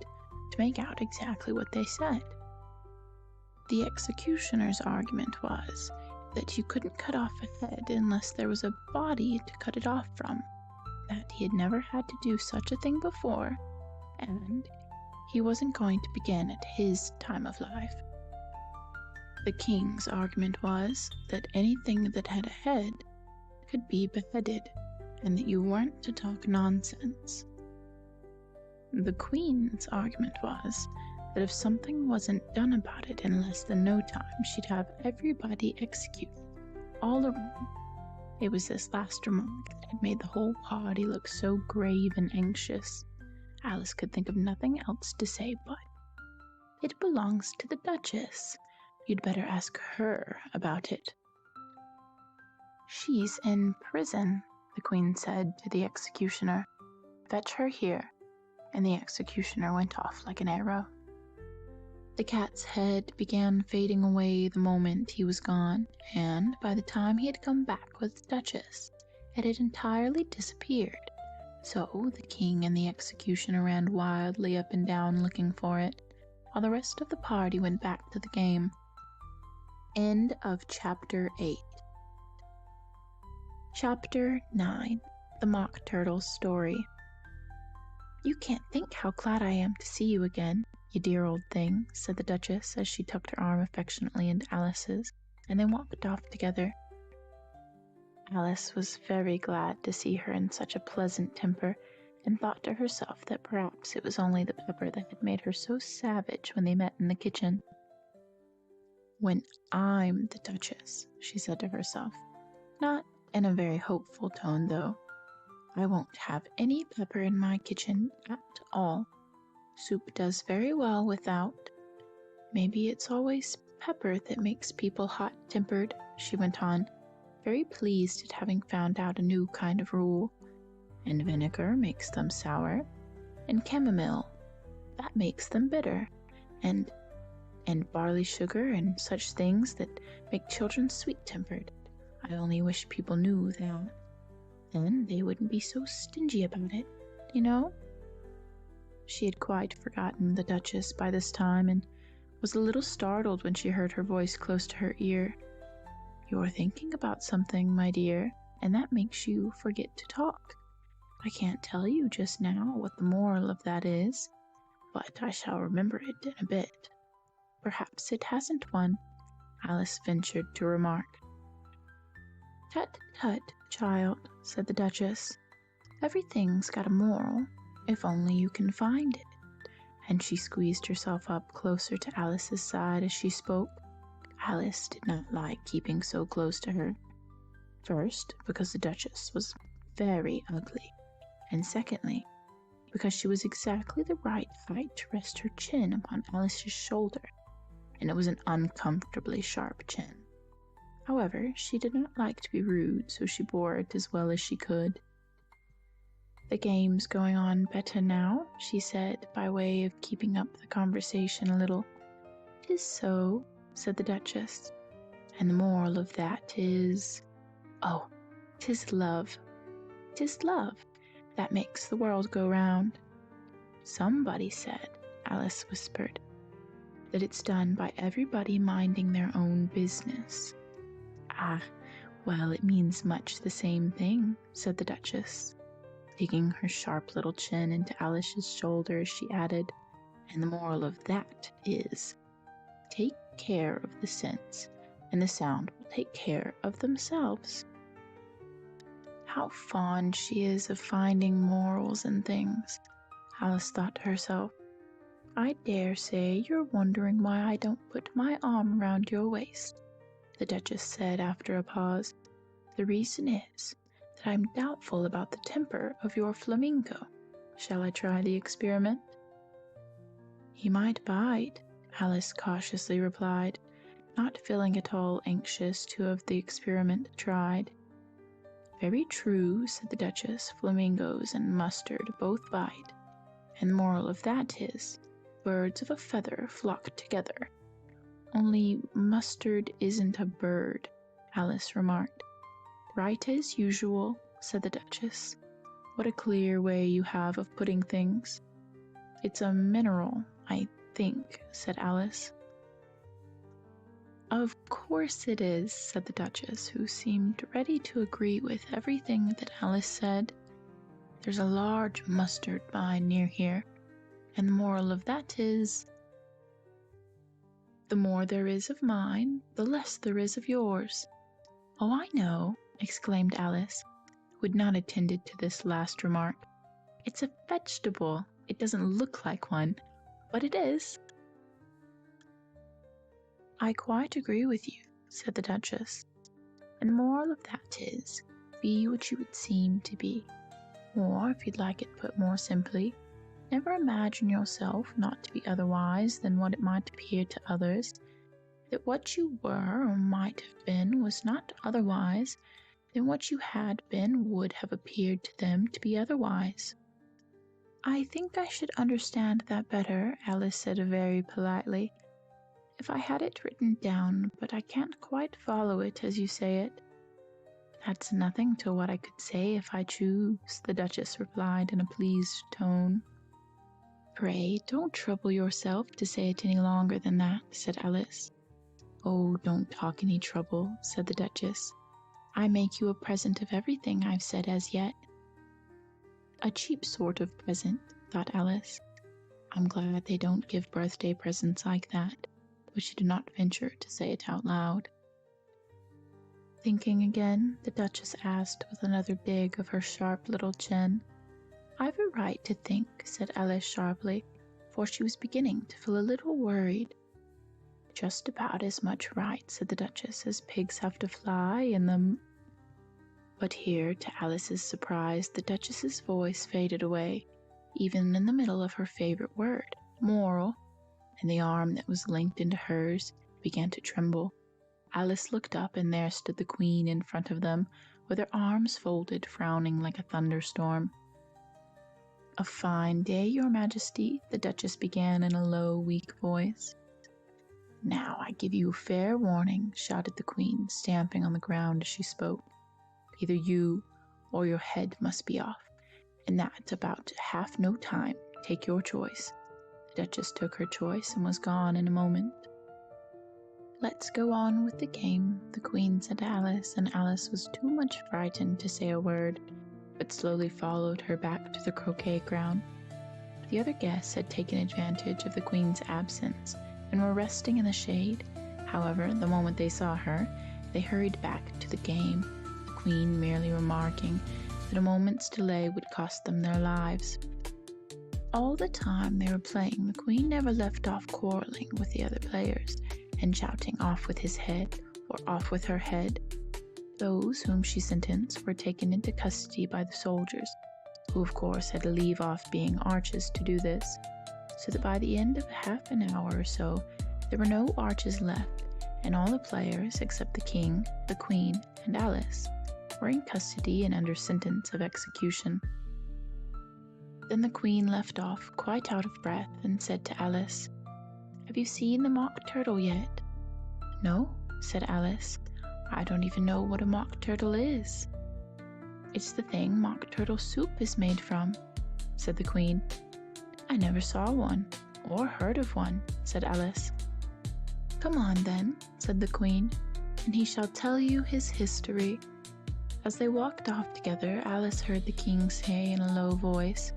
to make out exactly what they said. The executioner's argument was that you couldn't cut off a head unless there was a body to cut it off from, that he had never had to do such a thing before, and he wasn't going to begin at his time of life. The king's argument was that anything that had a head could be beheaded, and that you weren't to talk nonsense. The Queen's argument was that if something wasn't done about it in less than no time, she'd have everybody executed, all around. It was this last remark that had made the whole party look so grave and anxious. Alice could think of nothing else to say but, "It belongs to the Duchess. You'd better ask her about it." "She's in prison," the Queen said to the executioner. "Fetch her here." And the executioner went off like an arrow. The cat's head began fading away the moment he was gone, and by the time he had come back with the Duchess, it had entirely disappeared. So the king and the executioner ran wildly up and down looking for it, while the rest of the party went back to the game. End of Chapter 8. Chapter 9. The Mock Turtle's Story. "You can't think how glad I am to see you again, you dear old thing," said the Duchess as she tucked her arm affectionately into Alice's, and they walked off together. Alice was very glad to see her in such a pleasant temper, and thought to herself that perhaps it was only the pepper that had made her so savage when they met in the kitchen. "When I'm the Duchess," she said to herself, not in a very hopeful tone though, "I won't have any pepper in my kitchen at all. Soup does very well without. Maybe it's always pepper that makes people hot-tempered," she went on, very pleased at having found out a new kind of rule. "And vinegar makes them sour, and chamomile, that makes them bitter, and barley sugar and such things that make children sweet-tempered. I only wish people knew that. Then they wouldn't be so stingy about it, you know?" She had quite forgotten the Duchess by this time, and was a little startled when she heard her voice close to her ear. "You're thinking about something, my dear, and that makes you forget to talk. I can't tell you just now what the moral of that is, but I shall remember it in a bit." "Perhaps it hasn't one," Alice ventured to remark. "Tut, tut, child," said the Duchess. "Everything's got a moral, if only you can find it." And she squeezed herself up closer to Alice's side as she spoke. Alice did not like keeping so close to her. First, because the Duchess was very ugly, and secondly, because she was exactly the right height to rest her chin upon Alice's shoulder, and it was an uncomfortably sharp chin. However, she did not like to be rude, so she bore it as well as she could. "The game's going on better now," she said, by way of keeping up the conversation a little. "'Tis so," said the Duchess. "And the moral of that is, oh, 'tis love. 'Tis love that makes the world go round." "Somebody said," Alice whispered, "that it's done by everybody minding their own business." "Ah, well, it means much the same thing," said the Duchess, digging her sharp little chin into Alice's shoulder as she added, "and the moral of that is, take care of the sense, and the sound will take care of themselves." How fond she is of finding morals in things, Alice thought to herself. "I dare say you're wondering why I don't put my arm around your waist," the Duchess said after a pause. "The reason is that I'm doubtful about the temper of your flamingo. Shall I try the experiment?" "He might bite," Alice cautiously replied, not feeling at all anxious to have the experiment tried. "Very true," said the Duchess. "Flamingos and mustard both bite, and the moral of that is, birds of a feather flock together." "Only mustard isn't a bird," Alice remarked. "Right as usual," said the Duchess. "What a clear way you have of putting things." "It's a mineral, I think," said Alice. "Of course it is," said the Duchess, who seemed ready to agree with everything that Alice said. "There's a large mustard vine near here, and the moral of that is, the more there is of mine, the less there is of yours." "Oh, I know," exclaimed Alice, who had not attended to this last remark. "It's a vegetable, It doesn't look like one, but it is." "I quite agree with you," said the Duchess. "And the moral of that is, be what you would seem to be. Or, if you'd like it put more simply, never imagine yourself not to be otherwise than what it might appear to others, that what you were or might have been was not otherwise than what you had been would have appeared to them to be otherwise." "I think I should understand that better," Alice said very politely, "if I had it written down, but I can't quite follow it as you say it." "That's nothing to what I could say if I choose," the Duchess replied in a pleased tone. "Pray, don't trouble yourself to say it any longer than that," said Alice. "Oh, don't talk any trouble," said the Duchess. "I make you a present of everything I've said as yet." "A cheap sort of present," thought Alice. "I'm glad they don't give birthday presents like that," but she did not venture to say it out loud. Thinking again, the Duchess asked with another dig of her sharp little chin. "I've a right to think," said Alice sharply, for she was beginning to feel a little worried. "Just about as much right," said the Duchess, "as pigs have to fly in the—" But here, to Alice's surprise, the Duchess's voice faded away, even in the middle of her favorite word, moral, and the arm that was linked into hers began to tremble. Alice looked up, and there stood the Queen in front of them, with her arms folded, frowning like a thunderstorm. "A fine day, Your Majesty," the Duchess began in a low, weak voice. "Now I give you fair warning," shouted the Queen, stamping on the ground as she spoke. "Either you or your head must be off, and that's about half no time. Take your choice." The Duchess took her choice and was gone in a moment. "Let's go on with the game," the Queen said to Alice, and Alice was too much frightened to say a word, but slowly followed her back to the croquet ground. The other guests had taken advantage of the Queen's absence and were resting in the shade. However, the moment they saw her, they hurried back to the game, the Queen merely remarking that a moment's delay would cost them their lives. All the time they were playing, the Queen never left off quarreling with the other players and shouting "off with his head" or "off with her head." Those whom she sentenced were taken into custody by the soldiers, who of course had to leave off being arches to do this, so that by the end of half an hour or so there were no arches left, and all the players except the King, the Queen, and Alice were in custody and under sentence of execution. Then the Queen left off, quite out of breath, and said to Alice, "Have you seen the mock turtle yet?" "No," said Alice. "I don't even know what a mock turtle is." "It's the thing mock turtle soup is made from," said the Queen. "I never saw one, or heard of one," said Alice. "Come on then," said the Queen, "and he shall tell you his history." As they walked off together, Alice heard the King say in a low voice,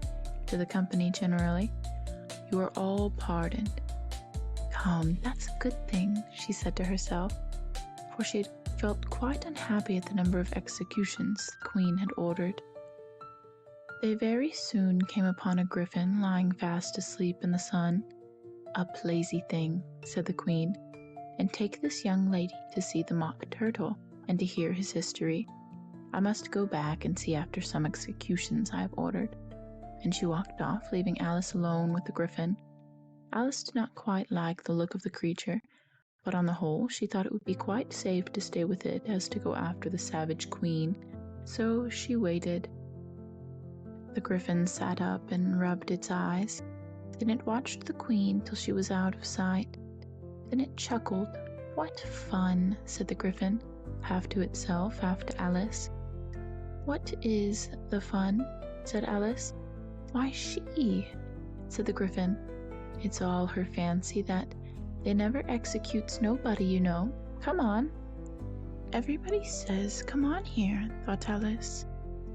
to the company generally, "You are all pardoned." "Come, that's a good thing," she said to herself, for she had felt quite unhappy at the number of executions the Queen had ordered. They very soon came upon a griffin lying fast asleep in the sun. "Up, lazy thing," said the Queen, "and take this young lady to see the mock turtle, and to hear his history. I must go back and see after some executions I have ordered." And she walked off, leaving Alice alone with the griffin. Alice did not quite like the look of the creature, but on the whole she thought it would be quite safe to stay with it as to go after the savage Queen, so she waited. The griffin sat up and rubbed its eyes. Then it watched the Queen till she was out of sight. Then it chuckled. "What fun," said the griffin, half to itself, half to Alice. "What is the fun?" said Alice. "Why, she," said the griffin. "It's all her fancy that they never executes nobody, you know. Come on." "Everybody says, 'Come on here,'" thought Alice,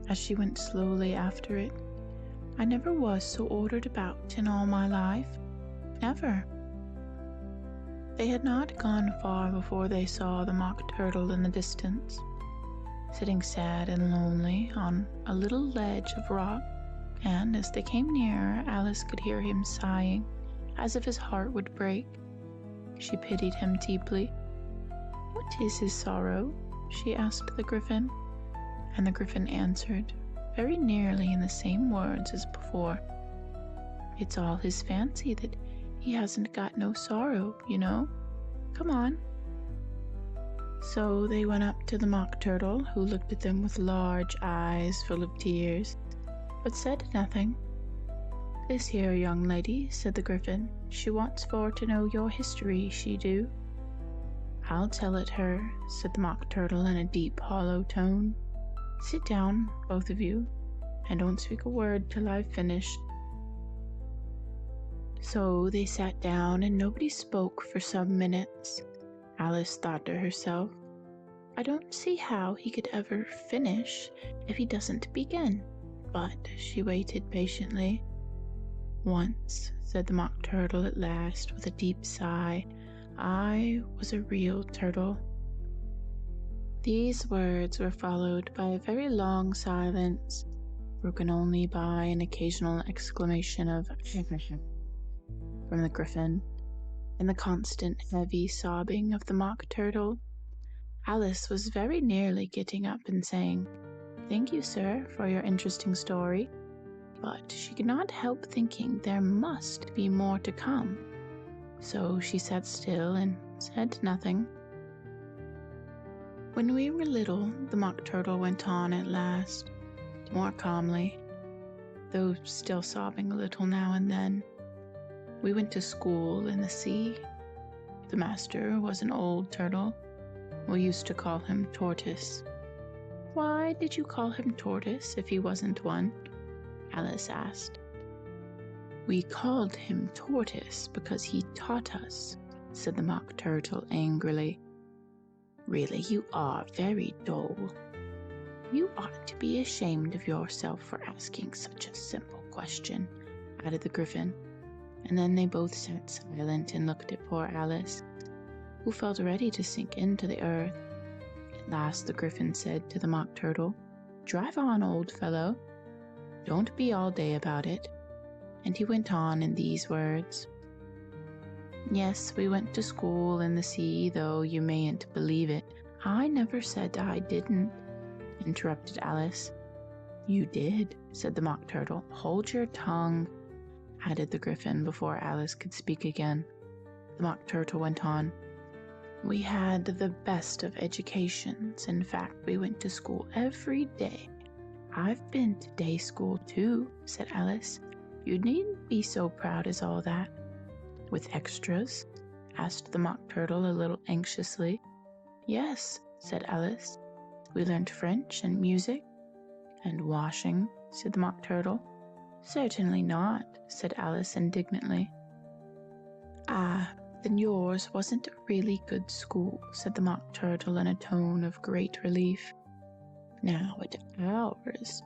as she went slowly after it. "I never was so ordered about in all my life. Never." They had not gone far before they saw the mock turtle in the distance, sitting sad and lonely on a little ledge of rock and as they came nearer, Alice could hear him sighing, as if his heart would break. She pitied him deeply. "What is his sorrow?" she asked the Griffin. And the Griffin answered, very nearly in the same words as before, "It's all his fancy that he hasn't got no sorrow, you know. Come on." So they went up to the Mock Turtle, who looked at them with large eyes full of tears, but said nothing. "This here young lady," said the Griffin, "she wants for to know your history, she do." "I'll tell it her," said the Mock Turtle in a deep, hollow tone. "Sit down, both of you, and don't speak a word till I've finished." So they sat down, and nobody spoke for some minutes. Alice thought to herself, "I don't see how he could ever finish if he doesn't begin." But she waited patiently. "Once," said the Mock Turtle at last, with a deep sigh, "I was a real turtle." These words were followed by a very long silence, broken only by an occasional exclamation of from the Griffin, and the constant heavy sobbing of the Mock Turtle. Alice was very nearly getting up and saying, "Thank you, sir, for your interesting story," but she could not help thinking there must be more to come. So she sat still and said nothing. "When we were little," the Mock Turtle went on at last, more calmly, though still sobbing a little now and then, "we went to school in the sea. The master was an old turtle. We used to call him Tortoise." "Why did you call him Tortoise if he wasn't one?" Alice asked. "We called him Tortoise because he taught us," said the Mock Turtle angrily. "Really, you are very dull. You ought to be ashamed of yourself for asking such a simple question," added the Griffin. And then they both sat silent and looked at poor Alice, who felt ready to sink into the earth. At last the Griffin said to the Mock Turtle, "Drive on, old fellow. Don't be all day about it." And he went on in these words. "Yes, we went to school in the sea, though you mayn't believe it." "I never said I didn't," interrupted Alice. "You did," said the Mock Turtle. "Hold your tongue," added the Griffin before Alice could speak again. The Mock Turtle went on. "We had the best of educations. In fact, we went to school every day." "I've been to day school too," said Alice. "You needn't be so proud as all that." "With extras?" asked the Mock Turtle a little anxiously. "Yes," said Alice. "We learned French and music." "And washing?" said the Mock Turtle. "Certainly not," said Alice indignantly. "Ah, then yours wasn't a really good school," said the Mock Turtle in a tone of great relief. "Now at ours,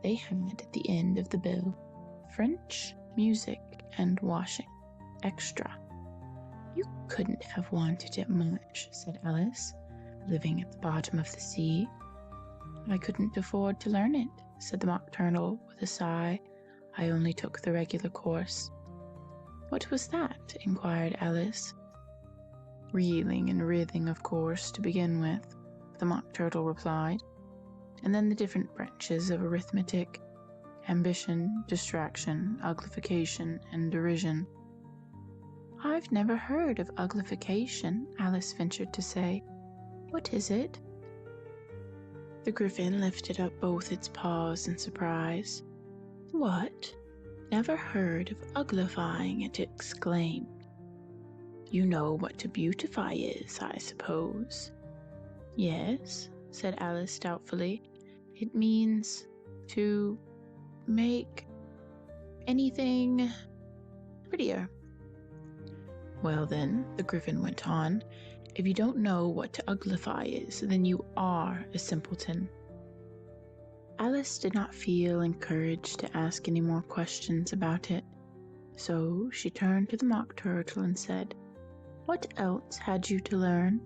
they had at the end of the bill, French, music, and washing, extra." "You couldn't have wanted it much," said Alice, living at the bottom of the sea. "I couldn't afford to learn it," said the Mock Turtle with a sigh. "I only took the regular course." "What was that?" inquired Alice. "Reeling and writhing, of course, to begin with," the Mock Turtle replied, "and then the different branches of arithmetic, ambition, distraction, uglification, and derision." "I've never heard of uglification," Alice ventured to say. "What is it?" The Griffin lifted up both its paws in surprise. "What? Never heard of uglifying?" it exclaimed. "You know what to beautify is, I suppose?" "Yes," said Alice doubtfully. "It means to make anything prettier." "Well then," the Griffin went on, "if you don't know what to uglify is, then you are a simpleton." Alice did not feel encouraged to ask any more questions about it, so she turned to the Mock Turtle and said, "What else had you to learn?"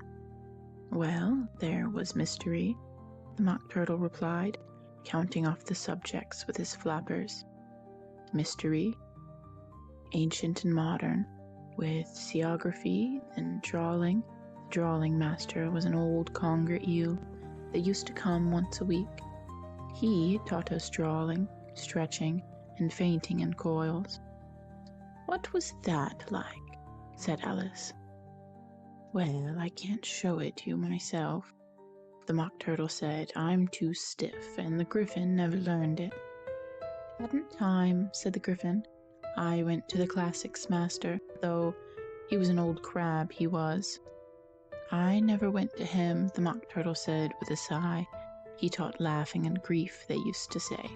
"Well, there was mystery," the Mock Turtle replied, counting off the subjects with his flappers. mystery, ancient and modern, with seaography and drawing. The drawing master was an old conger eel that used to come once a week. He taught us drawing, stretching, and fainting in coils. "What was that like?" said Alice. "Well, I can't show it to you myself," the Mock Turtle said. "I'm too stiff, and the Griffin never learned it." "Hadn't time," said the Griffin. "I went to the classics master, though he was an old crab, he was." "I never went to him," the Mock Turtle said with a sigh. "He taught laughing and grief, they used to say."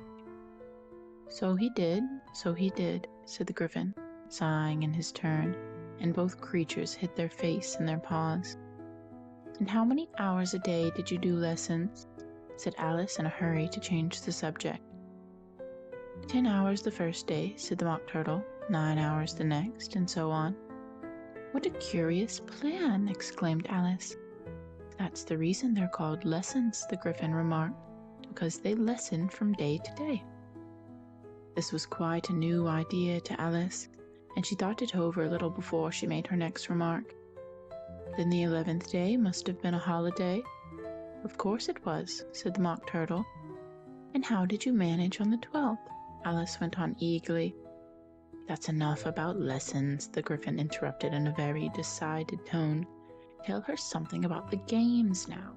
So he did," said the Griffin, sighing in his turn, and both creatures hid their face in their paws. "And how many hours a day did you do lessons?" said Alice in a hurry to change the subject. 10 hours the first day," said the Mock Turtle, 9 hours the next, and so on. "What a curious plan!" exclaimed Alice. "That's the reason they're called lessons," the Griffin remarked, "because they lesson from day to day." This was quite a new idea to Alice, and she thought it over a little before she made her next remark. "Then the 11th day must have been a holiday?" "Of course it was," said the Mock Turtle. "And how did you manage on the 12th?" Alice went on eagerly. "That's enough about lessons," the Griffin interrupted in a very decided tone. "Tell her something about the games now."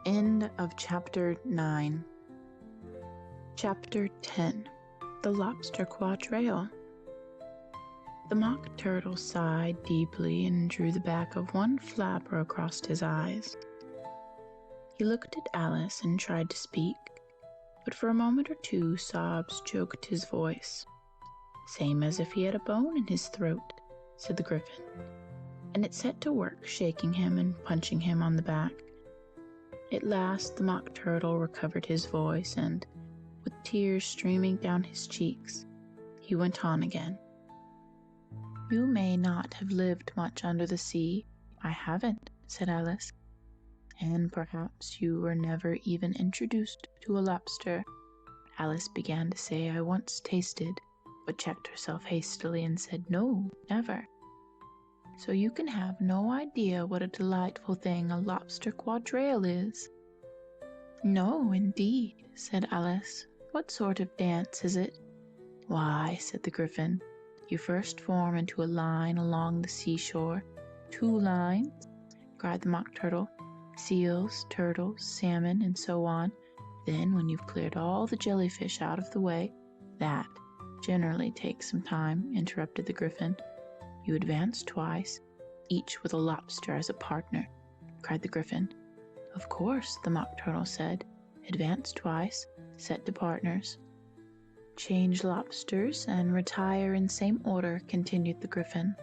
End of Chapter 9. Chapter 10. The Lobster Quadrille. The Mock Turtle sighed deeply and drew the back of one flapper across his eyes. He looked at Alice and tried to speak, but for a moment or two sobs choked his voice. "Same as if he had a bone in his throat," said the Griffin, and it set to work shaking him and punching him on the back. At last the Mock Turtle recovered his voice, and, with tears streaming down his cheeks, he went on again. "You may not have lived much under the sea." "I haven't," said Alice. "And perhaps you were never even introduced to a lobster." Alice began to say, "I once tasted," but checked herself hastily and said, "No, never." "So you can have no idea what a delightful thing a lobster quadrille is." "No, indeed," said Alice. "What sort of dance is it?" "Why," said the Griffin, "you first form into a line along the seashore." "2 lines?" cried the Mock Turtle. "Seals, turtles, salmon, and so on. Then, when you've cleared all the jellyfish out of the way—" "That generally takes some time," interrupted the Griffin. "You advance twice, each with a lobster as a partner," cried the Griffin. "Of course," the Mock Turtle said. "Advance twice, set to partners." "Change lobsters and retire in same order," continued the Griffin.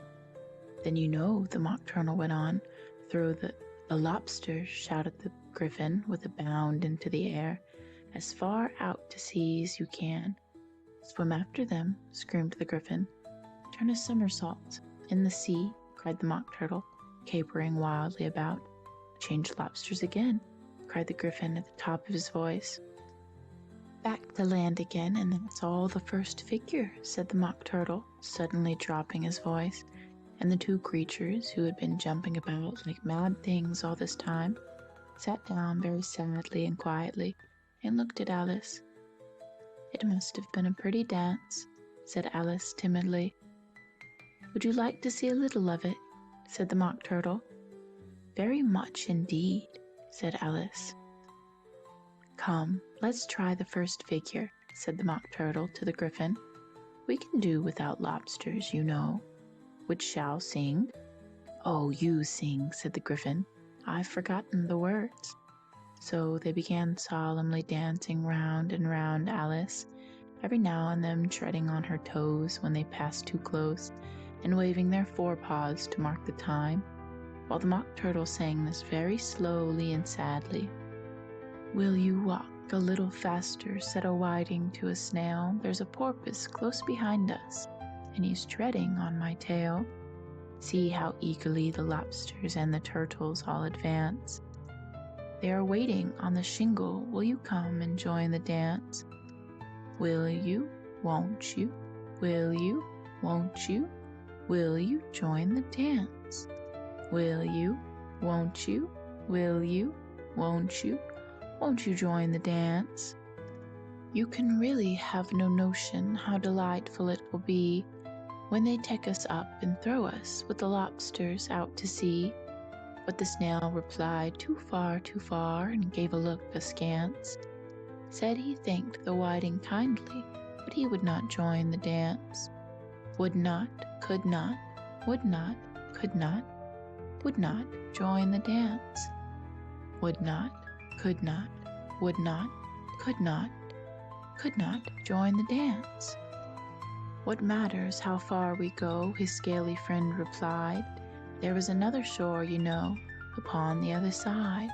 "Then you know," the Mock Turtle went on. "Throw the lobsters," shouted the Griffin with a bound into the air, "as far out to sea as you can." "Swim after them," screamed the Griffin. "Turn a somersault in the sea," cried the Mock Turtle, capering wildly about. "Change lobsters again," cried the Griffin at the top of his voice. "Back to land again, and that's all the first figure," said the Mock Turtle, suddenly dropping his voice, and the 2 creatures, who had been jumping about like mad things all this time, sat down very sadly and quietly, and looked at Alice. "It must have been a pretty dance," said Alice timidly. "Would you like to see a little of it?" said the Mock Turtle. "Very much indeed," said Alice. "Come, let's try the first figure," said the Mock Turtle to the Griffin. "We can do without lobsters, you know. Which shall sing?" "Oh, you sing," said the Griffin. "I've forgotten the words." So they began solemnly dancing round and round Alice, every now and then treading on her toes when they passed too close, and waving their forepaws to mark the time, while the Mock Turtle sang this very slowly and sadly. "Will you walk a little faster?" said a whiting to a snail. "There's a porpoise close behind us, and he's treading on my tail." See how eagerly the lobsters and the turtles all advance. They are waiting on the shingle. Will you come and join the dance? Will you? won't you? Will you? Won't you? Will you join the dance? Will you? Won't you? Will you? Won't you? Won't you join the dance? You can really have no notion how delightful it will be when they take us up and throw us with the lobsters out to sea. But the snail replied, too far, and gave a look askance. Said he thanked the whiting kindly, but he would not join the dance. Would not, could not, would not, could not, would not join the dance. Would not, could not, would not, could not join the dance. What matters how far we go, his scaly friend replied. There is another shore, you know, upon the other side.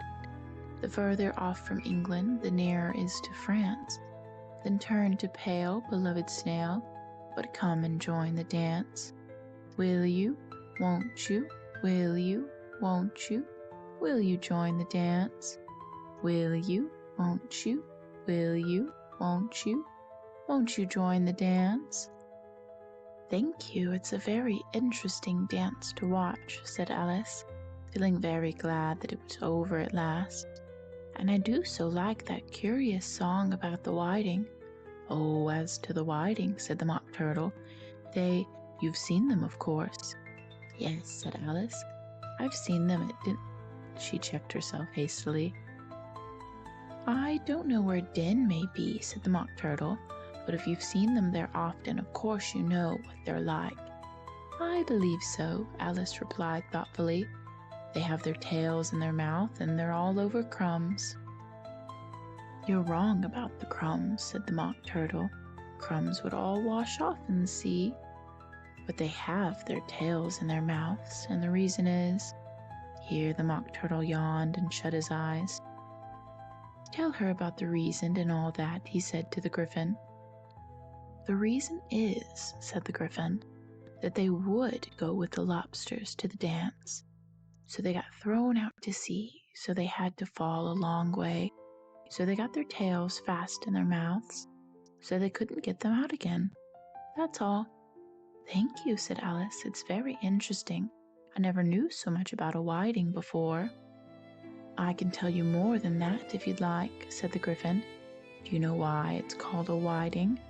The further off from England, the nearer is to France. Then turn to pale, beloved snail, but come and join the dance. Will you? Won't you? Will you? Won't you? Will you join the dance? Will you? Won't you? Will you? Won't you? Won't you join the dance? Thank you, it's a very interesting dance to watch, said Alice, feeling very glad that it was over at last. And I do so like that curious song about the whiting. Oh, as to the whiting, said the Mock Turtle, you've seen them, of course. Yes, said Alice, I've seen them. She checked herself hastily. I don't know where Den may be, said the Mock Turtle, but if you've seen them there often, of course you know what they're like. I believe so, Alice replied thoughtfully. They have their tails in their mouth, and they're all over crumbs. You're wrong about the crumbs, said the Mock Turtle. Crumbs would all wash off in the sea. But they have their tails in their mouths, and the reason is... Here the Mock Turtle yawned and shut his eyes. Tell her about the reason and all that, he said to the Griffin. The reason is, said the Griffin, that they would go with the lobsters to the dance. So they got thrown out to sea, so they had to fall a long way, so they got their tails fast in their mouths, so they couldn't get them out again. That's all. Thank you, said Alice. It's very interesting. I never knew so much about a whiting before. I can tell you more than that if you'd like, said the Griffin. Do you know why it's called a whiting?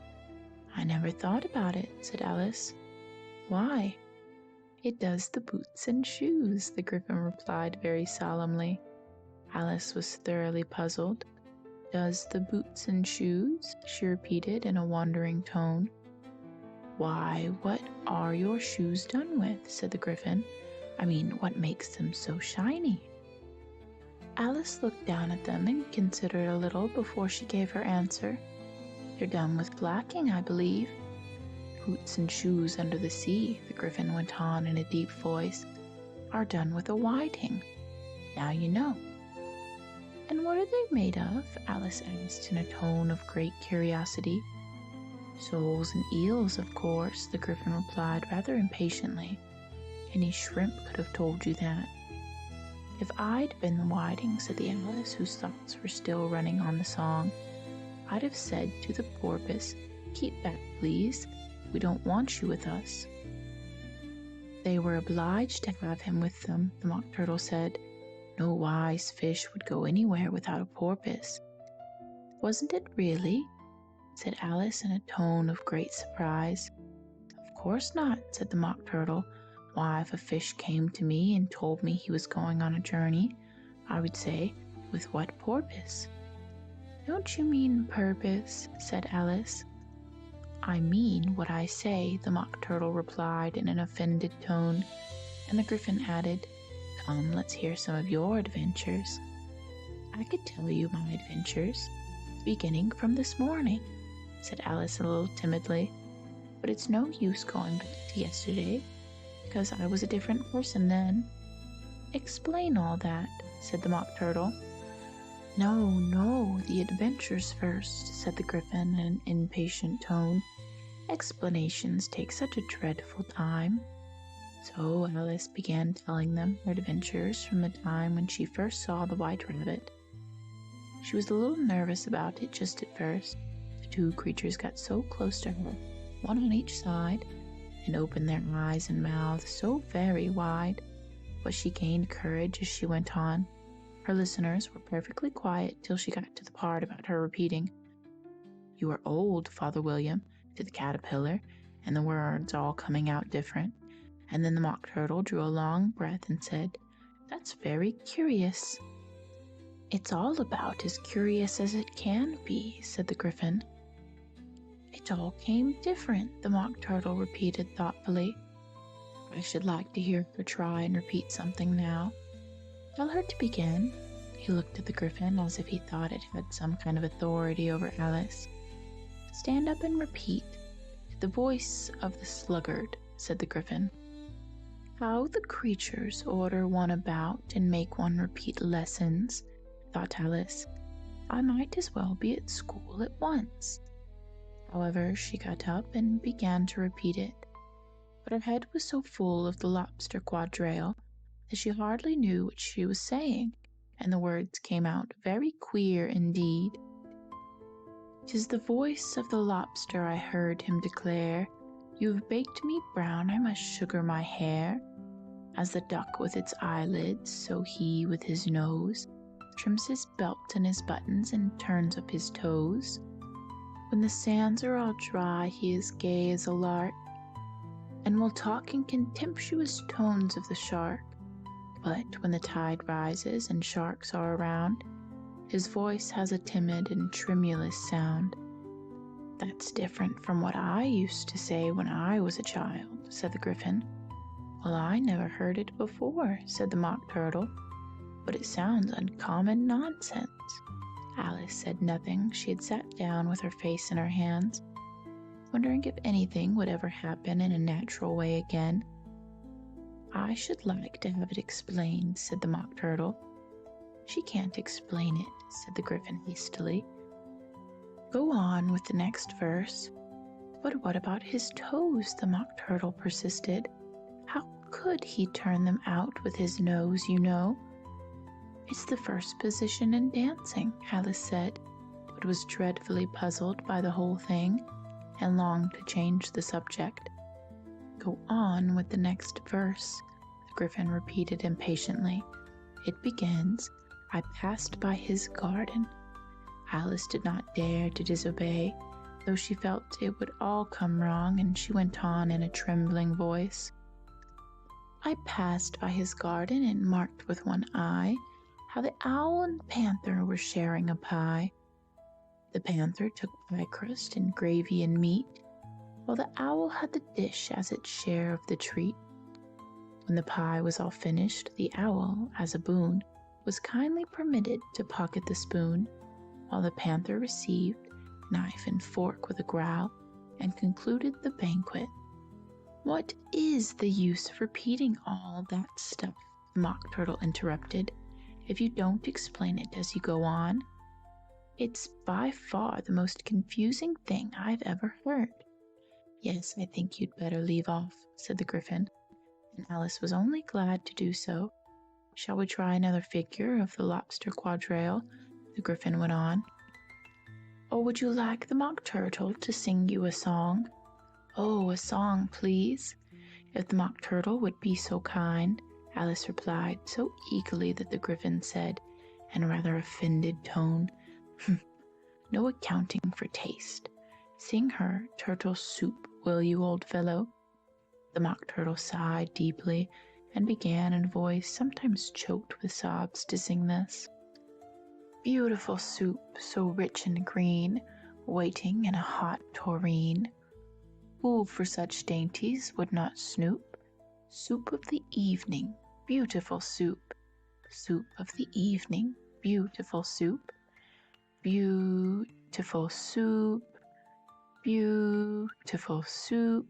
I never thought about it, said Alice. Why? It does the boots and shoes, the Griffin replied very solemnly. Alice was thoroughly puzzled. Does the boots and shoes? She repeated in a wondering tone. Why, what are your shoes done with? Said the Griffin. I mean, what makes them so shiny? Alice looked down at them and considered a little before she gave her answer. They're done with blacking, I believe. Boots and shoes under the sea, the Griffin went on in a deep voice, are done with a whiting. Now you know. And what are they made of? Alice asked in a tone of great curiosity. Soles and eels, of course, the Griffin replied rather impatiently. Any shrimp could have told you that. If I'd been the whiting, said the Alice, whose thoughts were still running on the song, I'd have said to the porpoise, keep back, please. We don't want you with us. They were obliged to have him with them, the Mock Turtle said. No wise fish would go anywhere without a porpoise. Wasn't it really? Said Alice in a tone of great surprise. Of course not, said the Mock Turtle. Why, if a fish came to me and told me he was going on a journey, I would say, with what porpoise? Don't you mean purpose? Said Alice. I mean what I say, the Mock Turtle replied in an offended tone, and the Griffin added, Come, let's hear some of your adventures. I could tell you my adventures, beginning from this morning, said Alice a little timidly, but it's no use going back to yesterday, because I was a different person then. Explain all that, said the Mock Turtle. No, the adventures first, said the Griffin in an impatient tone. Explanations take such a dreadful time. So Alice began telling them her adventures from the time when she first saw the White Rabbit. She was a little nervous about it just at first, but two creatures got so close to her, one on each side, and opened their eyes and mouths so very wide. But she gained courage as she went on. Her listeners were perfectly quiet till she got to the part about her repeating, "You are old, Father William," to the caterpillar, and the words all coming out different. And then the Mock Turtle drew a long breath and said, "That's very curious." "It's all about as curious as it can be," said the Gryphon. "It all came different," the Mock Turtle repeated thoughtfully. "I should like to hear her try and repeat something now. Tell her to begin." He looked at the Gryphon as if he thought it had some kind of authority over Alice. "Stand up and repeat. The voice of the sluggard," said the Gryphon. "How the creatures order one about and make one repeat lessons," thought Alice. "I might as well be at school at once." However, she got up and began to repeat it, but her head was so full of the lobster quadrille that she hardly knew what she was saying, and the words came out very queer indeed. "'Tis the voice of the lobster," I heard him declare. "You've baked me brown, I must sugar my hair." As the duck with its eyelids, so he with his nose trims his belt and his buttons and turns up his toes. When the sands are all dry, he is gay as a lark, and will talk in contemptuous tones of the shark. But when the tide rises and sharks are around, his voice has a timid and tremulous sound. "That's different from what I used to say when I was a child," said the Gryphon. "Well, I never heard it before," said the Mock Turtle, "but it sounds uncommon nonsense." Alice said nothing. She had sat down with her face in her hands, wondering if anything would ever happen in a natural way again. "I should like to have it explained," said the Mock Turtle. "She can't explain it," said the Gryphon hastily. "Go on with the next verse." "But what about his toes?" the Mock Turtle persisted. "How could he turn them out with his nose, you know?" "It's the first position in dancing," Alice said, but was dreadfully puzzled by the whole thing and longed to change the subject. "Go on with the next verse," the Gryphon repeated impatiently. "It begins, 'I passed by his garden.'" Alice did not dare to disobey, though she felt it would all come wrong, and she went on in a trembling voice. "I passed by his garden and marked with one eye how the owl and panther were sharing a pie. The panther took pie crust and gravy and meat, while the owl had the dish as its share of the treat. When the pie was all finished, the owl, as a boon, was kindly permitted to pocket the spoon, while the panther received knife and fork with a growl, and concluded the banquet." "What is the use of repeating all that stuff?" the Mock Turtle interrupted, "if you don't explain it as you go on? It's by far the most confusing thing I've ever heard." "Yes, I think you'd better leave off," said the Gryphon, and Alice was only glad to do so. "Shall we try another figure of the lobster quadrille?" the Gryphon went on. "Or would you like the Mock Turtle to sing you a song?" "Oh, a song, please, if the Mock Turtle would be so kind," Alice replied, so eagerly that the Gryphon said, in a rather offended tone, "No accounting for taste. Sing her turtle soup, will you, old fellow?" The Mock Turtle sighed deeply and began in a voice sometimes choked with sobs to sing this. "Beautiful soup, so rich and green, waiting in a hot tureen. Who for such dainties would not snoop? Soup of the evening, beautiful soup. Soup of the evening, beautiful soup. Beautiful soup, beautiful soup.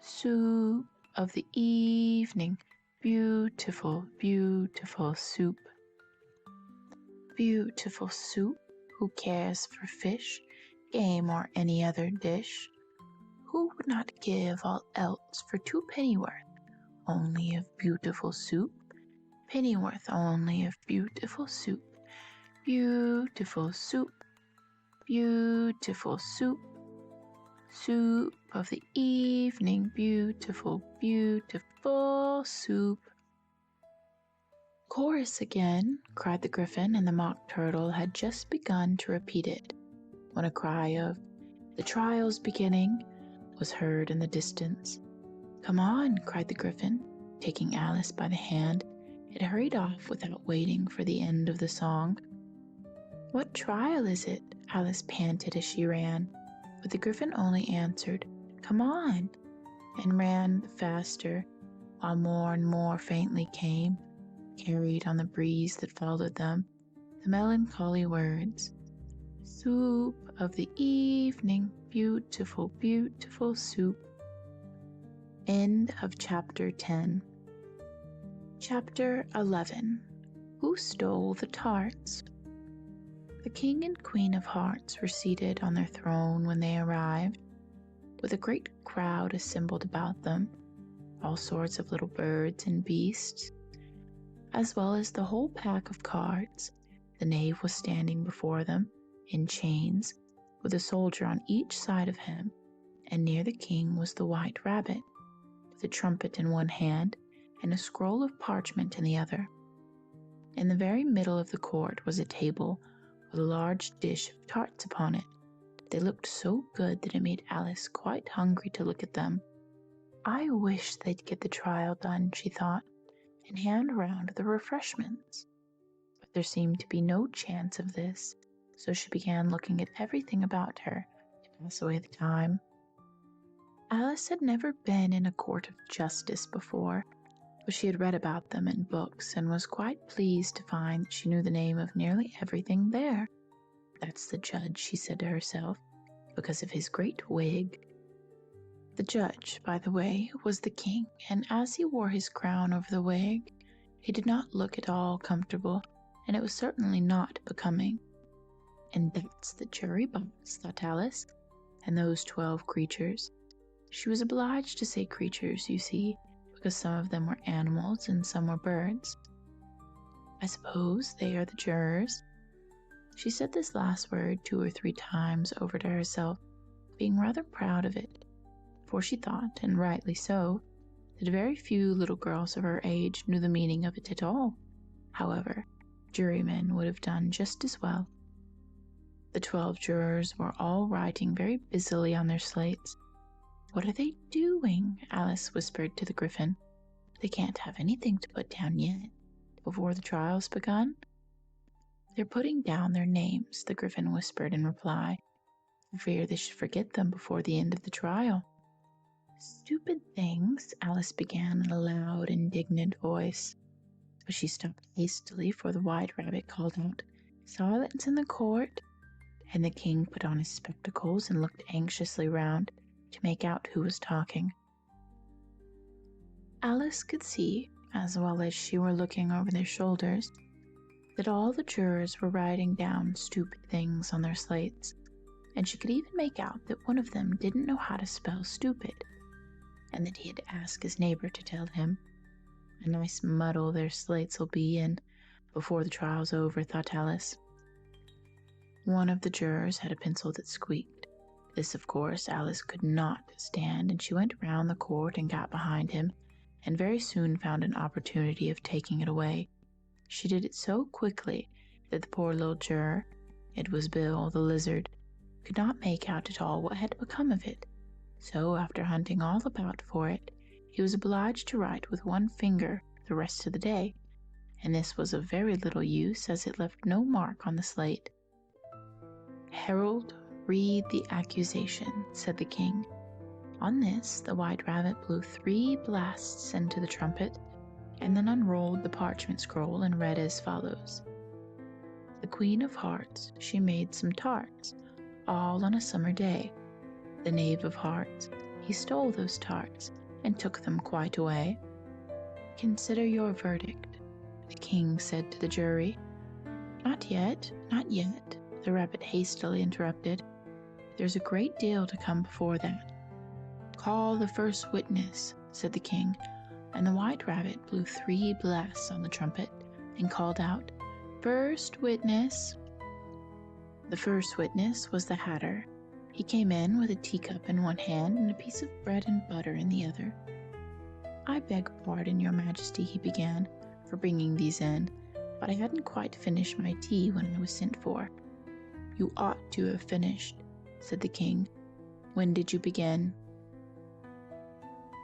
Soup of the evening, beautiful, beautiful soup. Beautiful soup, who cares for fish, game, or any other dish? Who would not give all else for 2 pennyworth only of beautiful soup? Pennyworth only of beautiful soup. Beautiful soup, beautiful soup. Soup of the evening, beautiful, beautiful soup. Chorus again, cried the Griffin, and the Mock Turtle had just begun to repeat it, when a cry of, "The trial's beginning," was heard in the distance. "Come on," cried the Griffin, taking Alice by the hand. It hurried off without waiting for the end of the song. "What trial is it?" Alice panted as she ran, but the Griffin only answered, "Come on," and ran the faster, while more and more faintly came, carried on the breeze that followed them, the melancholy words, "Soup of the evening, beautiful, beautiful soup." End of Chapter 10. Chapter 11. Who Stole the Tarts? The King and Queen of Hearts were seated on their throne when they arrived, with a great crowd assembled about them, all sorts of little birds and beasts, as well as the whole pack of cards. The knave was standing before them, in chains, with a soldier on each side of him, and near the king was the White Rabbit, with a trumpet in one hand and a scroll of parchment in the other. In the very middle of the court was a table with a large dish of tarts upon it. They looked so good that it made Alice quite hungry to look at them. "I wish they'd get the trial done," she thought, "and hand around the refreshments." But there seemed to be no chance of this, so she began looking at everything about her to pass away the time. Alice had never been in a court of justice before, but she had read about them in books and was quite pleased to find that she knew the name of nearly everything there. "That's the judge," she said to herself, "because of his great wig." The judge, by the way, was the king, and as he wore his crown over the wig, he did not look at all comfortable, and it was certainly not becoming. "And that's the jury box," thought Alice, "and those 12 creatures." She was obliged to say creatures, you see, because some of them were animals and some were birds. "I suppose they are the jurors." She said this last word 2 or 3 times over to herself, being rather proud of it, for she thought, and rightly so, that very few little girls of her age knew the meaning of it at all. However, jurymen would have done just as well. The 12 jurors were all writing very busily on their slates. "What are they doing?" Alice whispered to the Griffin. "They can't have anything to put down yet, before the trial's begun." "They're putting down their names," the Griffin whispered in reply, for fear they should forget them before the end of the trial. "Stupid things," Alice began in a loud, indignant voice, but she stopped hastily, for the White Rabbit called out, "Silence in the court," and the king put on his spectacles and looked anxiously round to make out who was talking. Alice could see, as well as she were looking over their shoulders, that all the jurors were writing down stupid things on their slates, and she could even make out that one of them didn't know how to spell stupid, and that he had to ask his neighbor to tell him. A nice muddle their slates will be in before the trial's over, thought Alice. One of the jurors had a pencil that squeaked. This, of course, Alice could not stand, and she went round the court and got behind him, and very soon found an opportunity of taking it away. She did it so quickly that the poor little juror, it was Bill the lizard, could not make out at all what had become of it. So, after hunting all about for it, he was obliged to write with one finger the rest of the day, and this was of very little use, as it left no mark on the slate. "Herald, read the accusation," said the king. On this, the White Rabbit blew 3 blasts into the trumpet, and then unrolled the parchment scroll and read as follows. "The Queen of Hearts, she made some tarts, all on a summer day. The Knave of Hearts, he stole those tarts, and took them quite away. Consider your verdict," the king said to the jury. "Not yet, not yet," the rabbit hastily interrupted. "There's a great deal to come before that." "Call the first witness," said the king, and the White Rabbit blew 3 blasts on the trumpet and called out, "First witness." The first witness was the Hatter. He came in with a teacup in one hand and a piece of bread and butter in the other. "I beg pardon, Your Majesty," he began, "for bringing these in, but I hadn't quite finished my tea when I was sent for." "You ought to have finished," said the king. "When did you begin?"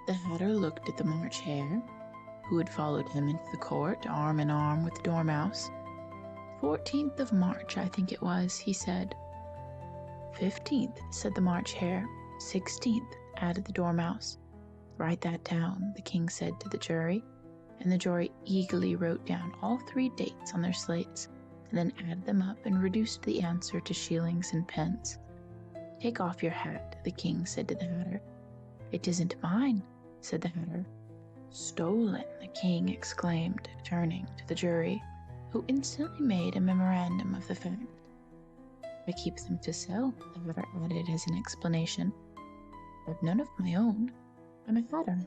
The Hatter looked at the March Hare, who had followed him into the court, arm in arm with the Dormouse. 14th of March, I think it was, he said. 15th, said the March Hare. 16th, added the Dormouse. "Write that down," the king said to the jury, and the jury eagerly wrote down all 3 dates on their slates, and then added them up and reduced the answer to shillings and pence. "Take off your hat," the king said to the Hatter. "It isn't mine," said the Hatter. "Stolen," the king exclaimed, turning to the jury, who instantly made a memorandum of the fact. "I keep them to sell," the Hatter added as an explanation. "I've none of my own. I'm a Hatter."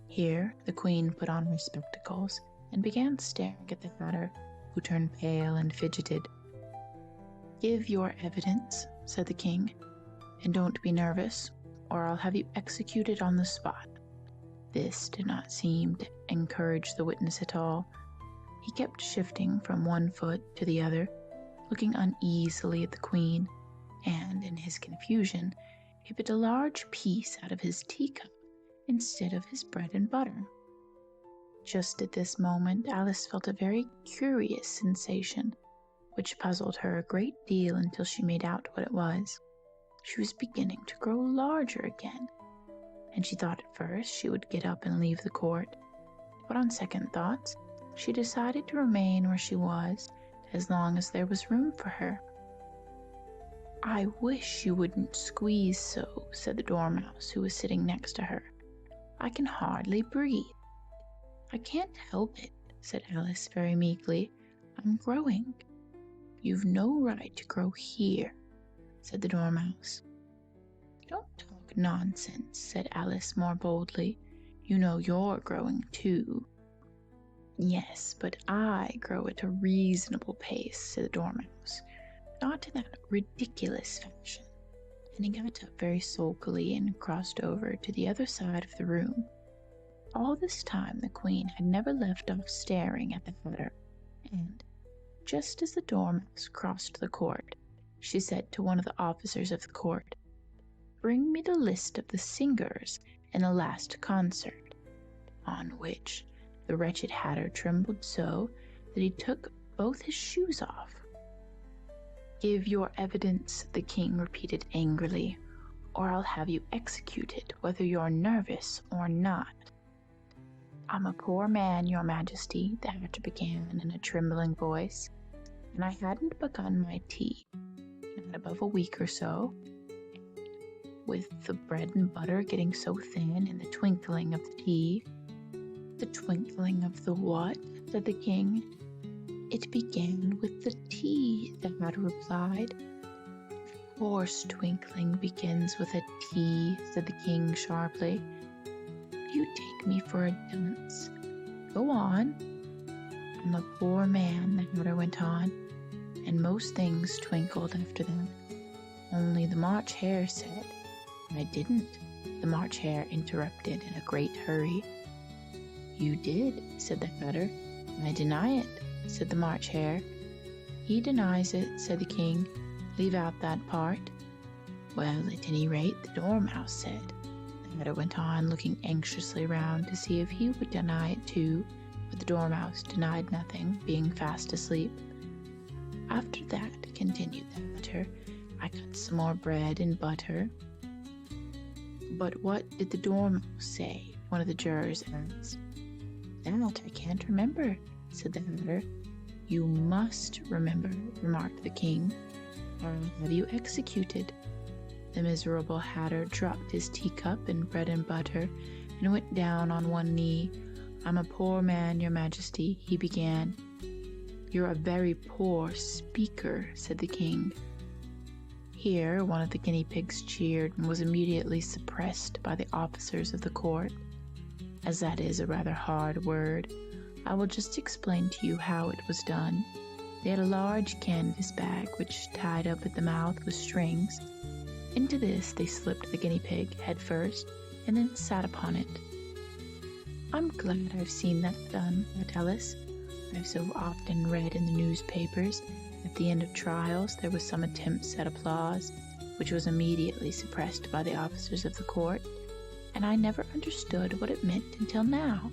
Here the queen put on her spectacles and began staring at the Hatter, who turned pale and fidgeted. "Give your evidence," said the king, "and don't be nervous, or I'll have you executed on the spot." This did not seem to encourage the witness at all. He kept shifting from one foot to the other, looking uneasily at the queen, and, in his confusion, he bit a large piece out of his teacup instead of his bread and butter. Just at this moment, Alice felt a very curious sensation, which puzzled her a great deal until she made out what it was. She was beginning to grow larger again, and she thought at first she would get up and leave the court, but on second thoughts, she decided to remain where she was as long as there was room for her. "I wish you wouldn't squeeze so," said the Dormouse, who was sitting next to her. "I can hardly breathe." "I can't help it," said Alice very meekly. "I'm growing." "You've no right to grow here," said the Dormouse. "Don't talk nonsense," said Alice more boldly. "You know you're growing too." "Yes, but I grow at a reasonable pace," said the Dormouse, "not in that ridiculous fashion." And he got up very sulkily and crossed over to the other side of the room. All this time the queen had never left off staring at the Hatter, and, just as the Dormouse crossed the court, she said to one of the officers of the court, "Bring me the list of the singers in the last concert," on which the wretched Hatter trembled so that he took both his shoes off. "Give your evidence," the king repeated angrily, "or I'll have you executed whether you're nervous or not." "I'm a poor man, Your Majesty," the Hatter began in a trembling voice, "and I hadn't begun my tea, not above a week or so, with the bread and butter getting so thin and the twinkling of the tea." "The twinkling of the what?" said the king. "It began with the tea," the Hatter replied. "Of course twinkling begins with a T," said the king sharply. "You take me for a dunce. Go on." "I'm a poor man," the Hatter went on, "and most things twinkled after that. Only the March Hare said—" "I didn't," the March Hare interrupted in a great hurry. "You did," said the Hatter. "I deny it," said the March Hare. "He denies it," said the king. "Leave out that part." "Well, at any rate, the Dormouse said," the Hatter went on, looking anxiously round to see if he would deny it too, but the Dormouse denied nothing, being fast asleep. "After that," continued the Hatter, "I cut some more bread and butter." "But what did the Dormouse say?" one of the jurors asked. "That I can't remember," said the Hatter. "You must remember," remarked the king, "or I'll have you executed." The miserable Hatter dropped his teacup and bread and butter and went down on one knee. "I'm a poor man, Your Majesty," he began. "You're a very poor speaker," said the king. Here one of the guinea pigs cheered and was immediately suppressed by the officers of the court. As that is a rather hard word, I will just explain to you how it was done. They had a large canvas bag which tied up at the mouth with strings. Into this they slipped the guinea pig head first and then sat upon it. "I'm glad I've seen that done," thought Alice. "I've so often read in the newspapers at the end of trials there was some attempts at applause, which was immediately suppressed by the officers of the court, and I never understood what it meant until now."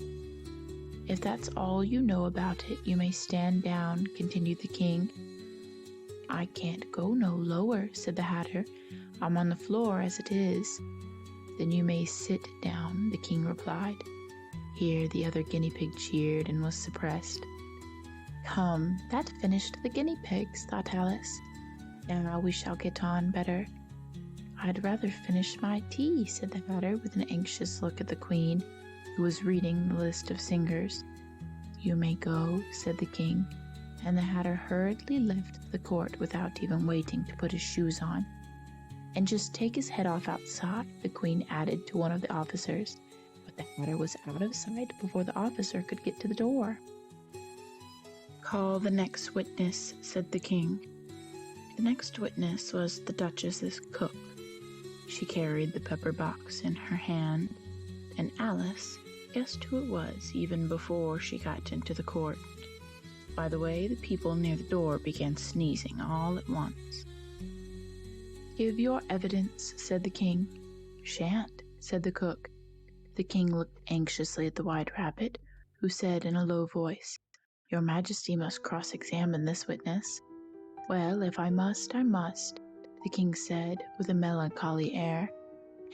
"If that's all you know about it, you may stand down," continued the king. "I can't go no lower," said the Hatter. "I'm on the floor as it is." "Then you may sit down," the king replied. Here the other guinea pig cheered and was suppressed. "Come, that finished the guinea pigs," thought Alice. "Now we shall get on better." "I'd rather finish my tea," said the Hatter with an anxious look at the queen, who was reading the list of singers. "You may go," said the king, and the Hatter hurriedly left the court without even waiting to put his shoes on. "And just take his head off outside," the queen added to one of the officers, but the Hatter was out of sight before the officer could get to the door. "Call the next witness," said the king. The next witness was the Duchess's cook. She carried the pepper box in her hand, and Alice guessed who it was even before she got into the court. By the way, the people near the door began sneezing all at once. "Give your evidence," said the king. "Shan't," said the cook. The king looked anxiously at the White Rabbit, who said in a low voice, "Your Majesty must cross-examine this witness." "Well, if I must, I must," the king said with a melancholy air,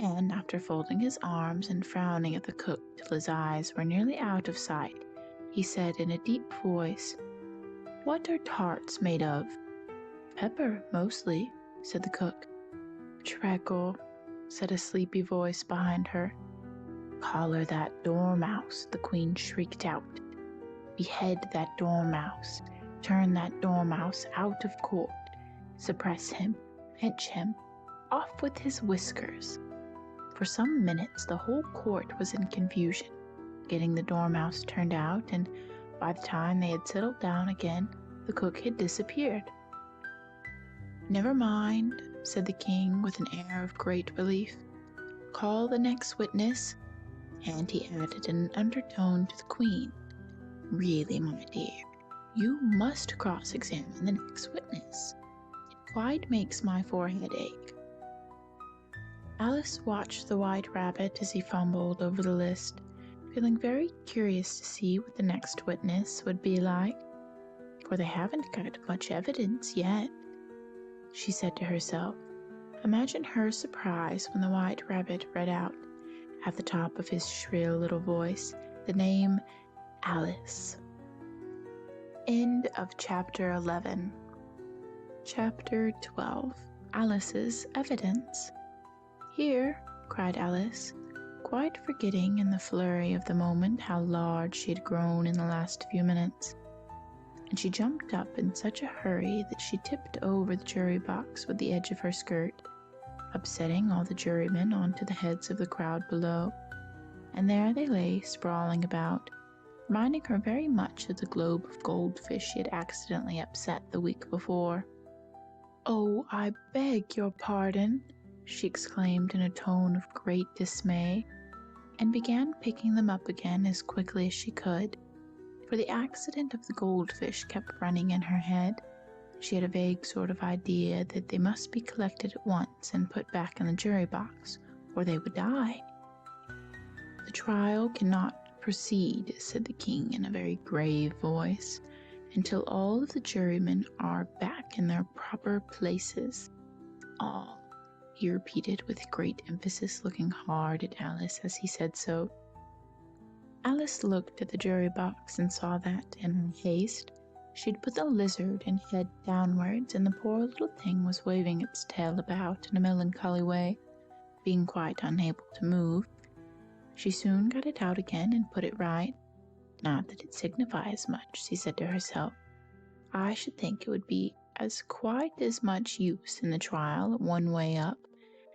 and after folding his arms and frowning at the cook till his eyes were nearly out of sight, he said in a deep voice, "What are tarts made of?" "Pepper, mostly," said the cook. "Treacle," said a sleepy voice behind her. "Collar that dormouse," the queen shrieked out. "Behead that dormouse. Turn that dormouse out of court. Suppress him. Pinch him. Off with his whiskers." For some minutes the whole court was in confusion, getting the dormouse turned out, and by the time they had settled down again, the cook had disappeared. "Never mind," said the king with an air of great relief. "Call the next witness," and he added in an undertone to the queen, "Really, my dear, you must cross-examine the next witness. It quite makes my forehead ache." Alice watched the White Rabbit as he fumbled over the list, feeling very curious to see what the next witness would be like, for they haven't got much evidence yet. She said to herself, imagine her surprise when the White Rabbit read out, at the top of his shrill little voice, the name Alice. End of Chapter 11. Chapter 12. Alice's Evidence. "Here," cried Alice, quite forgetting in the flurry of the moment how large she had grown in the last few minutes. And she jumped up in such a hurry that she tipped over the jury box with the edge of her skirt, upsetting all the jurymen onto the heads of the crowd below. And there they lay sprawling about, reminding her very much of the globe of goldfish she had accidentally upset the week before. "Oh, I beg your pardon," she exclaimed in a tone of great dismay, and began picking them up again as quickly as she could, for the accident of the goldfish kept running in her head. She had a vague sort of idea that they must be collected at once and put back in the jury box, or they would die. "The trial cannot proceed," said the king in a very grave voice, "until all of the jurymen are back in their proper places. All," he repeated with great emphasis, looking hard at Alice as he said so. Alice looked at the jury box and saw that, in her haste, she'd put the lizard and head downwards, and the poor little thing was waving its tail about in a melancholy way, being quite unable to move. She soon got it out again and put it right. "Not that it signifies much," she said to herself. "I should think it would be as quite as much use in the trial one way up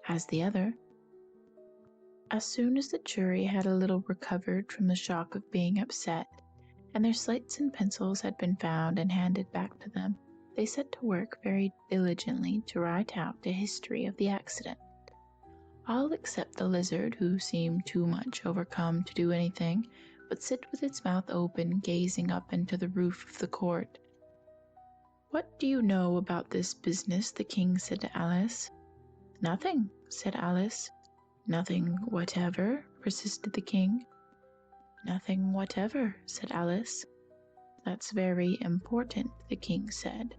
as the other." As soon as the jury had a little recovered from the shock of being upset, and their slates and pencils had been found and handed back to them. They set to work very diligently to write out a history of the accident. All except the lizard, who seemed too much overcome to do anything, but sit with its mouth open, gazing up into the roof of the court. "What do you know about this business?" the king said to Alice. "Nothing," said Alice. "Nothing whatever?" persisted the king. "Nothing whatever," said Alice. "That's very important," the king said,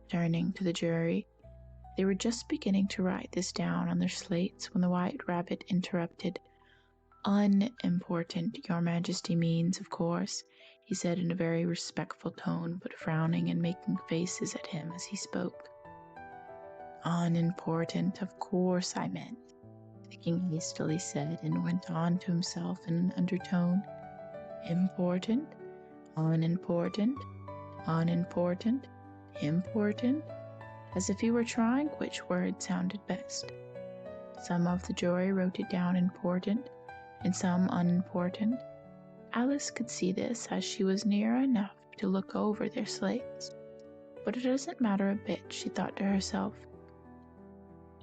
turning to the jury. They were just beginning to write this down on their slates when the White Rabbit interrupted. "Unimportant, your majesty means, of course," he said in a very respectful tone, but frowning and making faces at him as he spoke. "Unimportant, of course I meant," the king hastily said, and went on to himself in an undertone. "Important, unimportant, unimportant, important," as if he were trying which word sounded best. Some of the jury wrote it down important, and some unimportant. Alice could see this, as she was near enough to look over their slates. But it doesn't matter a bit, she thought to herself.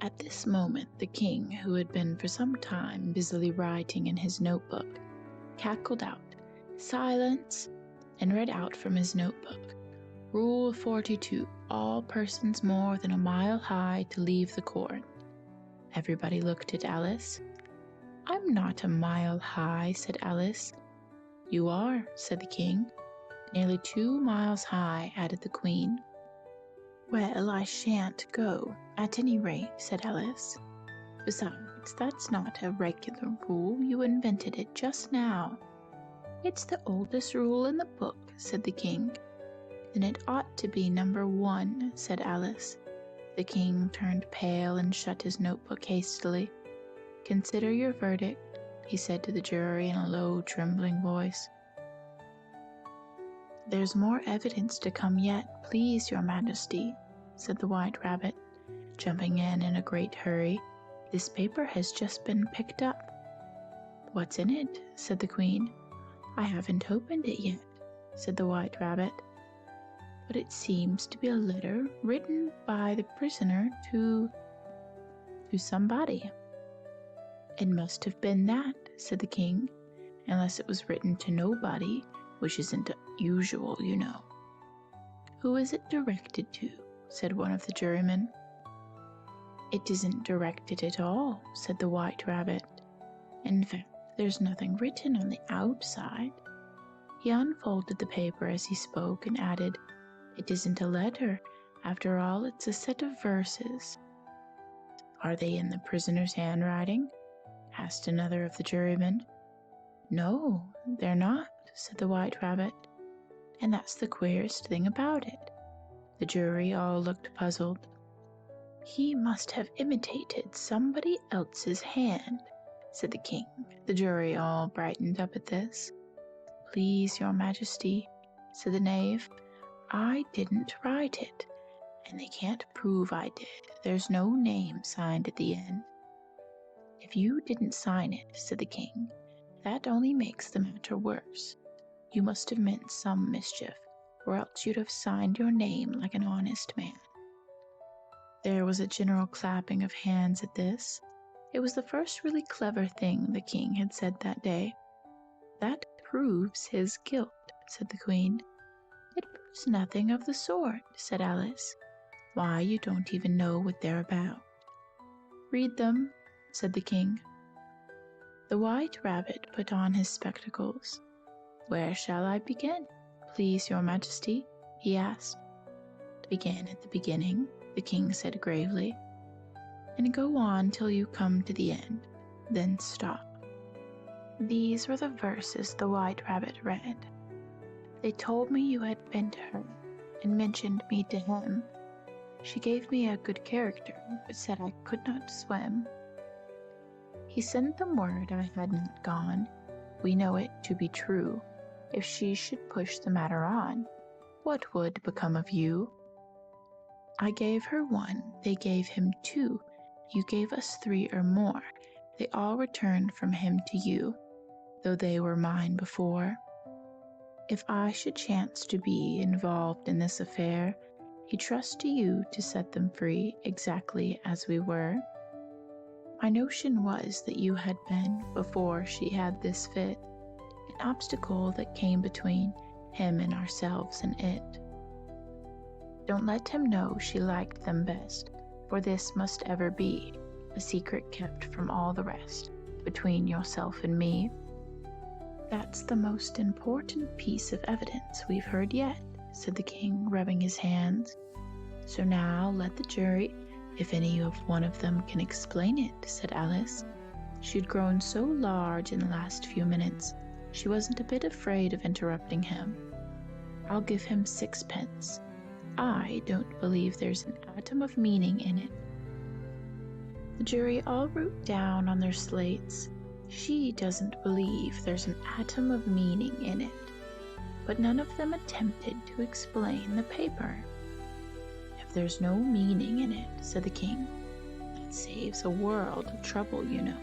At this moment, the king, who had been for some time busily writing in his notebook, cackled out, "Silence!" and read out from his notebook, "Rule 42, all persons more than a mile high to leave the court." Everybody looked at Alice. "I'm not a mile high," said Alice. "You are," said the king. "Nearly 2 miles high," added the queen. "Well, I shan't go, at any rate," said Alice. "Besides, that's not a regular rule. You invented it just now." "It's the oldest rule in the book," said the king. "Then it ought to be number 1, said Alice. The king turned pale and shut his notebook hastily. "Consider your verdict," he said to the jury in a low, trembling voice. "There's more evidence to come yet, please your majesty," said the White Rabbit, jumping in a great hurry. "This paper has just been picked up." "What's in it?" said the queen. "I haven't opened it yet," said the White Rabbit. "But it seems to be a letter written by the prisoner to somebody." "It must have been that," said the king, "unless it was written to nobody, which isn't usual, you know." "Who is it directed to?" said one of the jurymen. "It isn't directed at all," said the White Rabbit. "In fact, there's nothing written on the outside." He unfolded the paper as he spoke and added, "It isn't a letter. After all, it's a set of verses." "Are they in the prisoner's handwriting?" asked another of the jurymen. "No, they're not," said the White Rabbit. "And that's the queerest thing about it." The jury all looked puzzled. "He must have imitated somebody else's hand," said the king. The jury all brightened up at this. "Please, your majesty," said the knave, "I didn't write it, and they can't prove I did. There's no name signed at the end." "If you didn't sign it," said the king, "that only makes the matter worse. You must have meant some mischief, or else you'd have signed your name like an honest man." There was a general clapping of hands at this. It was the first really clever thing the king had said that day. "That proves his guilt," said the queen. "It proves nothing of the sort," said Alice. "Why, you don't even know what they're about." "Read them," said the king. The White Rabbit put on his spectacles. "Where shall I begin, please your majesty?" he asked. "Begin at the beginning," the king said gravely, "and go on till you come to the end, then stop." These were the verses the White Rabbit read. "They told me you had been to her, and mentioned me to him. She gave me a good character, but said I could not swim. He sent them word I had not gone. We know it to be true. If she should push the matter on, what would become of you? I gave her 1, they gave him 2. You gave us 3 or more. They all returned from him to you, though they were mine before." If I should chance to be involved in this affair, he trusts to you to set them free exactly as we were. My notion was that you had been, before she had this fit, an obstacle that came between him and ourselves and it. Don't let him know she liked them best, for this must ever be a secret kept from all the rest, between yourself and me. That's the most important piece of evidence we've heard yet, said the king, rubbing his hands. So now let the jury, if any of one of them can explain it, said Alice. She'd grown so large in the last few minutes, she wasn't a bit afraid of interrupting him. I'll give him 6 pence. I don't believe there's an atom of meaning in it. The jury all wrote down on their slates, she doesn't believe there's an atom of meaning in it, but none of them attempted to explain the paper. If there's no meaning in it, said the king, that saves a world of trouble, you know,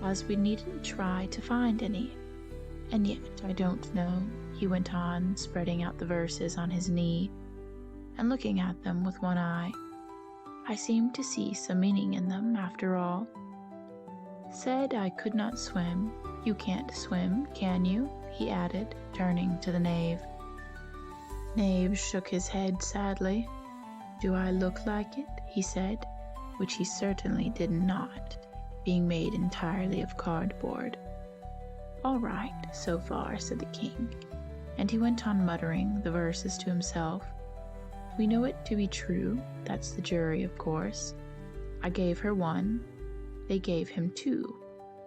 as we needn't try to find any. And yet I don't know, he went on, spreading out the verses on his knee and looking at them with one eye. I seem to see some meaning in them after all. Said I could not swim. You can't swim, can you? He added, turning to the knave. Knave shook his head sadly. Do I look like it? He said, which he certainly did not, being made entirely of cardboard. All right, so far, said the king, and he went on muttering the verses to himself. We know it to be true, that's the jury, of course. I gave her 1, they gave him 2.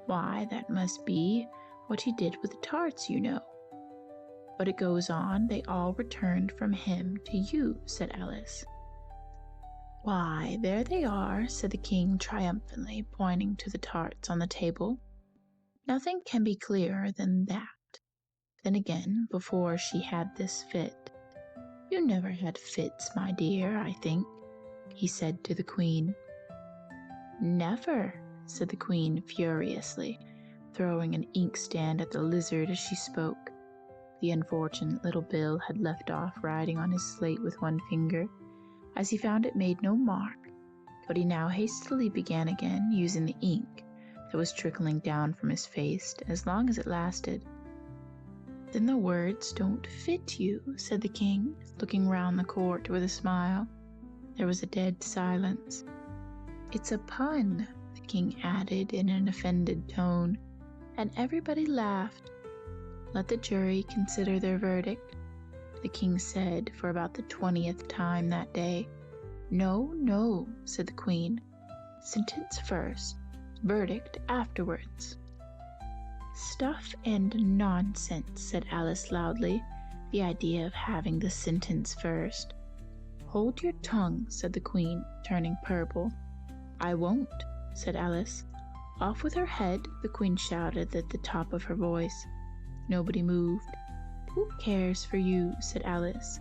Why, that must be what he did with the tarts, you know. But it goes on, they all returned from him to you, said Alice. Why, there they are, said the king triumphantly, pointing to the tarts on the table. Nothing can be clearer than that. Then again, before she had this fit. You never had fits, my dear, I think, he said to the queen. Never, said the queen furiously, throwing an inkstand at the lizard as she spoke. The unfortunate little Bill had left off writing on his slate with one finger, as he found it made no mark, but he now hastily began again, using the ink that was trickling down from his face as long as it lasted. Then the words don't fit you, said the king, looking round the court with a smile. There was a dead silence. It's a pun, the king added in an offended tone, and everybody laughed. Let the jury consider their verdict, the king said for about the 20th time that day. No, no, said the queen. Sentence first, verdict afterwards. Stuff and nonsense, said Alice loudly, the idea of having the sentence first. Hold your tongue, said the queen, turning purple. I won't, said Alice. Off with her head, the queen shouted at the top of her voice. Nobody moved. Who cares for you, said Alice.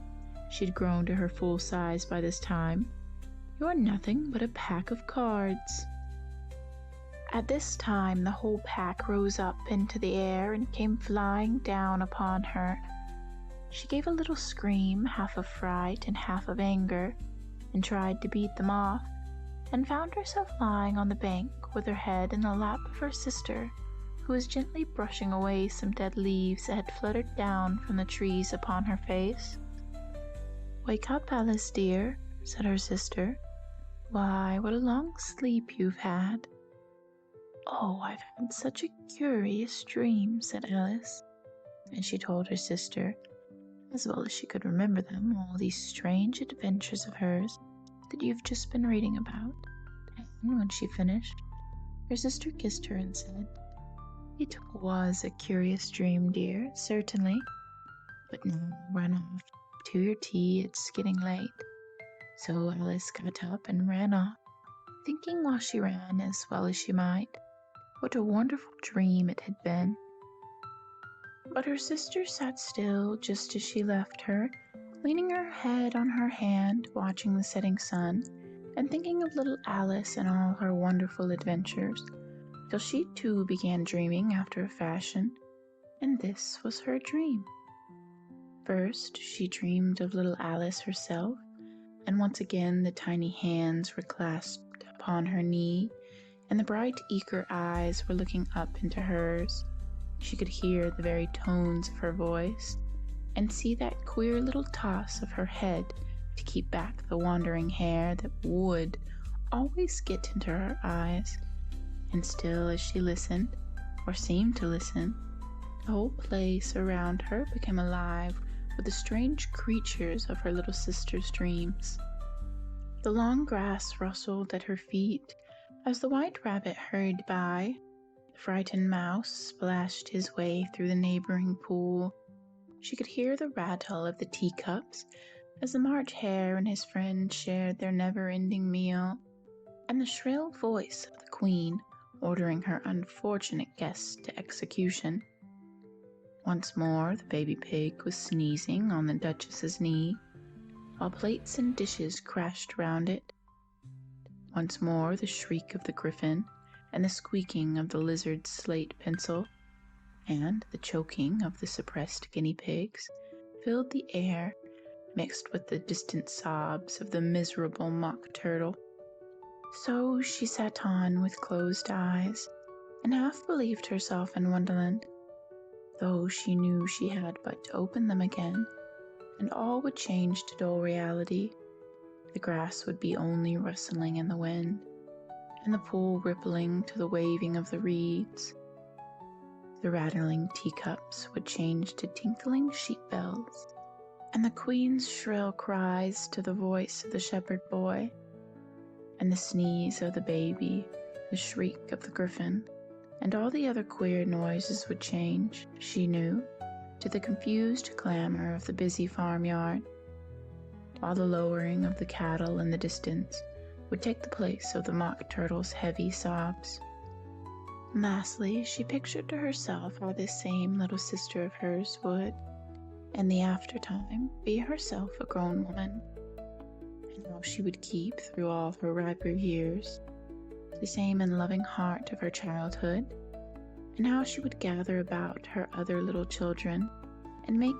She'd grown to her full size by this time. You're nothing but a pack of cards. At this time the whole pack rose up into the air and came flying down upon her. She gave a little scream, half of fright and half of anger, and tried to beat them off, and found herself lying on the bank with her head in the lap of her sister, who was gently brushing away some dead leaves that had fluttered down from the trees upon her face. Wake up, Alice dear, said her sister. Why, what a long sleep you've had. Oh, I've had such a curious dream, said Alice, and she told her sister, as well as she could remember them, all these strange adventures of hers that you've just been reading about. And when she finished, her sister kissed her and said, It was a curious dream, dear, certainly. But now run off to your tea, it's getting late. So Alice got up and ran off, thinking while she ran, as well as she might, what a wonderful dream it had been. But her sister sat still just as she left her, leaning her head on her hand, watching the setting sun, and thinking of little Alice and all her wonderful adventures, till she too began dreaming after a fashion, and this was her dream. First, she dreamed of little Alice herself, and once again the tiny hands were clasped upon her knee, and the bright eager eyes were looking up into hers. She could hear the very tones of her voice, and see that queer little toss of her head to keep back the wandering hair that would always get into her eyes. And still as she listened, or seemed to listen, the whole place around her became alive with the strange creatures of her little sister's dreams. The long grass rustled at her feet as the white rabbit hurried by. The frightened mouse splashed his way through the neighboring pool. She could hear the rattle of the teacups as the March Hare and his friend shared their never-ending meal, and the shrill voice of the Queen ordering her unfortunate guests to execution. Once more the baby pig was sneezing on the Duchess's knee, while plates and dishes crashed round it. Once more the shriek of the griffin and the squeaking of the lizard's slate pencil, and the choking of the suppressed guinea pigs filled the air, mixed with the distant sobs of the miserable mock turtle. So she sat on with closed eyes, and half believed herself in Wonderland, though she knew she had but to open them again, and all would change to dull reality. The grass would be only rustling in the wind, and the pool rippling to the waving of the reeds. The rattling teacups would change to tinkling sheep bells, and the Queen's shrill cries to the voice of the shepherd boy, and the sneeze of the baby, the shriek of the griffin, and all the other queer noises would change, she knew, to the confused clamor of the busy farmyard, while the lowering of the cattle in the distance would take the place of the mock turtle's heavy sobs. And lastly, she pictured to herself how this same little sister of hers would, in the aftertime, be herself a grown woman, and how she would keep, through all her riper years, the same unloving heart of her childhood, and how she would gather about her other little children and make